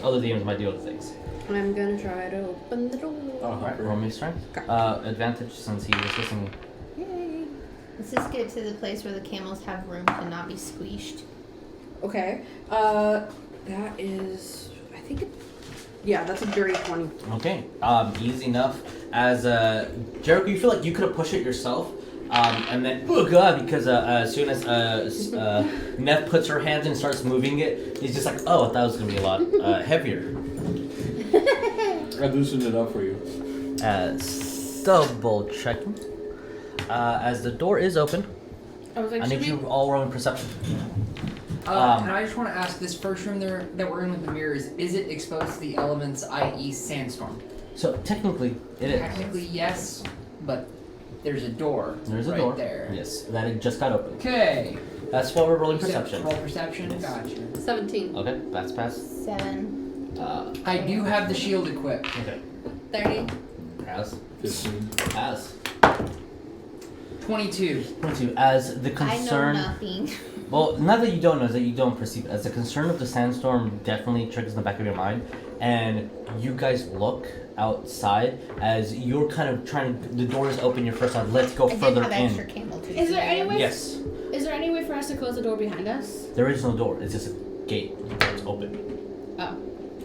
other games might do other things. I'm gonna try to open the door. Alright, roll me strength. Okay. Advantage since he was listening. Yay. Let's just get to the place where the camels have room to not be squeezed. Okay. That is, I think yeah, that's a dirty 20. Okay. Easy enough. As Jericho, you feel like you could have pushed it yourself. And then, oh god, because as soon as Neff puts her hands in and starts moving it, he's just like, oh, I thought it was going to be a lot heavier. I loosened it up for you. Double checking. As the door is open, I was like, I need should we? you all roll in perception. And I just want to ask, this first room there that we're in with the mirrors, is it exposed to the elements, i.e. sandstorm? So technically, it is. Technically, yes, but there's a door. There's a right door. there. Yes, that it just got open. Okay. That's why we're rolling You said perception. Roll perception. Yes. Gotcha. 17. Okay, that's passed. 7. I do have the shield equipped. Okay. 30. As 15. 22. 22. As the I know concern. nothing. Well, not that you don't know, is that you don't perceive it. As the concern of the sandstorm definitely triggers in the back of your mind, and you guys look outside as you're kind of trying to. The door is open. Your first thought, let's go I further did have extra in. camel too. Is there any way? Yes, Is there any way for us to close the door behind us? there is no door. It's just a gate. It's open. Oh.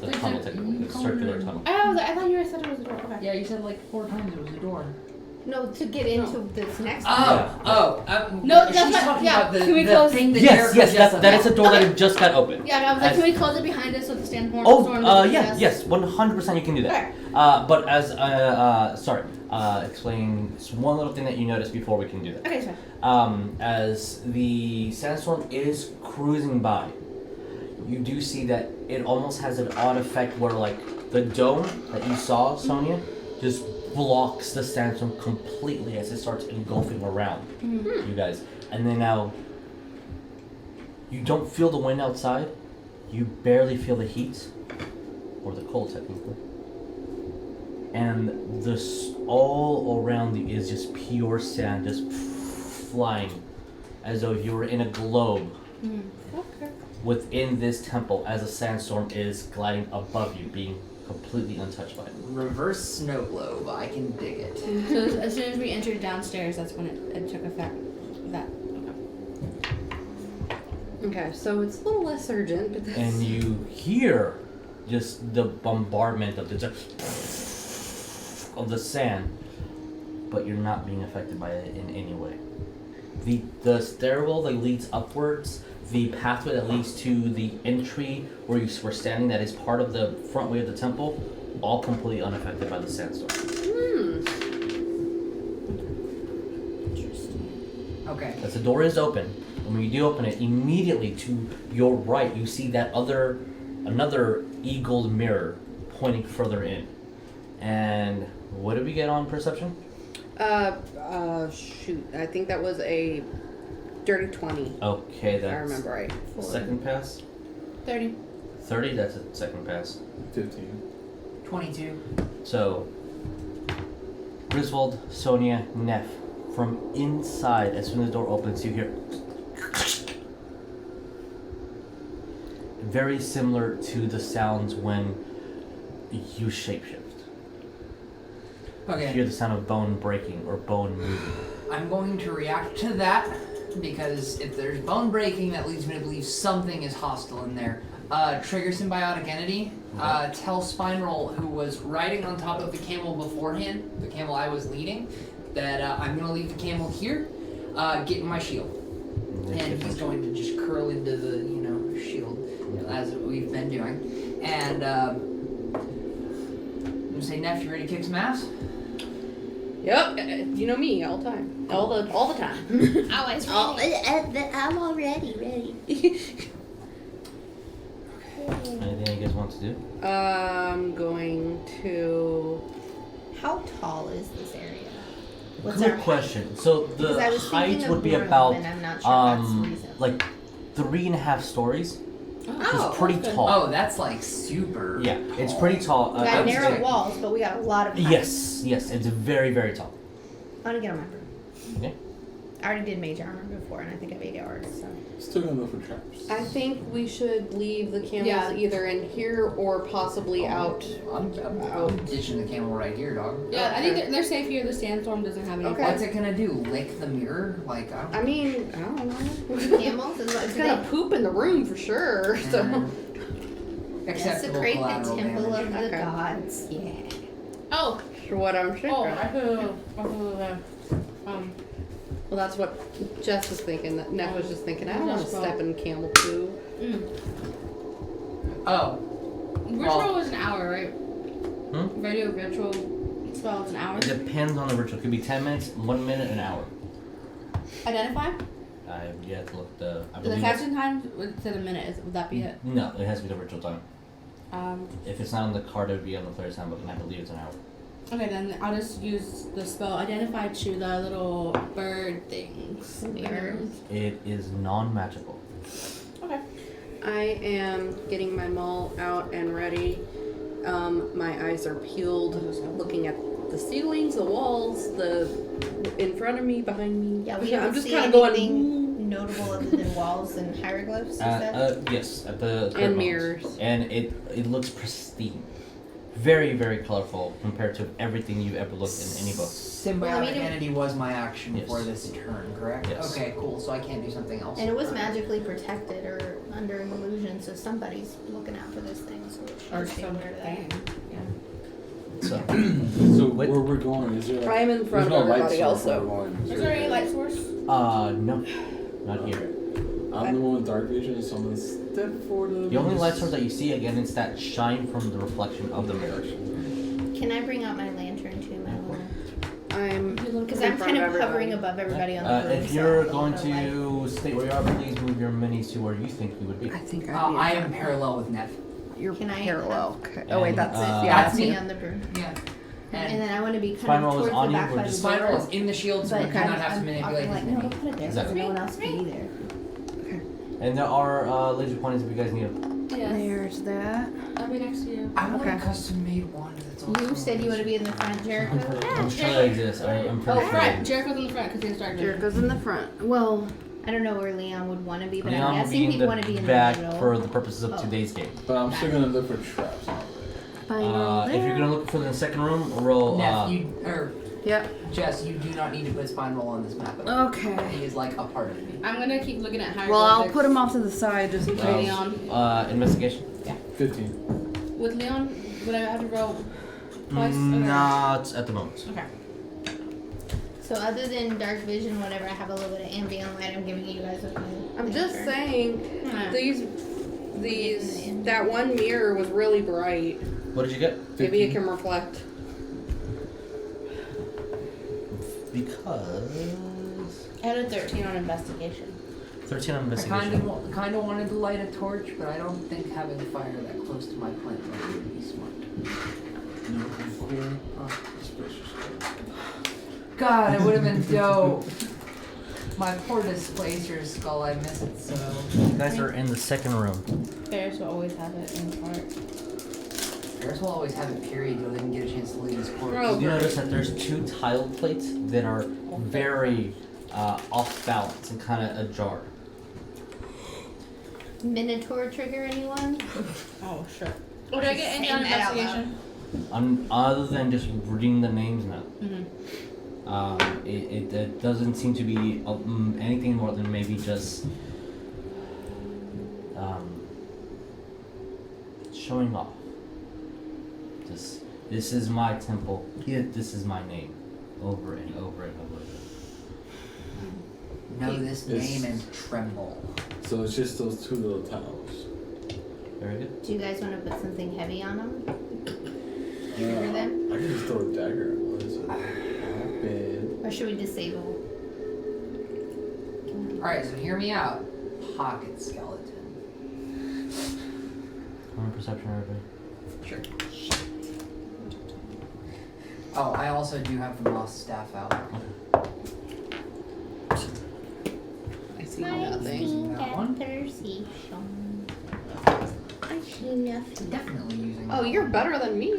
A tunnel, technically. It's a circular tunnel. I thought you said it was a door. Okay. Yeah, you said like 4 times it was a door. No, to get into this next No, She's that's not. talking Yeah, about the can we the close? thing that Yes, Jericho yes, just that is a door that just got open. Yeah, I was like, As- can we close it behind us so the storm Oh, doesn't yeah, hit us? yes, 100% you can do that. Okay. But as, explain one little thing that you noticed before we can do that. Okay, sorry. As the sandstorm is cruising by, you do see that it almost has an odd effect where, like, the dome that you saw, Sonya, just blocks the sandstorm completely as it starts engulfing around you guys. And then now, you don't feel the wind outside, you barely feel the heat, or the cold technically. And this all around you is just pure sand, just flying, as though you were in a globe within this temple as a sandstorm is gliding above you, being completely untouched by it. Reverse snow globe. I can dig it. So as soon as we entered downstairs, that's when it took effect. That. Okay, so it's a little less urgent, but that's... And you hear just the bombardment of the sand, but you're not being affected by it in any way. The stairwell that leads upwards, the pathway that leads to the entry where you were standing that is part of the front way of the temple, all completely unaffected by the sandstorm. Okay. As the door is open, and when you do open it, immediately to your right you see that another eagled mirror pointing further in. And what did we get on perception? Shoot. I think that was a dirty 20. Okay, If I that's remember right. second pass. 30. 30, that's a second pass. 15. 22. So, Griswold, Sonya, Neff, from inside, as soon as the door opens, you hear very similar to the sounds when you shapeshift. You hear Okay. the sound of bone breaking or bone moving. I'm going to react to that because if there's bone breaking, that leads me to believe something is hostile in there. Trigger symbiotic entity. Tell Spineroll, who was riding on top of the camel beforehand, the camel I was leading, that I'm going to leave the camel here, get in my shield. And he's going to just curl into the, shield as we've been doing. And I'm going to say, Neff, you ready to kick some ass? Yep. You know me all the time. All the time. Always I'm already ready. Anything you guys want to do? I'm going to... How tall is this area? What's Good our question. So Because I the was thinking height of would be room, about and I'm not sure if that's reasonable. like 3.5 stories. Oh, It's pretty okay. tall. Oh, that's like super. Yeah, it's pretty tall. We I got would narrow say- walls, but we got a lot of height. Yes, it's very, very tall. I want to get on my broom. Okay. I already did mage armor before, and I think I have 8 hours, so. Still gonna go for traps. I think we should leave the camels Yeah. either in here or possibly out. I'm ditching the camel right here, dog. Yeah, I think they're safe here. The sandstorm doesn't have any. Okay. What's it gonna do? Lick the mirror? Like, I I don't mean, I don't know. Camels? It's gonna poop in the room for sure. So. Acceptable Desecrate the collateral temple damage. of the Okay. gods. Yeah. Oh, For what I'm thinking. I could. Well, that's what Jess was thinking. That Neff was just thinking. I don't want to step in camel poo. Oh, Ritual was an hour, right? Hmm? Radio ritual spell is an hour. It depends on the ritual. It could be 10 minutes, 1 minute, an hour. Identify? I've yet to look the. I The believe casting time said a minute. Would that be it? No, it has to be the ritual time. Um. If it's not on the card, it would be on the player's handbook, and I believe it's an hour. Okay, then I'll just use the spell identify to the little bird things. Mirrors. It is non-magical. Okay. I am getting my maul out and ready. My eyes are peeled, looking at the ceilings, the walls, the in front of me, behind me. Yeah, we I'm don't just see kind of going. anything notable other than walls and hieroglyphs, you said? Yes, at the And current mirrors. moment. And it looks pristine. Very, very colorful compared to everything you've ever looked in any book. symbiotic Well, I mean, entity was my action Yes. for this turn, correct? Yes. Okay, cool. So I can't do something else. And it was magically protected or under an illusion, so somebody's looking out for this thing, so it Or should stay aware of that. something. Yeah. So, So What? where we're going, is there like... I am in front there's of no light everybody source where also. we're going. Is there any light source? no, not here. I'm the one with dark vision, so I'm gonna step forward. The only light source that you see again is that shine from the reflection of the mirror. Can I bring out my lantern too, my little? Because in I'm front kind of everybody. hovering above everybody on the room. If so you're I going don't know, to stay where you are, please move your minis to where you think you would be. I think I am parallel with Nev. You're Can I- parallel. Okay. And, Oh wait, that's uh, yeah, that's that's me. me you. on the broom. Yeah. And then I want to be kind Spinal of is towards on the you, back or by the just- Spiral door. is in the shield, so But we do not have to I'm manipulate like, his no, mini. don't put it there. Exactly. So no one else can be there. And there are laser pointers if you guys need them. Yes. There's that. I'll be next to you. I want Okay. a custom made wand that's also You said you want to be in the front, Jericho. I'm sure that exists. I'm pretty Oh, sure. front. Jericho's in the front because he's dark vision. Jericho's in the front. Well, I don't know where Leon would want to be, but Leon I'm will guessing be in he'd the want to be in back the middle. for the purposes of Oh. today's game. But I'm still gonna look for traps on If you're gonna look for the second room, roll. yep. Jess, you do not need to put Spinal on this map at all. Okay. He is like a part of me. I'm gonna keep looking at higher. Well, I'll put him off to the side just in case. Leon. Investigation. 15. With Leon, would I have to roll twice? Okay. Not at the moment. Okay. So other than dark vision, whatever, I have a little bit of ambient light I'm giving you guys with my I'm just lantern. saying, that one mirror was really bright. What did you get? Maybe it can reflect. Because I had a 13 on investigation. 13 on I investigation. kind of wanted to light a torch, but I don't think having fire that close to my plant would be smart. God, it would have been dope. My poor displacer skull, I miss it so. You guys are in the second room. Ferris will always have it in part. Ferris will always have it, period. You'll didn't get a chance to leave his corpse. Oh, You notice that there's two tile plates that are very off balance and kind of ajar. Minotaur trigger, anyone? Oh, sure. Would I get any on Saying that out investigation? Other than just reading the names now. Mm-hmm. It doesn't seem to be anything more than maybe just showing off. This is my temple. This is my name, over and over and over again. Know this It's- name and tremble. So it's just those two little tiles. Very good. Do you guys want to put something heavy on them? Trigger them? I can just throw a dagger at one. So bad. Or should we disable? Alright, so hear me out. Pocket skeleton. Common perception, everybody. Sure. Oh, I also do have the moss staff out. I see nothing. That one? I see nothing. Definitely using Oh, that you're one. better than me.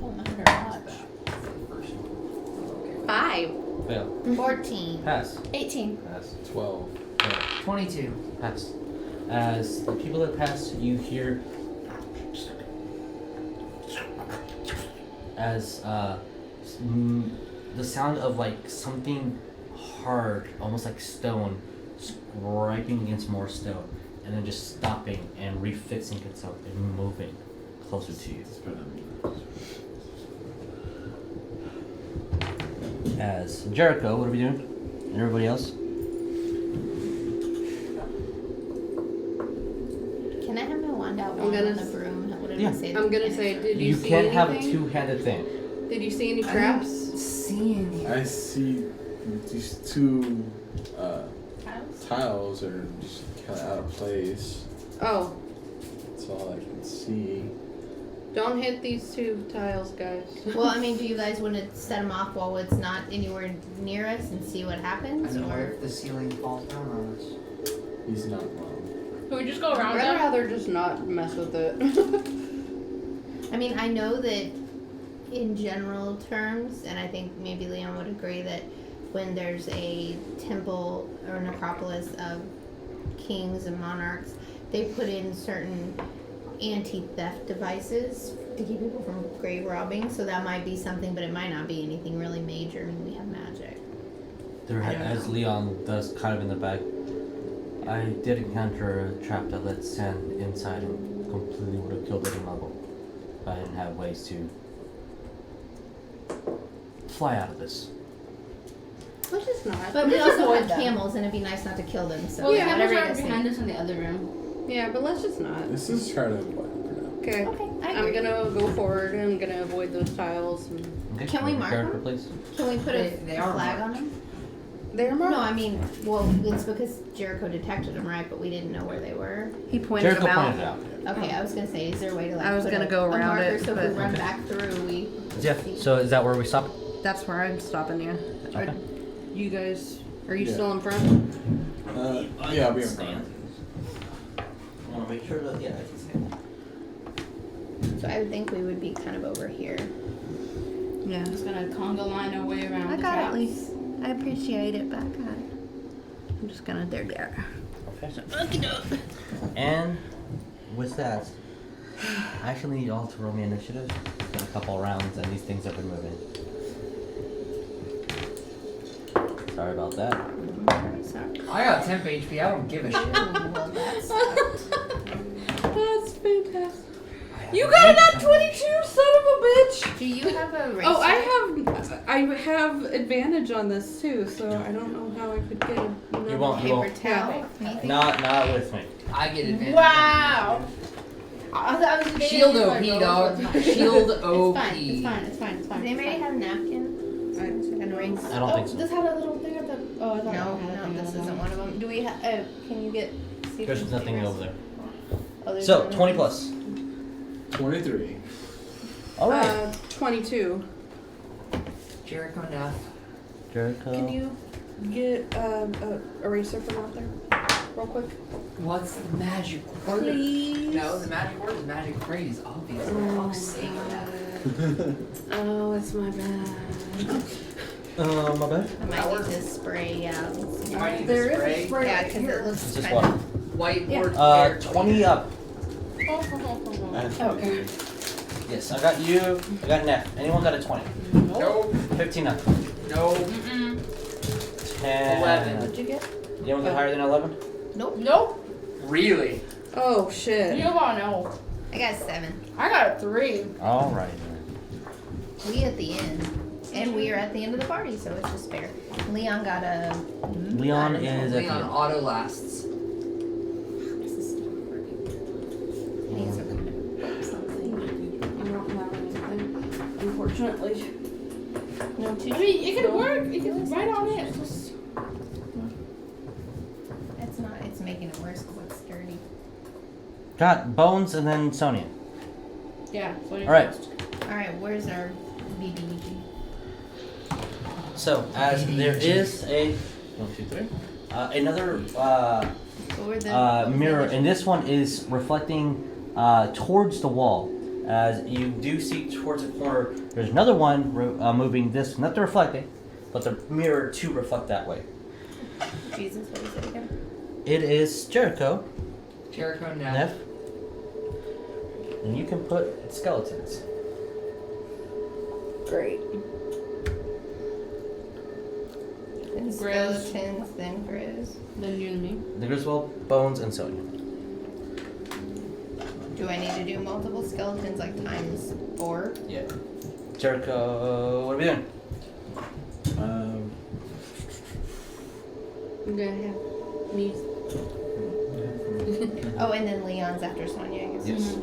Oh, my gosh. First one. 5. Fail. 14. Pass. 18. Pass. 12. 22. Pass. As the people that pass, you hear as the sound of like something hard, almost like stone, scraping against more stone, and then just stopping and refixing itself and moving closer to you. As Jericho, what are we doing? And everybody else? Can I have my wand out I'm while gonna on the broom? What did Yeah. I say? I'm gonna say, did you see can't have a anything? two-handed thing. Did you see any I traps? didn't see any. I see these two Tiles? tiles are just kind of out of place. Oh, That's all I can see. don't hit these 2 tiles, guys. Well, I mean, do you guys want to set them off while it's not anywhere near us and see what I happens? don't know Or if the ceiling falls down on us. He's not wrong. Can we just go I'd around rather them? rather just not mess with it. I mean, I know that in general terms, and I think maybe Leon would agree that when there's a temple or necropolis of kings and monarchs, they put in certain anti-theft devices to keep people from grave robbing. So that might be something, but it might not be anything really major. I mean, we have magic. There, I don't as know. Leon does kind of in the back, I did encounter a trap that let sand inside and completely would have killed any muggle. I didn't have ways to fly out of this. Let's just not. But we Let's also avoid have them. camels, and it'd be nice not to kill them. So Well, the whatever cameras you are guys behind think. us in the other room. Yeah, but let's just not. Let's just try to avoid them for now. Okay. Okay, I I'm agree. gonna go forward and I'm gonna avoid those tiles. And Okay. Can we mark character, them? please? Can we put a They are flag marked. on them? they're marked. No, I mean, well, it's because Jericho detected them, right? But we didn't know where they were. He pointed Jericho them out. pointed it out. Okay, I was gonna say, is there a way to like? I was put gonna a, go a around marker it, so if but- we run back through, we. Yeah. So is that where we stop? That's where I'm stopping you. Okay. You guys, are you Yeah. still in front? Yeah, I'll be in front. I want to make sure that I can stand. So I would think we would be kind of over here. Yeah. I'm just gonna conga line our way around. I the got it, traps. Lise. I appreciate it, but I got it. I'm just gonna there. Okay. And with that, I actually need y'all to roll me initiative. It's been a couple rounds, and these things have been moving. Sorry about that. Sorry. I got temp HP. I don't give a shit. Well, that's That's fantastic. I have You a got temp that HP. 22, son of a bitch! Do you have a racer? Oh, I have advantage on this too, so I don't know how I could get another You won't. You paper won't. towel. Anything? Not with me. I get advantage. Wow. I was debating Shield if I OP, rolled dog. with my- Shield It's OP. fine. It's fine. It's fine. It's fine. Does anybody have a napkin? And rings? I don't think so. This had a little thing at the. Oh, I thought No, it had a no, thing this on isn't it. one of them. Do we have? Can you get? See if There's there's nothing papers? over there. Oh, there's So one. 20 plus. 23. All right. 22. Jericho enough. Jericho. Can you get a eraser from out there, real quick? What's the magic word? Please. No, the magic word is magic phrase, obviously. Oh, Oh, sake. Oh, it's my bad. My bad. I might need to spray. Yeah. You might need There to is a spray. spray. Yeah, because it It's looks just kind water. of. Whiteboard. 20 up. Okay. Yes, I got you. I got Neff. Anyone got a 20? Nope. 15 up. No. 10. 11. What'd you get? Anyone get higher than 11? Nope. Really? Oh shit. You want no. I got 7. I got a 3. All right. We at the end, and we are at the end of the party, so it's just fair. Leon got a. Leon is at the Leon end. auto lasts. This is still working. It needs to come in something. I don't have anything, unfortunately. No I tissue. mean, it could work. You can write on it. Just It's not. It's making it worse because it's dirty. Got Bones and then Sonya. yeah. All right. All right, where's our BBG? So as there is a 1, 2, 3, another What were the mirror, and this one is reflecting towards the wall. As you do see towards the corner, there's another one moving this, not the reflecting, but the mirror to reflect that way. Jesus, what is it again? It is Jericho, Jericho now. Neff, and you can put skeletons. Great. Then Grizz. skeletons, then Grizz. then you and me. The Griswold, Bones, and Sonya. Do I need to do multiple skeletons like times 4? Yeah. Jericho, what are we doing? I'm gonna have music. Oh, and then Leon's after Sonya, I guess. Yes.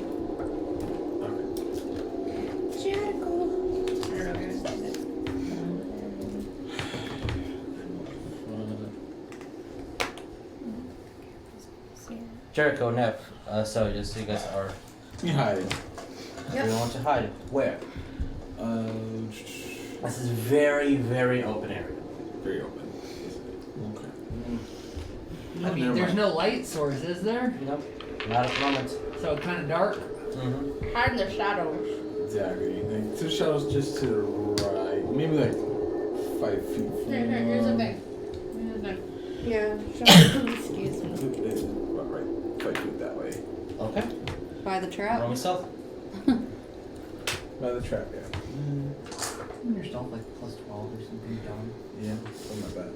Jericho. I don't know if you're gonna say this. Jericho, Neff, so just so you guys are. You hide. Yep. You want to hide. Where? This is very, very open area. Very open. Okay. I mean, never there's mind. no light source, is there? Nope. Not at the moment. So kind of dark. Mm-hmm. Hide in the shadows. Exactly. Like, 2 shadows just to the right. Maybe like 5 feet. Here's the thing. Here's the thing. Yeah. Excuse me. It's about right. 5 feet that way. Okay. By the Roll trap. me stealth. By the trap, yeah. Your stealth like plus 12 or something dumb. Yeah, still not bad.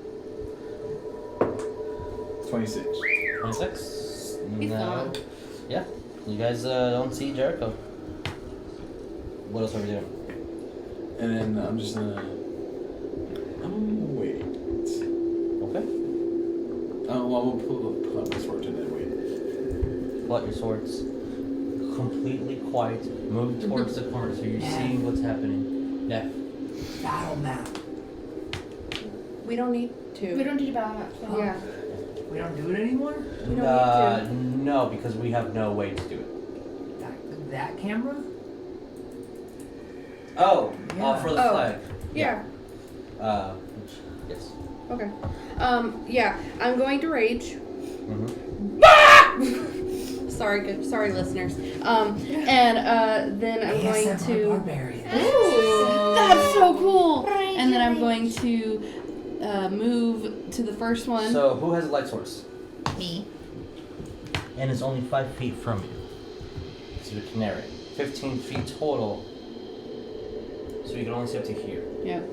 26. 26. He's No. gone. Yeah. You guys don't see Jericho. What else are we doing? And then I'm just gonna wait. Okay. Well, I'm gonna pull out my sword and then wait. Pull out your swords. Completely quiet. Move towards the corner so you're seeing what's happening. Yeah. Battle map. We don't need to. We don't need to battle map. So. Yeah. We don't do it anymore? We don't need to. No, because we have no way to do it. That camera? Oh, Yeah. for the flag. Yeah. Yes. Okay. Yeah. I'm going to rage. Mm-hmm. Sorry, listeners. And then I'm going ASMR to. Barbarian. Ooh, that's so cool. And then I'm going to move to the first one. So, who has a light source? Me. And is only 5 feet from you. So the canary. 15 feet total. So you can only see up to here. Yep.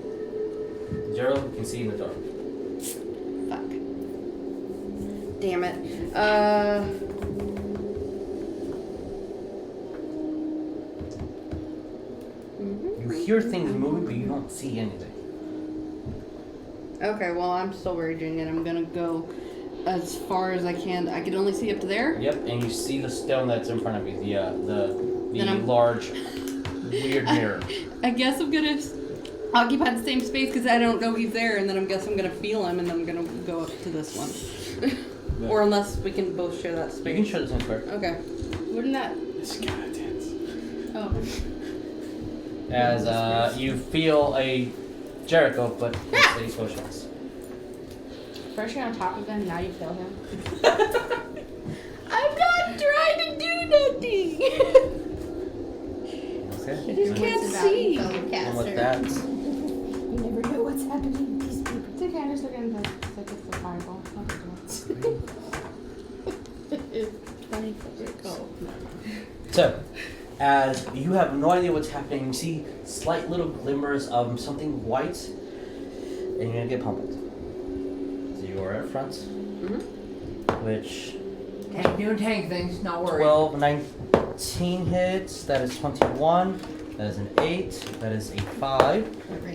Jericho can see in the dark. Fuck. Damn it. You hear things moving, but you don't see anything. Okay, well, I'm still raging, and I'm gonna go as far as I can. I can only see up to there. Yep, and you see the stone that's in front of you. The Then I'm- large, weird mirror. I guess I'm gonna occupy the same space because I don't know he's there, and then I guess I'm gonna feel him, and then I'm gonna go up to this one. Or unless we can both share that You space. can share the same square. Okay. Wouldn't that? Skeletons. Oh. As you feel a Jericho, but it's a socialist. First you're on top of him, now you kill him. I'm not trying to do nothing. Okay. I just can't see. And with that, You never know what's happening to these people. It's okay, I'm just looking at the fireball. so as you have no idea what's happening, you see slight little glimmers of something white, and you're gonna get pummeled. So you are at front, which Tank doing tank things, not worried. 12, 19 hits. That is 21. That is an 8. That is a 5.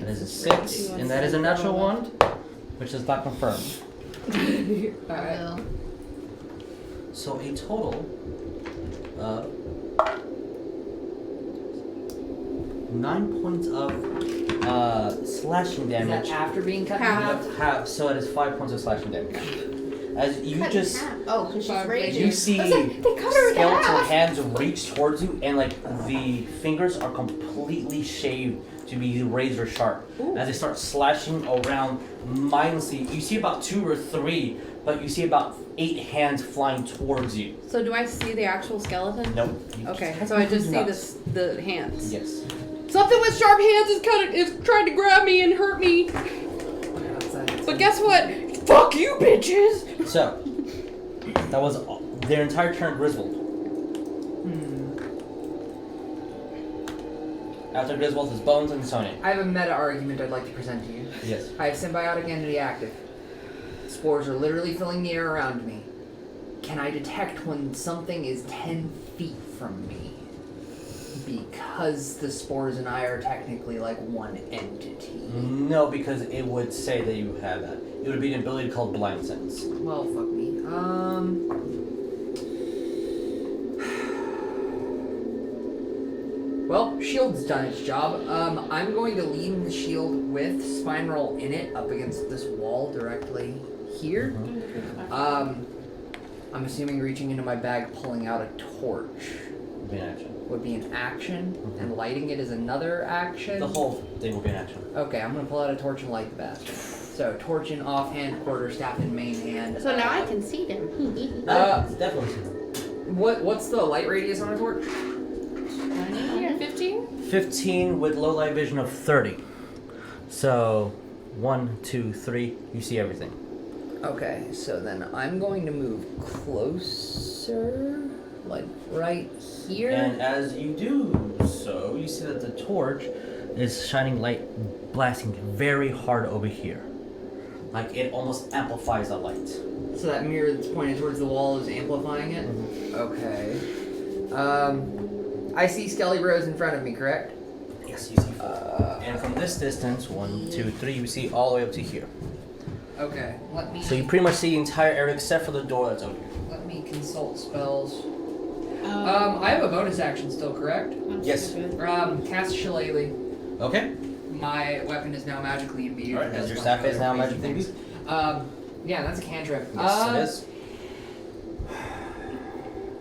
That is a 6, and that is a natural 1, which is not confirmed. Alright. So a total of 9 points of slashing Is damage. that after being cut in half? Half, so it is 5 points of slashing damage. As you Cut in just, half. Oh, because she's raging. you see I was like, they cut her in skeletal half. hands reach towards you, and like the fingers are completely shaved to be razor sharp. As they start slashing around mindlessly, you see about 2 or 3, but you see about 8 hands flying towards you. So do I see the actual skeleton? Nope. You Okay, just so I just see nuts. the hands. Yes. Something with sharp hands is trying to grab me and hurt me. But guess what? Fuck you, bitches! So, that was their entire turn Griswold. After Griswold is Bones and Sonya. I have a meta argument I'd like to present to you. Yes. I have symbiotic entity active. Spores are literally filling the air around me. Can I detect when something is 10 feet from me? Because the spores and I are technically like one entity. No, because it would say that you have that. It would be an ability called Blind Sense. Well, fuck me. Well, shield's done its job. I'm going to lean the shield with Spine Roll in it up against this wall directly here. I'm assuming reaching into my bag, pulling out a torch Would be an action. would be an action, and lighting it is another action. The whole thing will be an action. Okay, I'm gonna pull out a torch and light the bastard. So, torch in offhand, quarterstaff in main hand. So now I can see them. Definitely. What's the light radius on a torch? 15? 15 with low light vision of 30. So, 1, 2, 3, you see everything. Okay, so then I'm going to move closer, like right here. And as you do so, you see that the torch is shining light, blasting very hard over here. Like it almost amplifies the light. So that mirror that's pointed towards the wall is amplifying it? Okay. I see Skelly Rose in front of me, correct? Yes, you see 4. And from this distance, 1, 2, 3, you see all the way up to here. Okay, let me. So you pretty much see the entire area except for the door that's over here. Let me consult spells. I have a bonus action still, correct? Yes. Cast Shillelagh. Okay. My weapon is now magically imbued. Alright, as your staff is now magically imbued? Yeah, that's a cantrip. Yes, it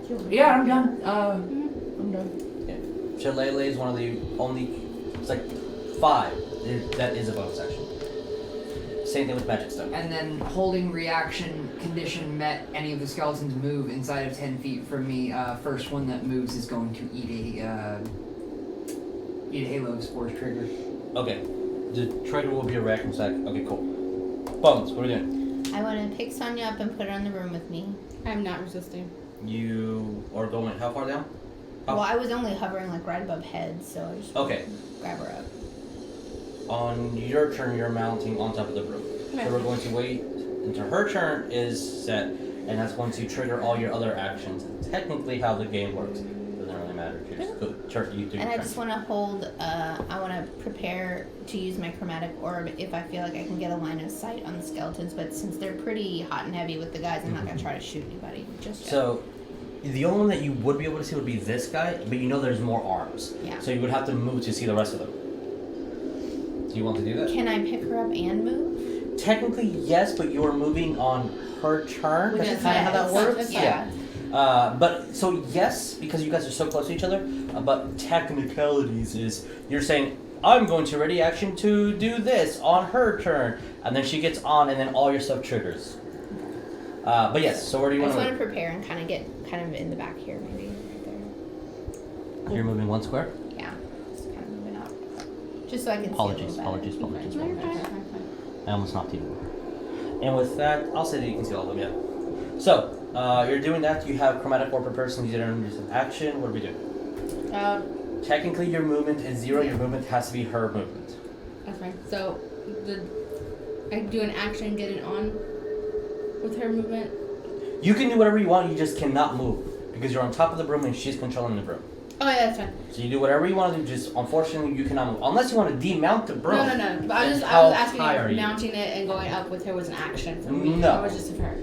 is. Yeah, I'm done. I'm done. Yeah. Shillelagh is one of the only, it's like 5 that is a bonus action. Same thing with magic stuff. And then holding reaction condition met, any of the skeletons move inside of 10 feet from me. First one that moves is going to eat a halo of spores trigger. Okay. The trigger will be a reaction stack. Okay, cool. Bones, what are we doing? I want to pick Sonya up and put her in the room with me. I'm not resisting. You are going how far down? How? Well, I was only hovering like right above head, so I just Okay. grab her up. On your turn, you're mounting on top of the broom. Okay. So we're going to wait until her turn is set, and that's going to trigger all your other actions. Technically, how the game works doesn't really matter. You just go turn. You do your And I turn. just want to hold, I want to prepare to use my chromatic orb if I feel like I can get a line of sight on the skeletons, but since they're pretty hot and heavy with the guys, I'm not going to try to shoot anybody just yet. So, the only one that you would be able to see would be this guy, but you know there's more arms. Yeah. So you would have to move to see the rest of them. Do you want to do that? Can I pick her up and move? Technically, yes, but you're moving on her turn. Which That's is kind of how that fine. works. Yeah. But so yes, because you guys are so close to each other. But technicalities is you're saying I'm going to ready action to do this on her turn, and then she gets on, and then all your stuff triggers. But yes. So where do you I want just to want move? to prepare and kind of get in the back here, maybe right there. You're moving 1 square. Yeah, just kind of moving up, just so I can Apologies. see a little better. Apologies. I almost knocked you. And with that, I'll say that you can see all of them. Yeah. So you're doing that. You have chromatic orb per person. You did an action. What are we doing? Technically, your movement is 0. Your movement has to be her movement. That's fine. So, I do an action, get it on with her movement. You can do whatever you want. You just cannot move because you're on top of the broom and she's controlling the broom. Oh yeah, that's fine. So you do whatever you want to do. Just unfortunately, you cannot move unless you want to demount the broom. No. But I was How asking high are if you? mounting it and going up with her was an action for me. No. Or was just for her?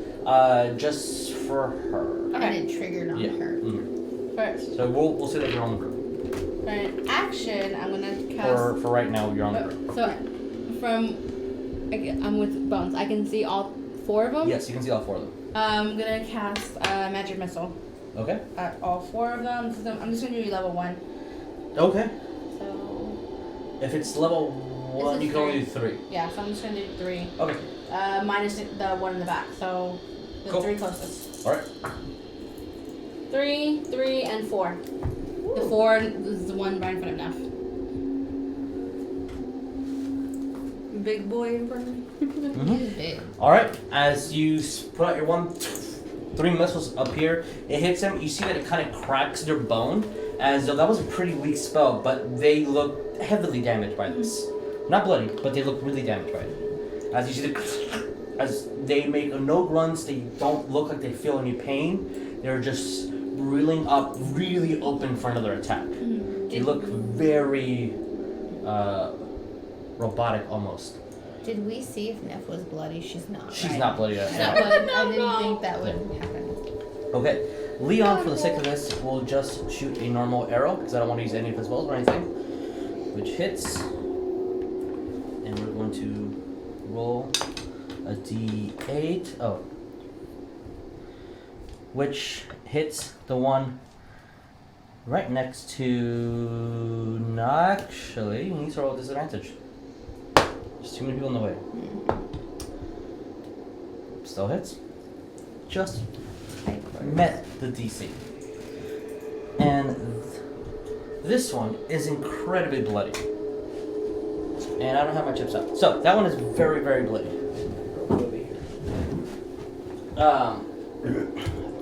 Just for her. And it triggered on Yeah. her. Mhm. First. So we'll say that you're on the broom. For an action, I'm gonna cast. For right now, you're on the broom. So, I'm with Bones. I can see all 4 of them. Yes, you can see all 4 of them. I'm gonna cast magic missile Okay. at all 4 of them. So I'm just gonna do level 1. Okay. So If it's level 1, This you is can only 3. do 3. yeah, so I'm just gonna do 3. Okay. Minus the one in the back. So the Cool. 3 closest. All right. 3, 3, and 4. The 4 is the one right in front of Neff. Big boy in front of me. He's big. All right. As you put out your 3 missiles up here, it hits him. You see that it kind of cracks their bone, as though that was a pretty weak spell, but they look heavily damaged by this. Not bloody, but they look really damaged by it. As you see as they make no grunts, they don't look like they feel any pain. They're just reeling up, really open for another attack. They look very robotic almost. Did we see if Neff was bloody? She's not. She's right? not bloody at I all. didn't think that would happen. Okay, Leon, for the sake of this, will just shoot a normal arrow because I don't want to use any of his spells or anything, which hits, and we're going to roll a d8. Oh, which hits the one right next to. No, actually, he needs to roll with disadvantage. There's too many people in the way. Still hits. Just met the DC. And this one is incredibly bloody. And I don't have my chips out. So that one is very, very bloody.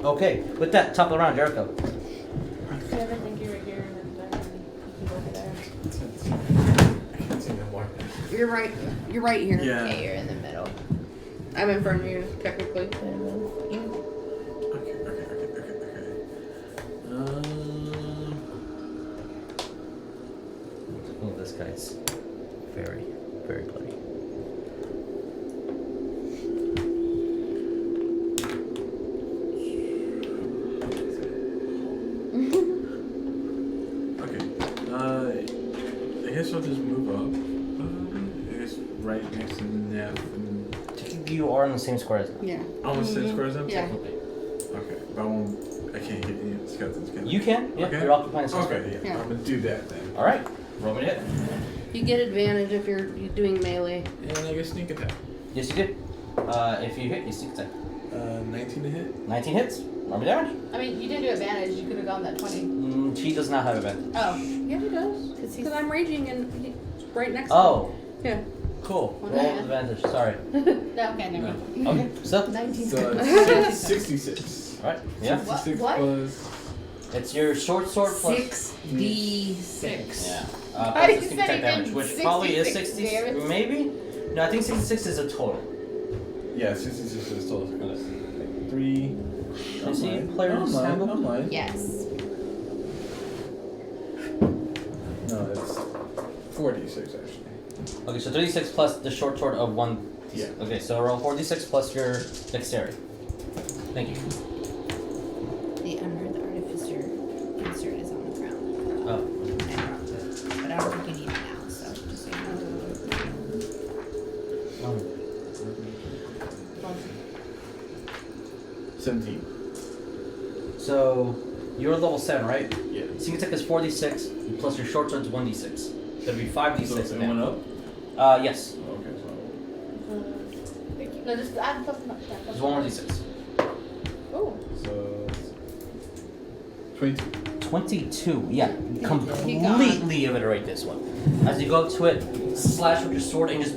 Okay, with that, top of the round, Jericho. Never think you're right here and then you can go over there. I can't see no more. You're right. You're right here. Yeah. Okay, you're in the middle. I'm in front of you, technically. Okay. Oh, this guy's very, very bloody. Okay. I guess I'll just move up. I guess right next to Neff and Technically, you are in the same square as them. Yeah. almost same square as them. Yeah. Okay, but I won't. I can't hit any of the skeletons. Can I? You can. Yeah. Okay. You're occupying the same Okay, square. yeah. Yeah. I'm gonna do that then. All right. Roll me to hit. You get advantage if you're doing melee. And I guess sneak attack. Yes, you did. If you hit, you sneak attack. 19 to hit. 19 hits. Roll me damage. I mean, you didn't do advantage. You could have gone that 20. She does not have advantage. Oh. Yeah, he does. Because I'm raging and he's right next to Oh. me. Yeah. Cool. One Roll hand. with advantage. Sorry. No, okay, never mind. Okay. So. 19. So it's 66. All right. Yeah. 66 What? plus. It's your short sword plus. 6d6. Yeah. Oh, Plus you the sneak said attack he damage, did which probably is 66 60. damage. Maybe. No, I think 66 is a total. Yeah, 66 is total. 3. Can you see players handle? I'm lying. Yes. No, it's 46 actually. Okay, so 36 plus the short sword of 1. Yeah. Okay, so roll 46 plus your dexterity. Thank you. The Unearthed Artificer insert is on the ground. Oh. I dropped it. But I don't think you need it now, so just so you know. 17. So you're level 7, right? Yeah. Sneak attack is 46 plus your short sword is 1d6. So it'd be 5d6. So it now. went up? Yes. Okay, so. No, just add plus. There's one more d6. Oh. So. 22. 22. Yeah. Completely obliterate this one. As you go up to it, slash with your sword and just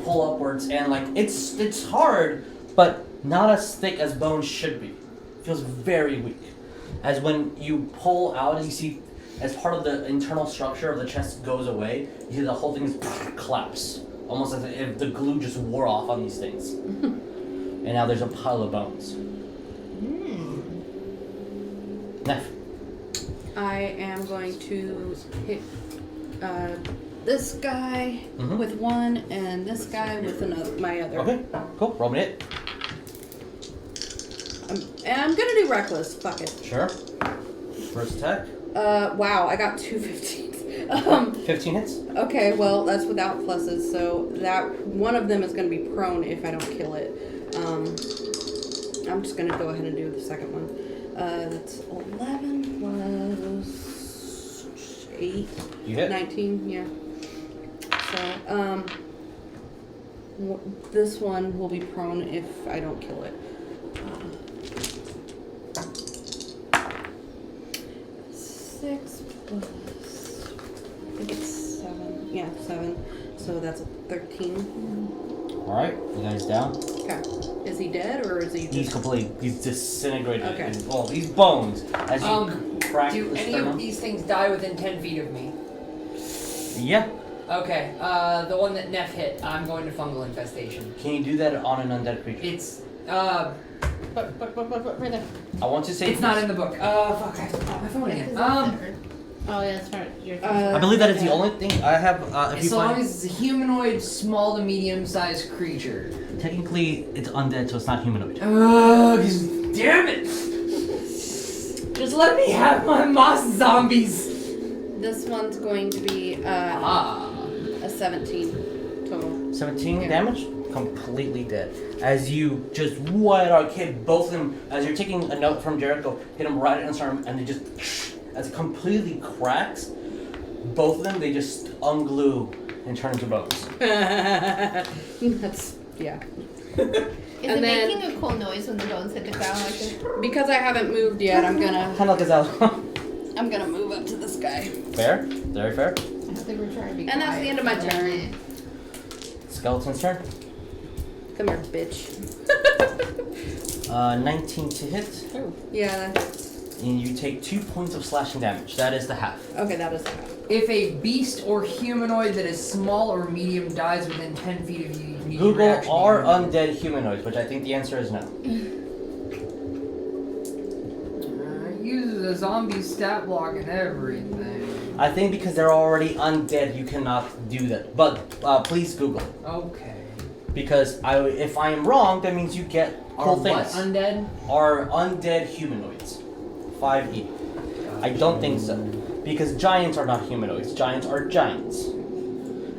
pull upwards, and like it's hard, but not as thick as bone should be. Feels very weak. As when you pull out and you see, as part of the internal structure of the chest goes away, you see the whole thing is collapse. Almost as if the glue just wore off on these things. And now there's a pile of bones. Neff. I am going to hit this guy Mhm. with one and this guy with another. My other. Okay, cool. Roll me it. And I'm gonna do reckless. Fuck it. Sure. First attack. Wow, I got 2 15s. 15 hits. Okay, well that's without pluses, so that one of them is gonna be prone if I don't kill it. I'm just gonna go ahead and do the second one. That's 11 plus 8. You hit. 19, yeah. So, this one will be prone if I don't kill it. 6 plus, I think it's 7. Yeah, 7. So that's a 13. Alright, you guys down? Okay. Is he dead or is he He's just... completely, he's disintegrated. Okay. And, well, these bones, as you crack Do the any sternum. of these things die within 10 feet of me? Yeah. Okay, the one that Neff hit, I'm going to fungal infestation. Can you do that on an undead creature? It's, Right there. I want to say it's not in the book. Fuck, I have to pop my phone again. Oh, yeah, that's right. I believe that is the only thing I have. If you So long find, as it's a humanoid, small to medium-sized creature. technically it's undead, so it's not humanoid. Damn it! Just let me have my moss zombies. This one's going to be a 17 total. 17 Yeah. damage, completely dead. As you just wide arc hit both of them, as you're taking a note from Jericho, hit him right in his arm, and they just, as it completely cracks, both of them, they just unglue and turn into bones. That's, yeah. Is And it then- making a cool noise when the bones hit the ground like this? Because I haven't moved yet, I'm gonna Kind of like a move up to this guy. Fair, very fair. I think we're trying to be And that's the end of my quiet for a turn. minute. Skeleton's turn. Come here, bitch. 19 to hit, Yeah, and you take 2 points of slashing damage. That is the half. okay, that is the half. If a beast or humanoid that is small or medium dies within 10 feet of you, you need Google reaction are unit. undead humanoids, which I think the answer is no. Uses a zombie stat block and everything. I think because they're already undead, you cannot do that. But please Google it. Okay. Because if I am wrong, that means you get cool things. What, undead? Are undead humanoids. 5e. I don't think so. Because giants are not humanoids. Giants are giants.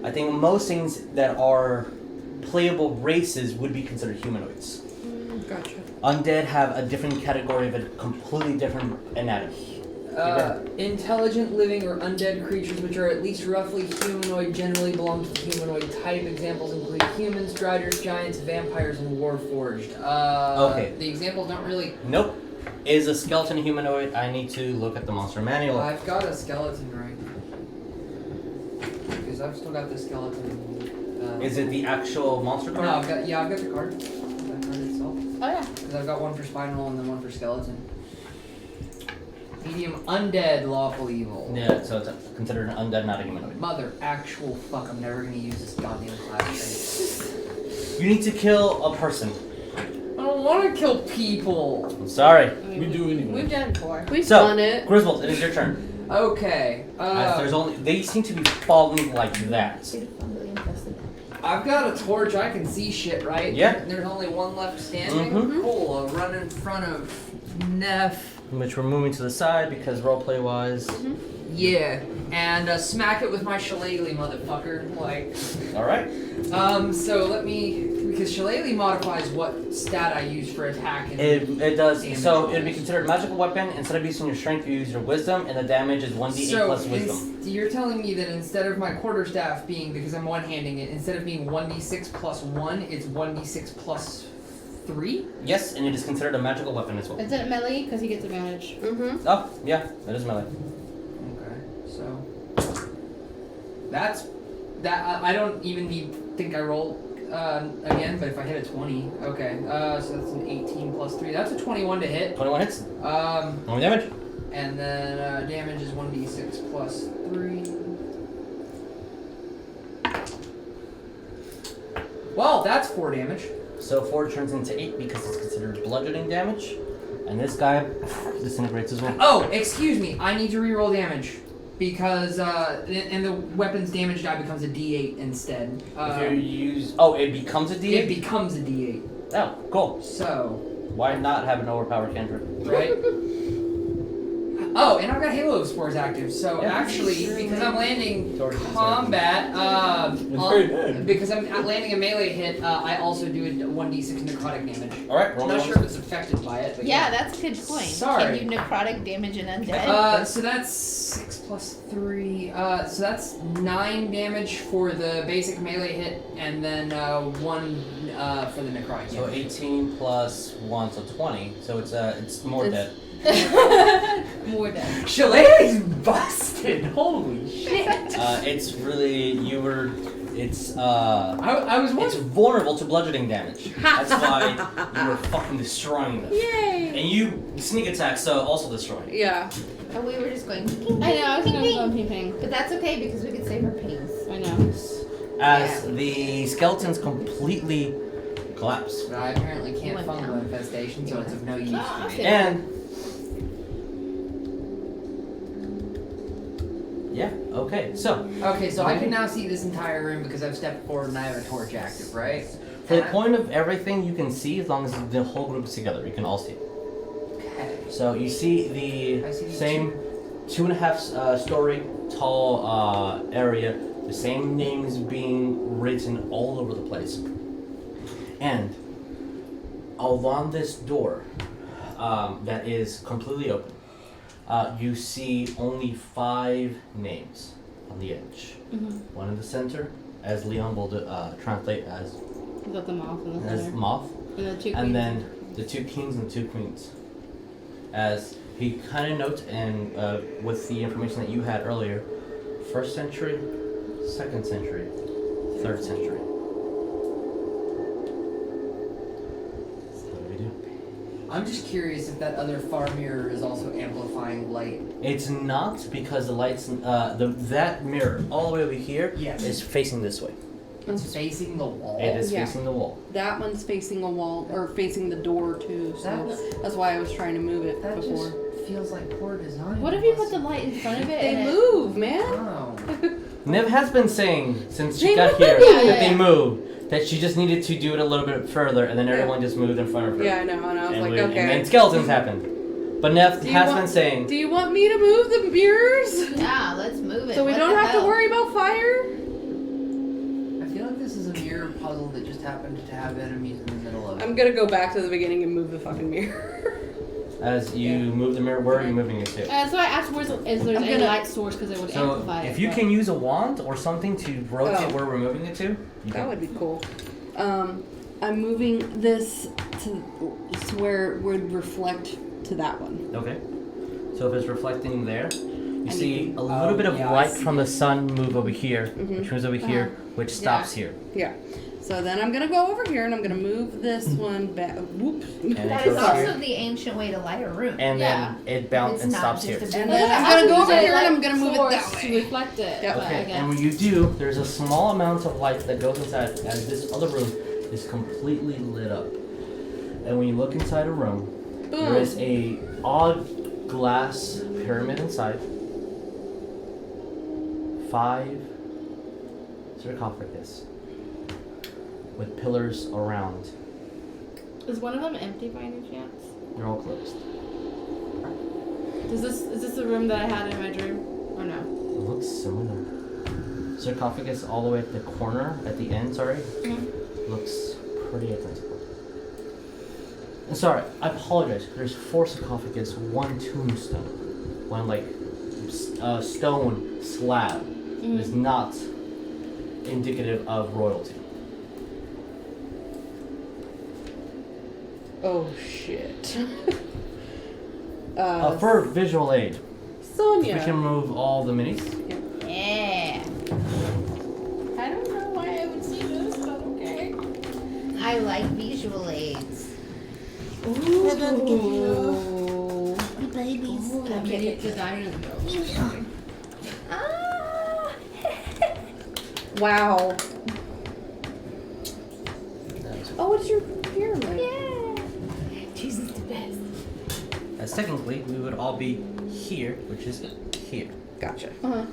I think most things that are playable races would be considered humanoids. Gotcha. Undead have a different category of a completely different anatomy. Intelligent living or undead creatures which are at least roughly humanoid generally belong to the humanoid type. Examples include humans, striders, giants, vampires, and warforged. Okay. The examples don't really... Nope. Is a skeleton humanoid? I need to look at the monster manual. I've got a skeleton right now. Because I've still got the skeleton. Is it the actual monster card? No, I've got the card. The card itself. Oh yeah. Because I've got one for spinal and then one for skeleton. Medium undead, lawful evil. Yeah, so it's considered an undead, not a humanoid. Mother actual fuck, I'm never gonna use this goddamn class. You need to kill a person. I don't want to kill people. I'm sorry. We do anyway. We've done it before. We've So, done it. Griswold, it is your turn. Okay. There's only they seem to be falling like that. I've got a torch. I can see shit, right? Yeah. And there's only one left standing. Mhm. Cool. I'll run in front of Neff. Which we're moving to the side because roleplay wise. Yeah. And smack it with my shillelagh, motherfucker. Like. All right. So let me. Because shillelagh modifies what stat I use for attack. And It does. damage So rolls. it'd be considered a magical weapon. Instead of using your strength, you use your wisdom, and the damage is 1d8 So plus wisdom. you're telling me that instead of my quarterstaff being, because I'm one-handing it, instead of being 1d6 plus 1, it's 1d6 plus 3? Yes, and it is considered a magical weapon as well. Isn't it melee? Because he gets advantage. Mm-hmm. Oh, yeah, that is melee. Okay, so that's that. I don't even think I roll again, but if I hit a 20, okay. So that's an 18 plus 3. That's a 21 to hit. 21 hits. Only damage. And then damage is 1d6 plus 3. Well, that's 4 damage. So 4 turns into 8 because it's considered bludgeoning damage. And this guy disintegrates as well. Oh, excuse me. I need to reroll damage. Because, and the weapon's damage die becomes a d8 instead. If you use... Oh, it becomes a d8? It becomes a d8. Oh, cool. So... Why not have an overpowered cantrip? Right? Oh, and I've got Halo of Spores active, so Yeah. actually, because I'm landing Torch is combat, very good. because I'm landing a melee hit, I also do a 1d6 necrotic damage. Alright, roll I'm not me sure if it's affected by it, but Yeah, that's a good point. Sorry. Can you necrotic damage an undead? So that's 6 plus 3. So that's 9 damage for the basic melee hit, and then 1 for the necrotic So damage. 18 plus 1, so 20. So it's more dead. More dead. Shillelagh's busted! Holy shit! It's really it's I was it's wondering. vulnerable to bludgeoning damage. That's why you were fucking destroying them. Yay! And you sneak attack, so also destroying. Yeah. And we were just going. I know, I was gonna go ping ping. But that's okay because we could save our pains. I know. As the skeletons completely collapse. But I apparently can't Went fungal down. infestation, so it's of no use to me. And yeah, okay. So Okay, so I can now see this entire room because I've stepped forward and I have a torch active, right? for the point of everything you can see as long as the whole group is together, you can all see it. Okay. So you see the I see same 2.5 story tall area, the same names being written all over the place. And along this door that is completely open, you see only 5 names on the edge. One in the center, as Leon will translate as Is that the moth in the as center? Moth. And the two And queens. then the 2 kings and 2 queens. As he kind of notes, and with the information that you had earlier, 1st century, 2nd century, 3rd century. What do we do? I'm just curious if that other far mirror is also amplifying light. It's not because the lights, that mirror all the way over here is Yes. facing this way. It's facing the wall. It is Yeah. facing the wall. That one's facing a wall, or facing the door too, so That's- that's why I was trying to move it That before. just feels like poor design. What if you put the light in front of it They and move! move, man. Oh. Nev has been saying since she They got moved. here Yeah, that they moved, that she just needed to do it a little bit further, and then everyone just moved in front of her. Yeah, I know, and I was and, like, and okay. then skeletons happened. But Nev Do you has want- been saying. Do you want me to move the mirrors? Yeah, let's move it. So we What don't the have to hell? worry about fire? I feel like this is a mirror puzzle that just happened to have enemies in the middle of it. I'm gonna go back to the beginning and move the fucking mirror. As you move the mirror, where are you moving it to? So I asked if there's I'm any gonna- light source because it would So amplify it. if you but- can use a wand or something to rotate Oh. where we're moving it to, you That can. would be cool. I'm moving this to where it would reflect to that one. Okay. So if it's reflecting there, you I see need a little bit of yeah, I light see from the sun move over here, Mhm. which moves over here, which stops here. Yeah. So then I'm gonna go over here and I'm gonna move this one back. Whoops. And it That is goes also here, the ancient way to light a room. and Yeah. then it bounces It's and not stops just here. a And Well, then I'm that's gonna go also over here light and I'm gonna move it source that to way. reflect it. Yep. but Okay, again- and when you do, there's a small amount of light that goes inside as this other room is completely lit up. And when you look inside a room, there Boom. is a odd glass pyramid inside. 5 sarcophagus with pillars around. Is one of them empty by any chance? They're all closed. Is this the room that I had in my dream? Or no? It looks similar. Sarcophagus all the way at the corner, at the end, sorry, looks pretty identical. And sorry, I apologize. There's 4 sarcophagus, 1 tombstone, 1 stone slab. It is not indicative of royalty. Oh shit. For visual aid, Sonya. we can remove all the minis. Yeah. I don't know why I would see this, but okay. I like visual aids. Ooh. Babies. I made the diamond though. Ah. Wow. Oh, it's your pyramid. Yeah. Jesus the best. As technically, we would all be here, which is here. Gotcha. Uh-huh.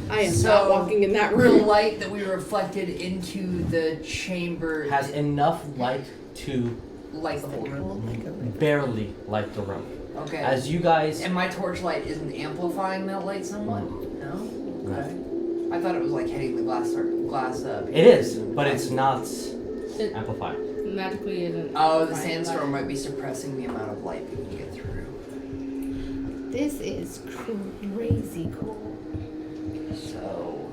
I am So, not walking in that The room. light that we reflected into the chamber Has enough light to light the whole room. barely light the room. Okay. As you guys, And my torchlight isn't amplifying that light somewhat? No? Okay. I thought it was like hitting the glass. it is, but it's not amplified. Magically isn't. Oh, the amplifying, sandstorm might be suppressing the amount of light we can get through. This is crazy cool. So,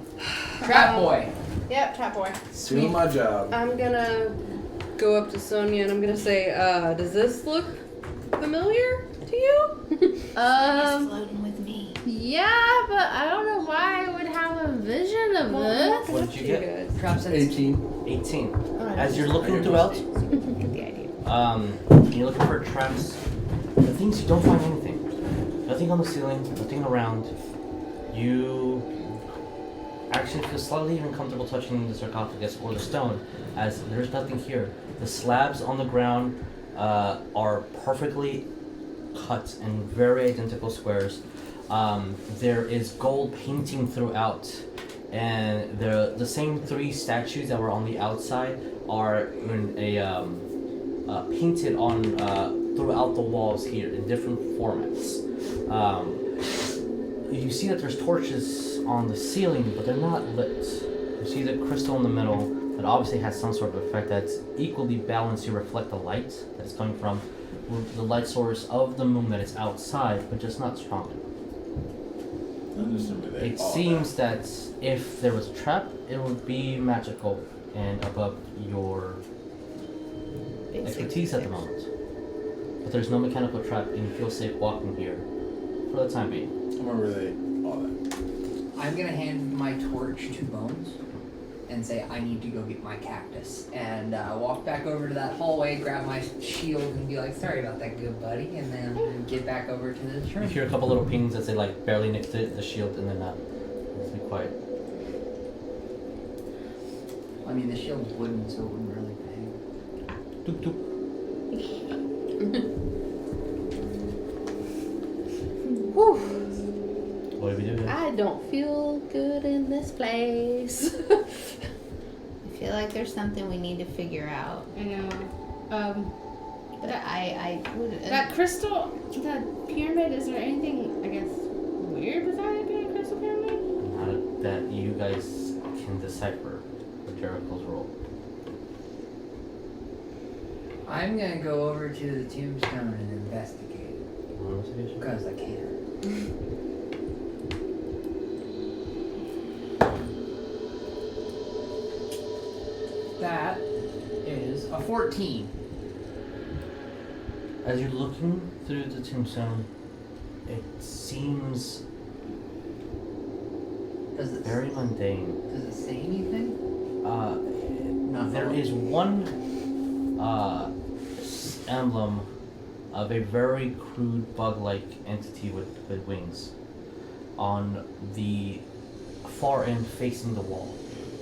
Trap Boy. Yep, trap boy. Doing my job. I'm gonna go up to Sonya and I'm gonna say, does this look familiar to you? Floating with me. Yeah, but I don't know why I would have a vision of this. What did you get? guys. Trap says 18. 18. As you're looking throughout, Get the idea. and you're looking for traps, the things you don't find anything. Nothing on the ceiling, nothing around. You actually feel slightly uncomfortable touching the sarcophagus or the stone, as there's nothing here. The slabs on the ground are perfectly cut in very identical squares. There is gold painting throughout, and the same 3 statues that were on the outside are in painted on throughout the walls here in different formats. You see that there's torches on the ceiling, but they're not lit. You see the crystal in the middle that obviously has some sort of effect that's equally balanced to reflect the light that's coming from the light source of the moon that is outside, but just not strong enough. It seems that if there was a trap, it would be magical and above your expertise at the moment. But there's no mechanical trap, and you feel safe walking here for the time being. I'm gonna relay all that. I'm gonna hand my torch to Bones and say I need to go get my cactus, and walk back over to that hallway, grab my shield, and be like, "Sorry about that, good buddy," and then get back over to the You room. hear a couple little pings that say like barely next to the shield, and then be quiet. I mean, the shield's wooden, so it wouldn't really pay. Toop toop. Whew. What do we do? I don't feel good in this place. I feel like there's something we need to figure out. I know. But I would. That crystal, that pyramid, is there anything, I guess, weird about it being a crystal pyramid? Not that you guys can decipher Jericho's role. I'm gonna go over to the tombstone and investigate. Investigation? Because I can. That is a 14. As you're looking through the tombstone, it seems Does it very mundane. Does it say anything? There is one emblem of a very crude bug-like entity with wings on the far end facing the wall.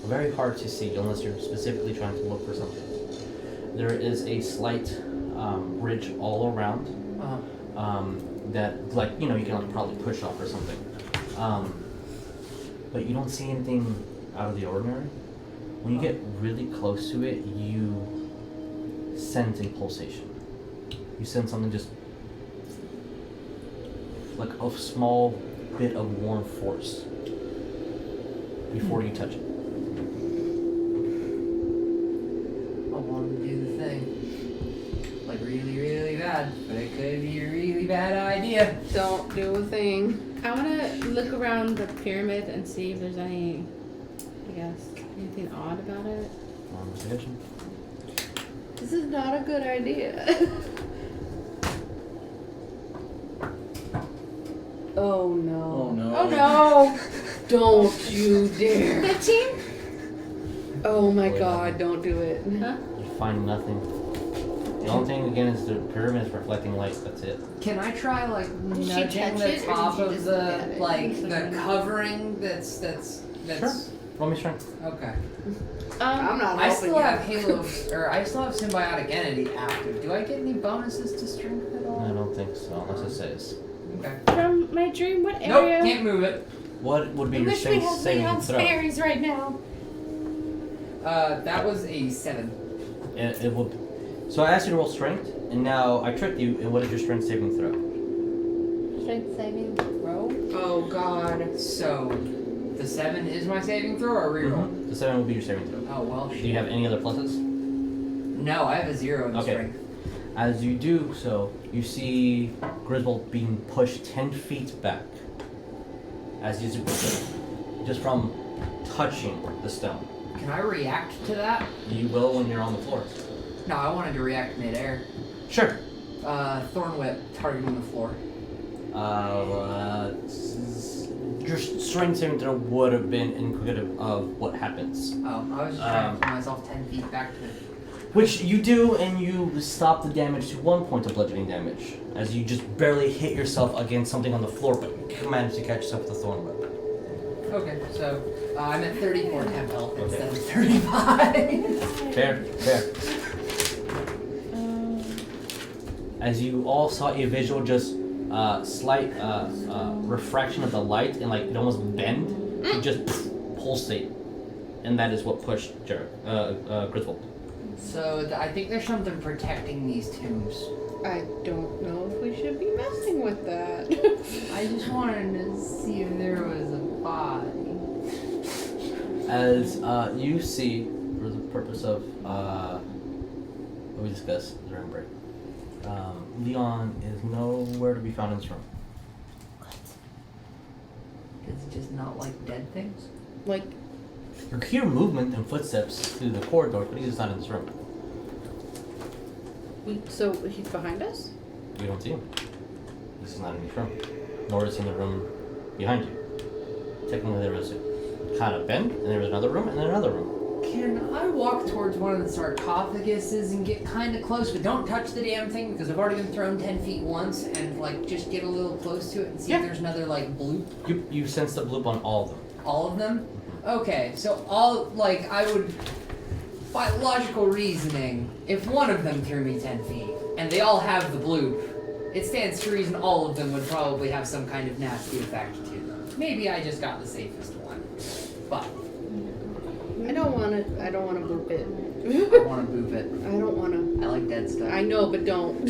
Very hard to see unless you're specifically trying to look for something. There is a slight ridge all around that, like, you know, you can like probably push off or something. But you don't see anything out of the ordinary. When you get really close to it, you sense a pulsation. You sense something just like a small bit of warm force before you touch it. I want to do the thing. Like really, really bad. But it could be a really bad idea. Don't do a thing. I want to look around the pyramid and see if there's any, I guess, anything odd about it. Investigation. This is not a good idea. Oh no. Oh no. Oh no! Don't you dare. 15? Oh my god, don't do it. Huh? You find nothing. The only thing again is the pyramid is reflecting light. That's it. Can I try like Did she nudging touch the it, or top did she of just look at the it? like the covering that's Sure. Roll me strength. okay. I'm not I helping still you. have Halo or I still have symbiotic entity active. Do I get any bonuses to strength at all? I don't think so, unless it says. Okay. From my dream, what Nope, area? can't move it. What would be I your wish we strength had saving Leon's throw? fairies right now. That was a 7. It will. So I asked you to roll strength, and now I tricked you. And what is your strength saving throw? Strength saving throw. Oh god. So the 7 is my saving throw or reroll? The 7 will be your saving throw. Oh well. Do you have any other pluses? No, I have a 0 in Okay. strength. As you do so, you see Griswold being pushed 10 feet back. As he's just from touching the stone. Can I react to that? You will when you're on the floor. No, I wanted to react midair. Sure. Thorn whip targeting the floor. Your strength saving throw would have been indicative of what happens. Oh, I was just trying to put myself 10 feet back to it. Which you do, and you stop the damage to 1 point of bludgeoning damage, as you just barely hit yourself against something on the floor, but you manage to catch yourself with the thorn whip. Okay, so I'm at 34 temp health Okay. instead of 35. Fair. As you all saw a visual, just slight refraction of the light, and like it almost bend, it just pulsate, and that is what pushed Griswold. So I think there's something protecting these tombs. I don't know if we should be messing with that. I just wanted to see if there was a body. As you see, for the purpose of what we discussed during break, Leon is nowhere to be found in this room. It's just not like dead things? Like, You hear movement and footsteps through the corridor, but he's just not in this room. so he's behind us? You don't see him. This is not in this room. Nor is he in the room behind you. Technically, there was a kind of bend, and there was another room, and then another room. Can I walk towards one of the sarcophaguses and get kind of close, but don't touch the damn thing because I've already been thrown 10 feet once, and like just get a little close to it and see if there's another like bloop? You sense the bloop on all of them. All of them? Okay, so I would, by logical reasoning, if one of them threw me 10 feet, and they all have the bloop, it stands to reason all of them would probably have some kind of nasty effect to them. Maybe I just got the safest one, but I don't want to boop it. I want to boop it. I don't want to. I like dead stuff. I know, but don't. I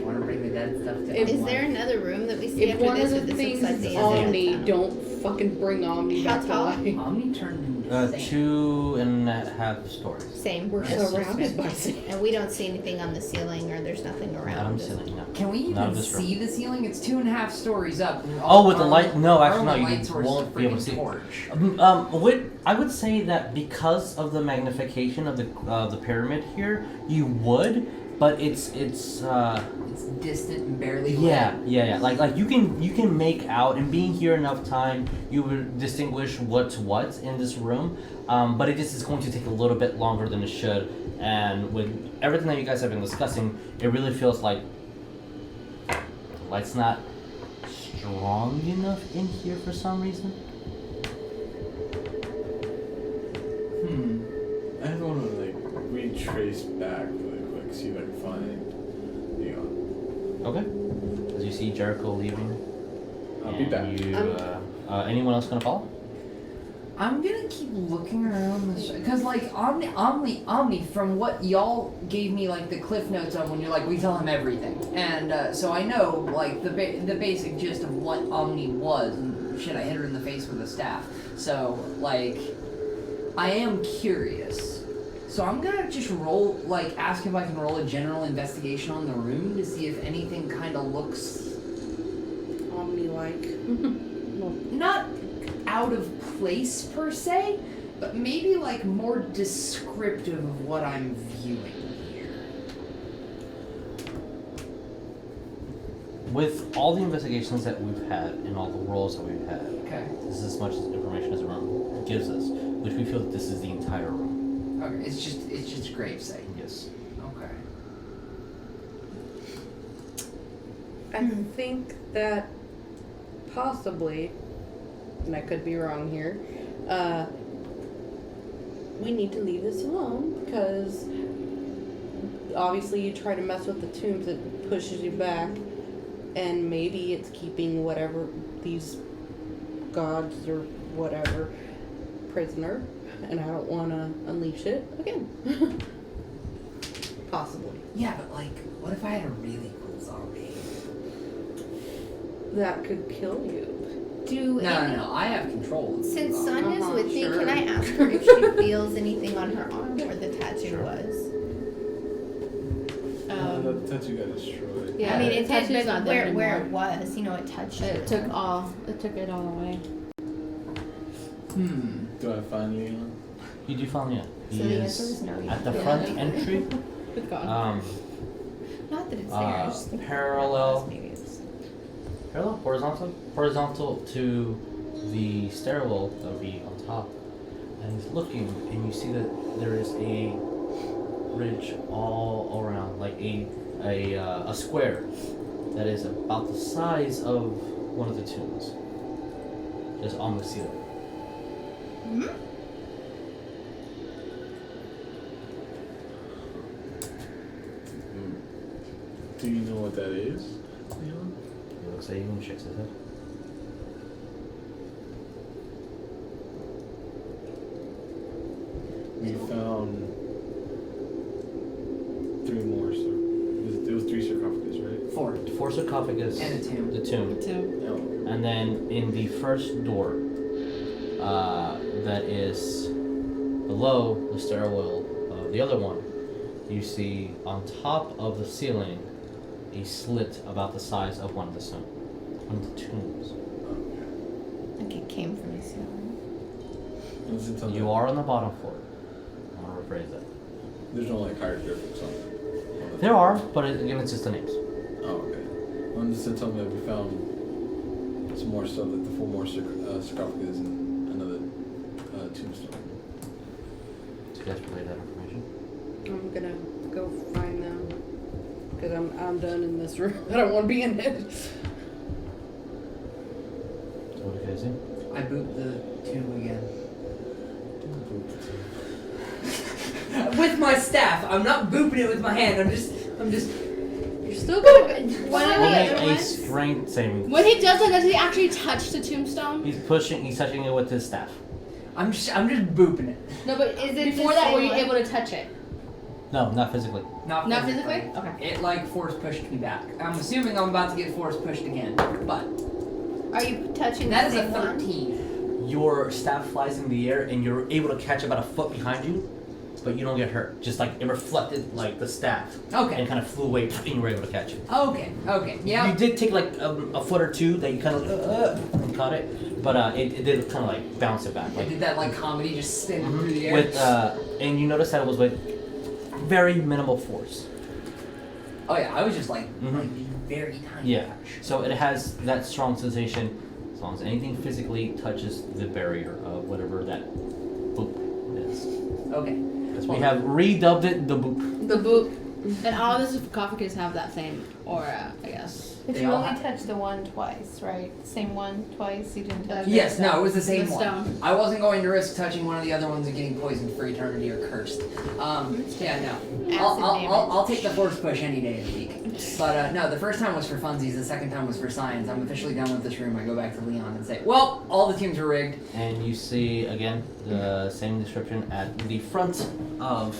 want to bring the dead stuff to Is there another room that we see If after one this? of or the this things looks like is the end of Omni, town? don't fucking bring Omni How back to tall? life. Omni turned into sand. 2.5 stories. Same. We're Yes. surrounded by sand. And we don't see anything on the ceiling, or there's nothing Not around. on the us. ceiling, no. Can we Not even this room. see the ceiling? It's 2.5 stories up. and Oh, with the our- light? No, our actually, no. only You light source is won't a be able to freaking see. torch. I would say that because of the magnification of the pyramid here, you would, but it's It's distant and barely yeah, lit. yeah. Like you can make out, and being here enough time, you would distinguish what's what in this room. But it just is going to take a little bit longer than it should. And with everything that you guys have been discussing, it really feels like the light's not strong enough in here for some reason. I just want to like retrace back really quick, see if I can find Leon. Okay. As you see Jericho leaving. I'll be back. You, anyone else gonna follow? I'm gonna keep looking around this because like Omni from what y'all gave me like the cliff notes of when you're like we tell him everything, and so I know like the basic gist of what Omni was, and shit I hit her in the face with a staff, so like I am curious, so I'm gonna just roll like ask if I can roll a general investigation on the room to see if anything kind of looks Omni-like. not out of place per se, but maybe like more descriptive of what I'm viewing here. With all the investigations that we've had and all the rolls that we've had, Okay. this is as much information as the room gives us, which we feel that this is the entire room. Okay. It's just a gravesite. Yes. Okay. I think that possibly, and I could be wrong here, we need to leave this alone because obviously you try to mess with the tombs, it pushes you back, and maybe it's keeping whatever these gods or whatever prisoner, and I don't want to unleash it again. Possibly. Yeah, but like, what if I had a really cool zombie? That could kill you. No. I have control. of the Since zombie. Sonya's with me, sure. can I ask her if she feels anything on her arm where the tattoo was? The tattoo got destroyed. I mean, it tattoo's did, not but there where it anymore. was, it touched It it. took it all away. Do I find Leon? You do find him. So He the is answer is no, you at the don't. front entry. It's gone. Not that it's there. I just think Parallel. maybe it's. Parallel, horizontal to the stairwell that would be on top. And he's looking, and you see that there is a ridge all around, like a square that is about the size of one of the tombs, just on the ceiling. Do you know what that is, Leon? He looks at you and shakes his head. We found 3 more. It was 3 sarcophagus, right? 4. 4 sarcophagus. And a tomb. The tomb. Oh. And then in the first door, that is below the stairwell of the other one, you see on top of the ceiling a slit about the size of one of the tombs. Like it came from the ceiling. Listen to You that. are on the bottom floor. I'm gonna rephrase that. There's no like hieroglyphics on it. There are, but again, it's just the names. Oh, okay. I'm just to tell me that we found some more stuff, like the 4 more sarcophagus and another tombstone. So you guys relay that information. I'm gonna go find them because I'm done in this room. I don't want to be in it. So what do you guys do? I boot the tomb again. With my staff. I'm not booping it with my hand. I'm just. You're So good. What What are are the the Make other a ones? strength saving. When he does that, does he actually touch the tombstone? He's touching it with his staff. I'm just booping it. No, but is it before the that same were you one? able to touch it? No, not physically. Not physically? Okay. It like force pushed me back. I'm assuming I'm about to get force pushed again, but Are you touching that the is a same one? 13. Your staff flies in the air and you're able to catch about a foot behind you, but you don't get hurt. Just like it reflected like the staff Okay. and kind of flew away and you were able to catch it. Okay. Yeah. You did take like a foot or two that you kind of and caught it, but it did kind of like bounce it back. I Like, did that like comedy, just spinning through the air. with and you noticed that it was with very minimal force. Oh yeah, I was just like Mhm. very tiny. Yeah. touch. So it has that strong sensation as long as anything physically touches the barrier of whatever that boop is. Okay. Because we have redubbed it the boop. The boop. And all the sarcophagus have that same aura, I guess. But They you all only have- touched the one twice, right? Same one twice. You didn't touch. Yes, the- no, it was the same The one. stone. I wasn't going to risk touching one of the other ones and getting poisoned for eternity or cursed. Yeah, no. I'll take the force push any day of the week. But no, the first time was for funsies. The second time was for science. I'm officially done with this room. I go back to Leon and say, well, all the teams are rigged. And you see again the same description at the front of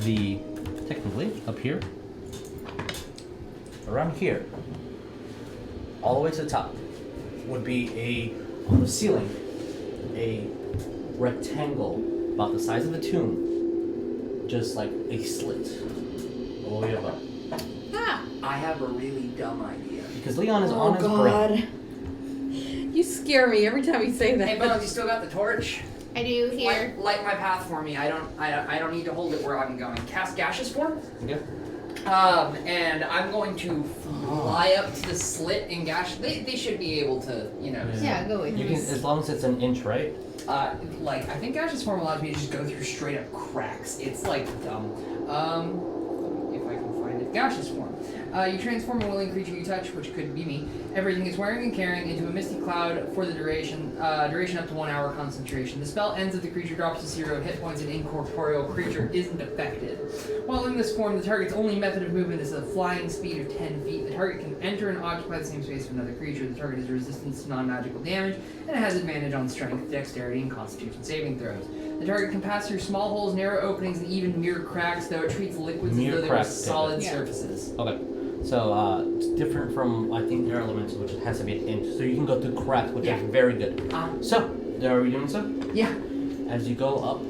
the, technically up here, around here, all the way to the top, would be on the ceiling, a rectangle about the size of a tomb, just like a slit all the way above. I have a really dumb idea. Because Leon is Oh on his brain. God. You scare me every time you say that. Hey, Bones, you still got the torch? I do here. Light my path for me. I don't need to hold it where I'm going. Cast gaseous form. Okay. And I'm going to fly up to the slit and gash. They should be able to, Yeah, go with You me. can, as long as it's an inch, right? I think gaseous form allows me to just go through straight up cracks. It's like dumb. If I can find it. Gaseous form. You transform a willing creature you touch, which could be me, everything it's wearing and carrying, into a misty cloud for the duration up to 1 hour concentration. The spell ends if the creature drops to 0 hit points and incorporeal creature isn't affected. While in this form, the target's only method of movement is a flying speed of 10 feet. The target can enter and occupy the same space as another creature. The target has resistance to non-magical damage, and it has advantage on strength, dexterity, and constitution saving throws. The target can pass through small holes, narrow openings, and even mere cracks, though it treats liquids Mere as though they were cracks, solid yeah. surfaces. Okay. So it's different from I think air elements, which has to be an inch. So you can go through cracks, which Yeah. is very good. So are we doing so? Yeah. As you go up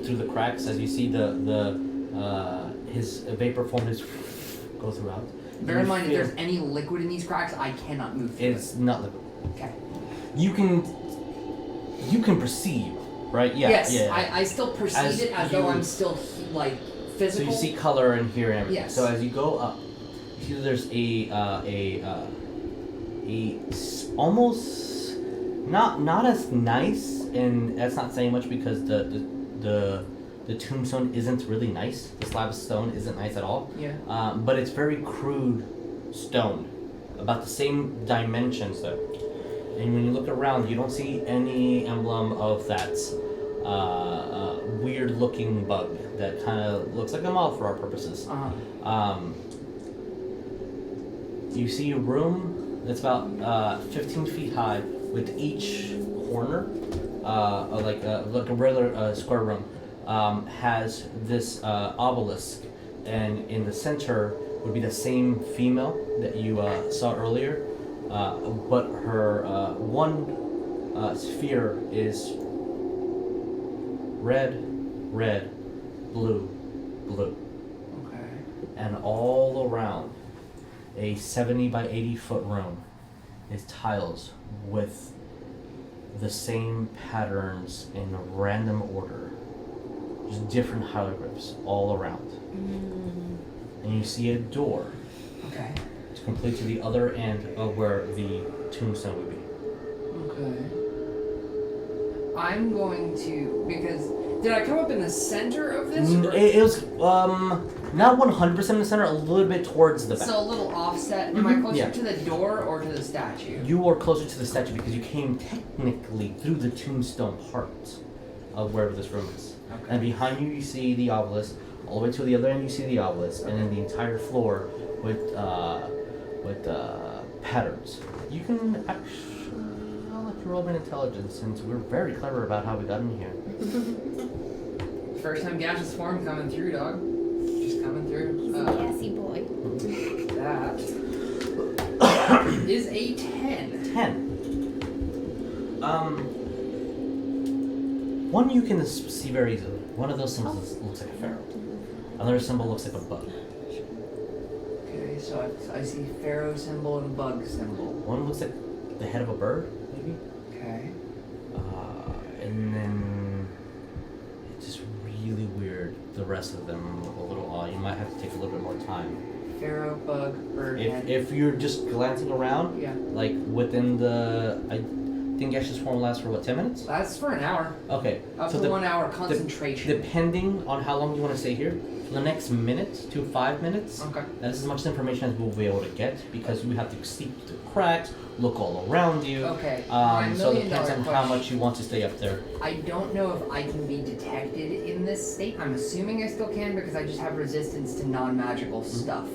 through the cracks, as you see his vapor form is go throughout. Bear you in mind, if feel- there's any liquid in these cracks, I cannot move through it's not liquid. it. Okay. You can perceive, right? Yeah. Yes, Yeah. I still perceive As it as though you- I'm still, like, So physical. you see color and hear everything. Yes. So as you go up, you see there's almost not as nice, and that's not saying much because the tombstone isn't really nice. The slab of stone isn't nice at all. Yeah. But it's very crude stone, about the same dimensions though. And when you look around, you don't see any emblem of that weird-looking bug that kind of looks like a moth for our purposes. You see a room that's about 15 feet high, with each corner, like a regular square room, has this obelisk, and in the center would be the same female that you saw earlier, but her one sphere is red, blue. Okay. And all around a 70 by 80 foot room is tiles with the same patterns in random order, just different hieroglyphs all around. And you see a door Okay. to complete to the other end of where the tombstone would be. Okay. I'm going to, because did I come up in the center of this? or- It was not 100% in the center, a little bit towards the back. So a little offset. Am I closer Yeah. to the door or to the statue? You are closer to the statue because you came technically through the tombstone part of wherever this room is. Okay. And behind you, you see the obelisk. all the way to the other end, you see the obelisk, and then the entire floor with patterns. You can actually, I'll let you roll an intelligence since we're very clever about how we got in here. First time gaseous form coming through, dog. Just coming through. Gassy boy. That is a 10. 10. One you can see very easily. One of those symbols looks like a pharaoh. Another symbol looks like a bug. Okay, so I see pharaoh symbol and bug symbol. One looks like the head of a bird, maybe. Okay. And then it's just really weird. The rest of them look a little odd. You might have to take a little bit more time. Pharaoh, bug, bird, head. If you're just glancing around, Yeah. like within the, I think gaseous form lasts for what, 10 minutes? That's for an hour. Okay. Up so to 1 hour concentration. Depending on how long you want to stay here, for the next minute to 5 minutes, Okay. that's as much information as we'll be able to get because you have to see through cracks, look all around you. Okay. My So it $1 million depends on how question. much you want to stay up there. I don't know if I can be detected in this state. I'm assuming I still can because I just have resistance to non-magical stuff.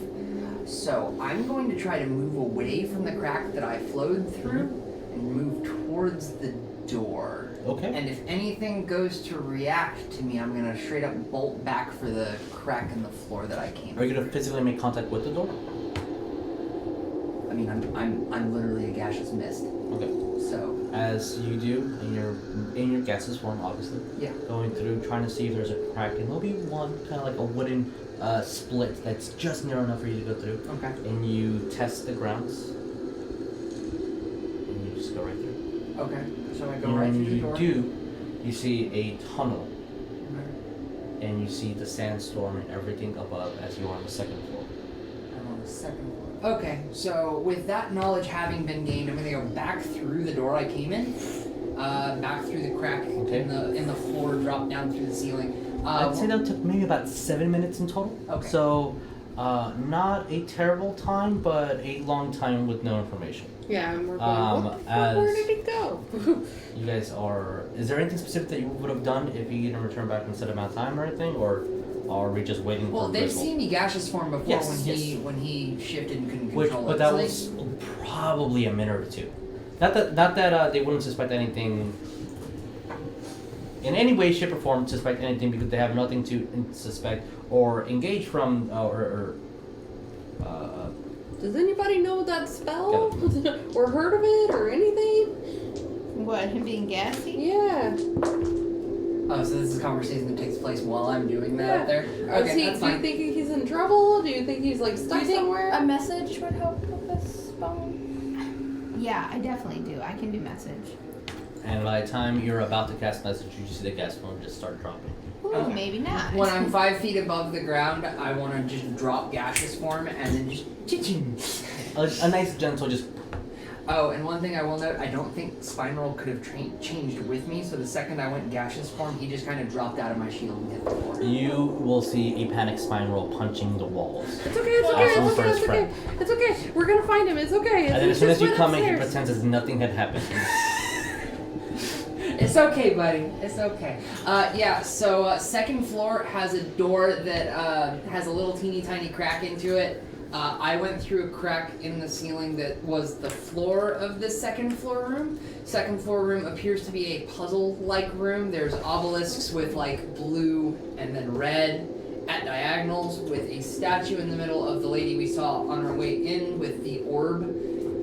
So I'm going to try to move away from the crack that I flowed through and move towards the door. Okay. And if anything goes to react to me, I'm going to straight up bolt back for the crack in the floor that I came Are you through. gonna physically make contact with the door? I mean, I'm literally a gaseous mist. Okay. So, As you do in your gaseous form, obviously. yeah. Going through, trying to see if there's a crack, and there'll be one kind of like a wooden split that's just near enough for you to go through. Okay. And you test the grounds, and you just go right through. Okay. So I go And right when through the you door. do, you see a tunnel, Okay. and you see the sandstorm and everything above as you're on the second floor. I'm on the second floor. Okay, so with that knowledge having been gained, I'm gonna go back through the door I came in, back through the crack Okay. in the floor, drop down through the ceiling. I'd say that took maybe about 7 minutes in total. Okay. So, not a terrible time, but a long time with no information. Yeah, and we're going, where did it go? You guys are. Is there anything specific that you would have done if you didn't return back in a set amount of time or anything, or are we just waiting Well, for they've Griswold? seen me gaseous form before Yes, when he shifted and couldn't Which, control but it. that So was probably a minute or two. Not that they wouldn't suspect anything in any way, shape, or form. Suspect anything because they have nothing to suspect or engage from Does anybody know that spell? Or heard of it or anything? What, him being gassy? Yeah. Oh, so this is a conversation that takes place while I'm doing that up there? Is Okay, he, that's do you fine. think he's in trouble? Do you think he's like Do stuck you think somewhere? a message would help with this spell? Yeah, I definitely do. I can do message. And by the time you're about to cast message, you see the gas phone just start dropping. Ooh, Okay. maybe not. When I'm 5 feet above the ground, I want to just drop gaseous form and then just ching. A nice gentle just. Oh, and one thing I will note, I don't think Spinal could have changed with me, so the second I went gaseous form, he just kind of dropped out of my shield and hit the floor. You will see a panic spine roll punching the walls. It's okay, it's okay, Awesome it's okay, first it's okay. It's okay. We're gonna find him, it's okay. And then He's as soon as just you went come in, he upstairs. pretends as nothing had happened. It's okay, buddy. It's okay. Yeah, so second floor has a door that has a little teeny tiny crack into it. I went through a crack in the ceiling that was the floor of the second floor room. Second floor room appears to be a puzzle-like room. There's obelisks with like blue and then red at diagonals with a statue in the middle of the lady we saw on our way in with the orb.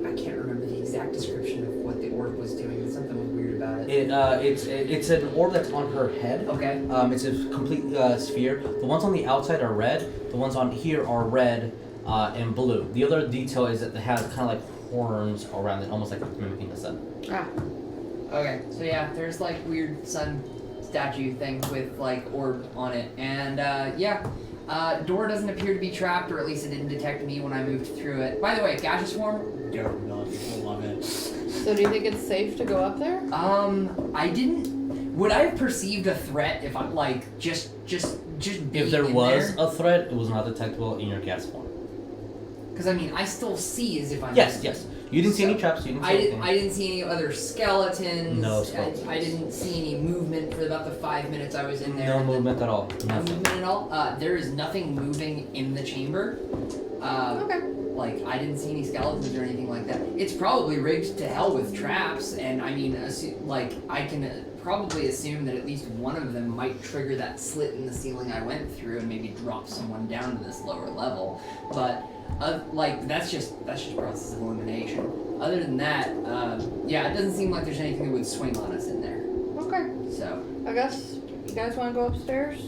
I can't remember the exact description of what the orb was doing, but something was weird about it. It's an orb that's on her head. Okay. It's a complete sphere. The ones on the outside are red. The ones on here are red and blue. The other detail is that it has kind of like horns around it, almost like mimicking the sun. Ah. Okay, so yeah, there's like weird sun statue thing with like orb on it, and door doesn't appear to be trapped, or at least it didn't detect me when I moved through it. By the way, gaseous form. Love it. So do you think it's safe to go up there? I didn't. Would I have perceived a threat if I like just being If there in was there? a threat, it was not detectable in your gas form. Because I mean, I still see as if I'm. Yes. You didn't see any traps. You didn't see anything. I didn't see any other skeletons. No skeletons. I didn't see any movement for about the 5 minutes I was in there. No movement at all. No Nothing. movement at all. There is nothing moving in the chamber. Okay. Like, I didn't see any skeletons or anything like that. It's probably rigged to hell with traps, and I mean, I can probably assume that at least one of them might trigger that slit in the ceiling I went through and maybe drop someone down to this lower level. But, that's just process of elimination. Other than that, yeah, it doesn't seem like there's anything that would swing on us in there. Okay. So. I guess you guys want to go upstairs,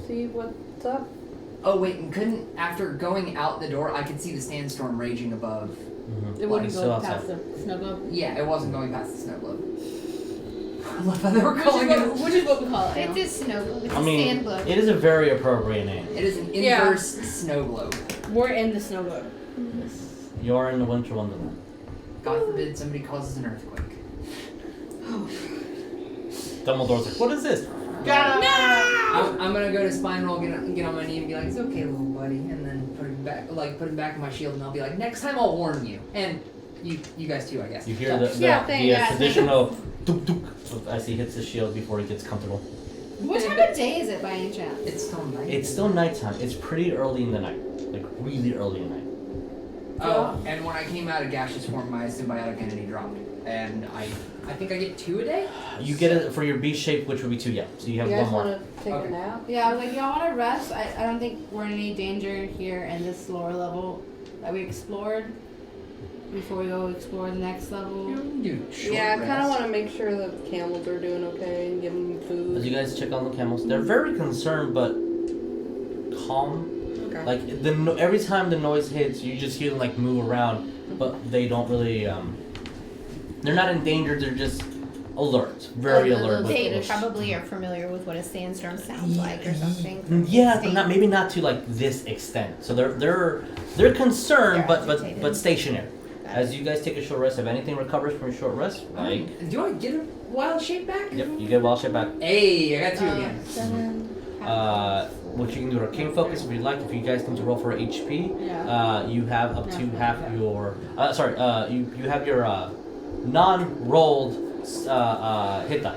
see what's up. Oh wait, and after going out the door, I could see the sandstorm raging above. Mm-hmm. It wouldn't Still go outside. past the snow globe. Yeah, it wasn't going past the snow globe. I love how they were calling it. Which is what we call it. It's now. a snow globe. It's I a mean, sand globe. it is a very appropriate name. It is an Yeah. inverse snow globe. We're in the snow globe. You're in the winter wonderland. God forbid somebody causes an earthquake. Dumbledore's like, what is this? I'm gonna go to spine roll, get on my knee, and be like, "It's okay, little buddy," and then put him back in my shield, and I'll be like, "Next time I'll warn you." And you guys too, I guess. You hear the Yeah, thanks. traditional duk duk as he hits his shield before he gets comfortable. What time of day is it by any chance? It's still night. It's still nighttime. It's pretty early in the night. Like really early in the night. Oh, and when I came out of gaseous form, my symbiotic entity dropped, and I think I get 2 a day. You get it for your B shape, which would be 2, yeah. So you have You one guys more. want to take Okay. a nap? Yeah, I was like, y'all want to rest? I don't think we're in any danger here in this lower level that we explored before we go explore the next level. Dude, Yeah, I kind of want to make sure the camels are doing okay and give them As food. you guys check on the camels, they're very concerned but calm. Okay. Like every time the noise hits, you just hear them like move around, but they don't really. They're not in danger. They're just alert, very alert. They with- probably are familiar with what a sandstorm sounds like or something. Yeah, but maybe not to like this extent. So they're concerned, They're but agitated. stationary. As you guys take a short rest, if anything recovers from your short rest, like Do I get a wild shape back? yep, you get wild shape back. Hey, I got 2 again. 7. What you can do are king focus if you like. If you guys need to roll for HP, Yeah. you have up to half your. You have your non-rolled hit die.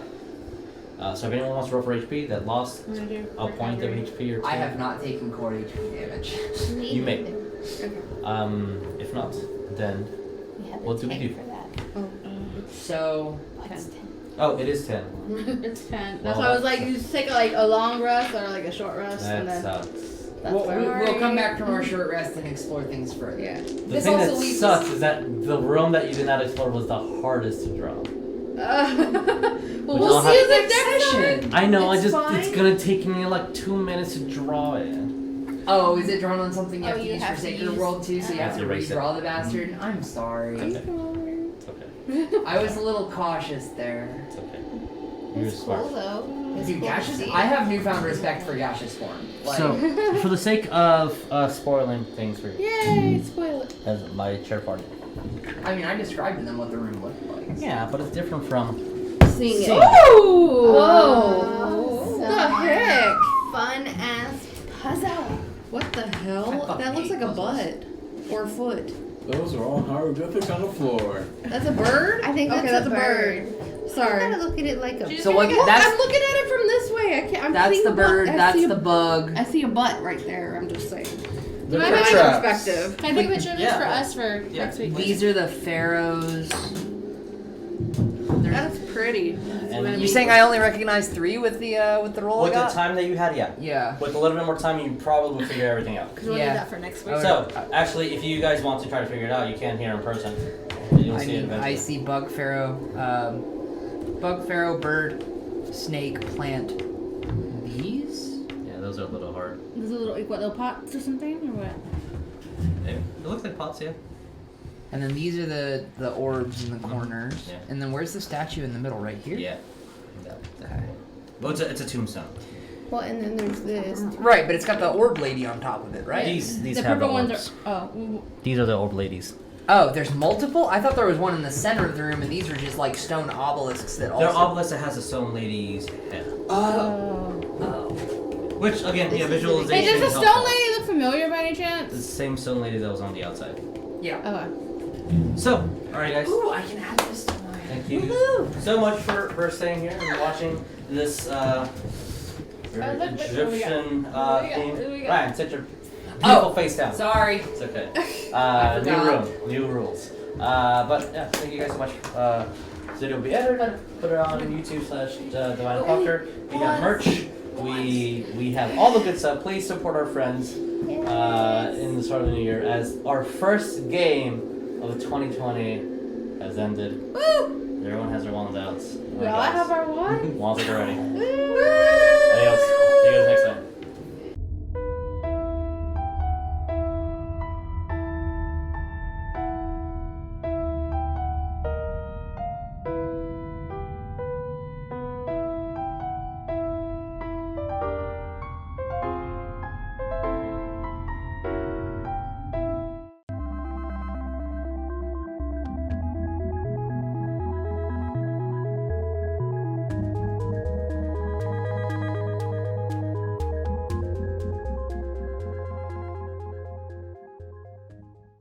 So if anyone wants to roll for HP that lost a point of HP or two, I have not taken core HP damage. You may. If not, then what do we do? For that. So What's 10? Oh, it is 10. It's 10. That's Well, why I was like, you just take a long rest or like a short rest, and That then sucks. that's we'll where come back from our short rest and explore things further. Yeah. The This thing also that leaves sucks us- is that the room that you did not explore was the hardest to draw. Well, Which we'll I'll see have- you next Session. I know, It's it's fine. gonna take me like 2 minutes to draw it. Oh, is it drawn on something you Oh, have to you use have for to Sacred use- World too, so you have to Erase it. redraw the bastard? I'm sorry. It's okay. I was a little cautious there. It's okay. You're It's smart. cool though. It's Dude, cool to gaseous. see. I have newfound respect for gaseous form. Like, So, for the sake of spoiling things for you, Yay, spoil it. as my chair party. I mean, I described to them what the room looked like. Yeah, but it's different from. Seeing it. Whoa! Whoa. What the heck? Fun ass puzzle. What the I hell? fucking That looks hate like a puzzles. butt. Or a foot. Those are all hieroglyphics on the floor. That's a bird? I think Okay, that's that's a bird. Sorry. You gotta look at it like a. So what? Well, That's I'm looking at it from this way. I can't. I'm that's seeing the bird. butt. That's the bug. I see a butt right there. I'm just saying. They're I for have traps. Perspective. Can I take a picture of this Yeah. for us for Yeah. next week? These are the pharaohs. That's pretty. And You're saying I only recognize 3 with the roll with I the got? time that you had, yeah. Yeah. With a little bit more time, you probably would figure everything out. Because we'll Yeah. do that for next week. Okay. So, actually, if you guys want to try to figure it out, you can here in person. You'll I see it mean, eventually. I see bug pharaoh, bird, snake, plant. These? Yeah, those are a little hard. These are little, like, what, little pots or something, or what? It looks like pots, yeah. And then these are the orbs in the corners. Yeah. And then where's the statue in the middle? Right here? Yeah. Okay. Well, it's a tombstone. Well, and then there's this. Right, but it's got the orb lady on top of it, right? These The have the purple ones orbs. are. Oh. These are the orb ladies. Oh, there's multiple? I thought there was one in the center of the room, and these are just like stone obelisks that They're also. obelisk that has a stone lady's head. Oh. Which, again, This yeah, is the visualization Hey, does the is stone helpful. lady look familiar by any The chance? same stone lady that was on the outside. Yeah. Okay. So, Alright, guys. Ooh, I can add this to mine. Thank you so much for staying here and watching this very look, Egyptian what we theme. got? Ryan, sit your beautiful face down. Sorry. It's okay. I New forgot. room, new rules. But yeah, thank you guys so much. This video will be edited. Put it on YouTube/Divine Apocalypse. We got merch. We have all the good stuff. Please support our friends in the start of the new year as our first game of 2020 has ended. Woo! Everyone has their wands out. We all have our one. Wands are ready. Woo! Adios.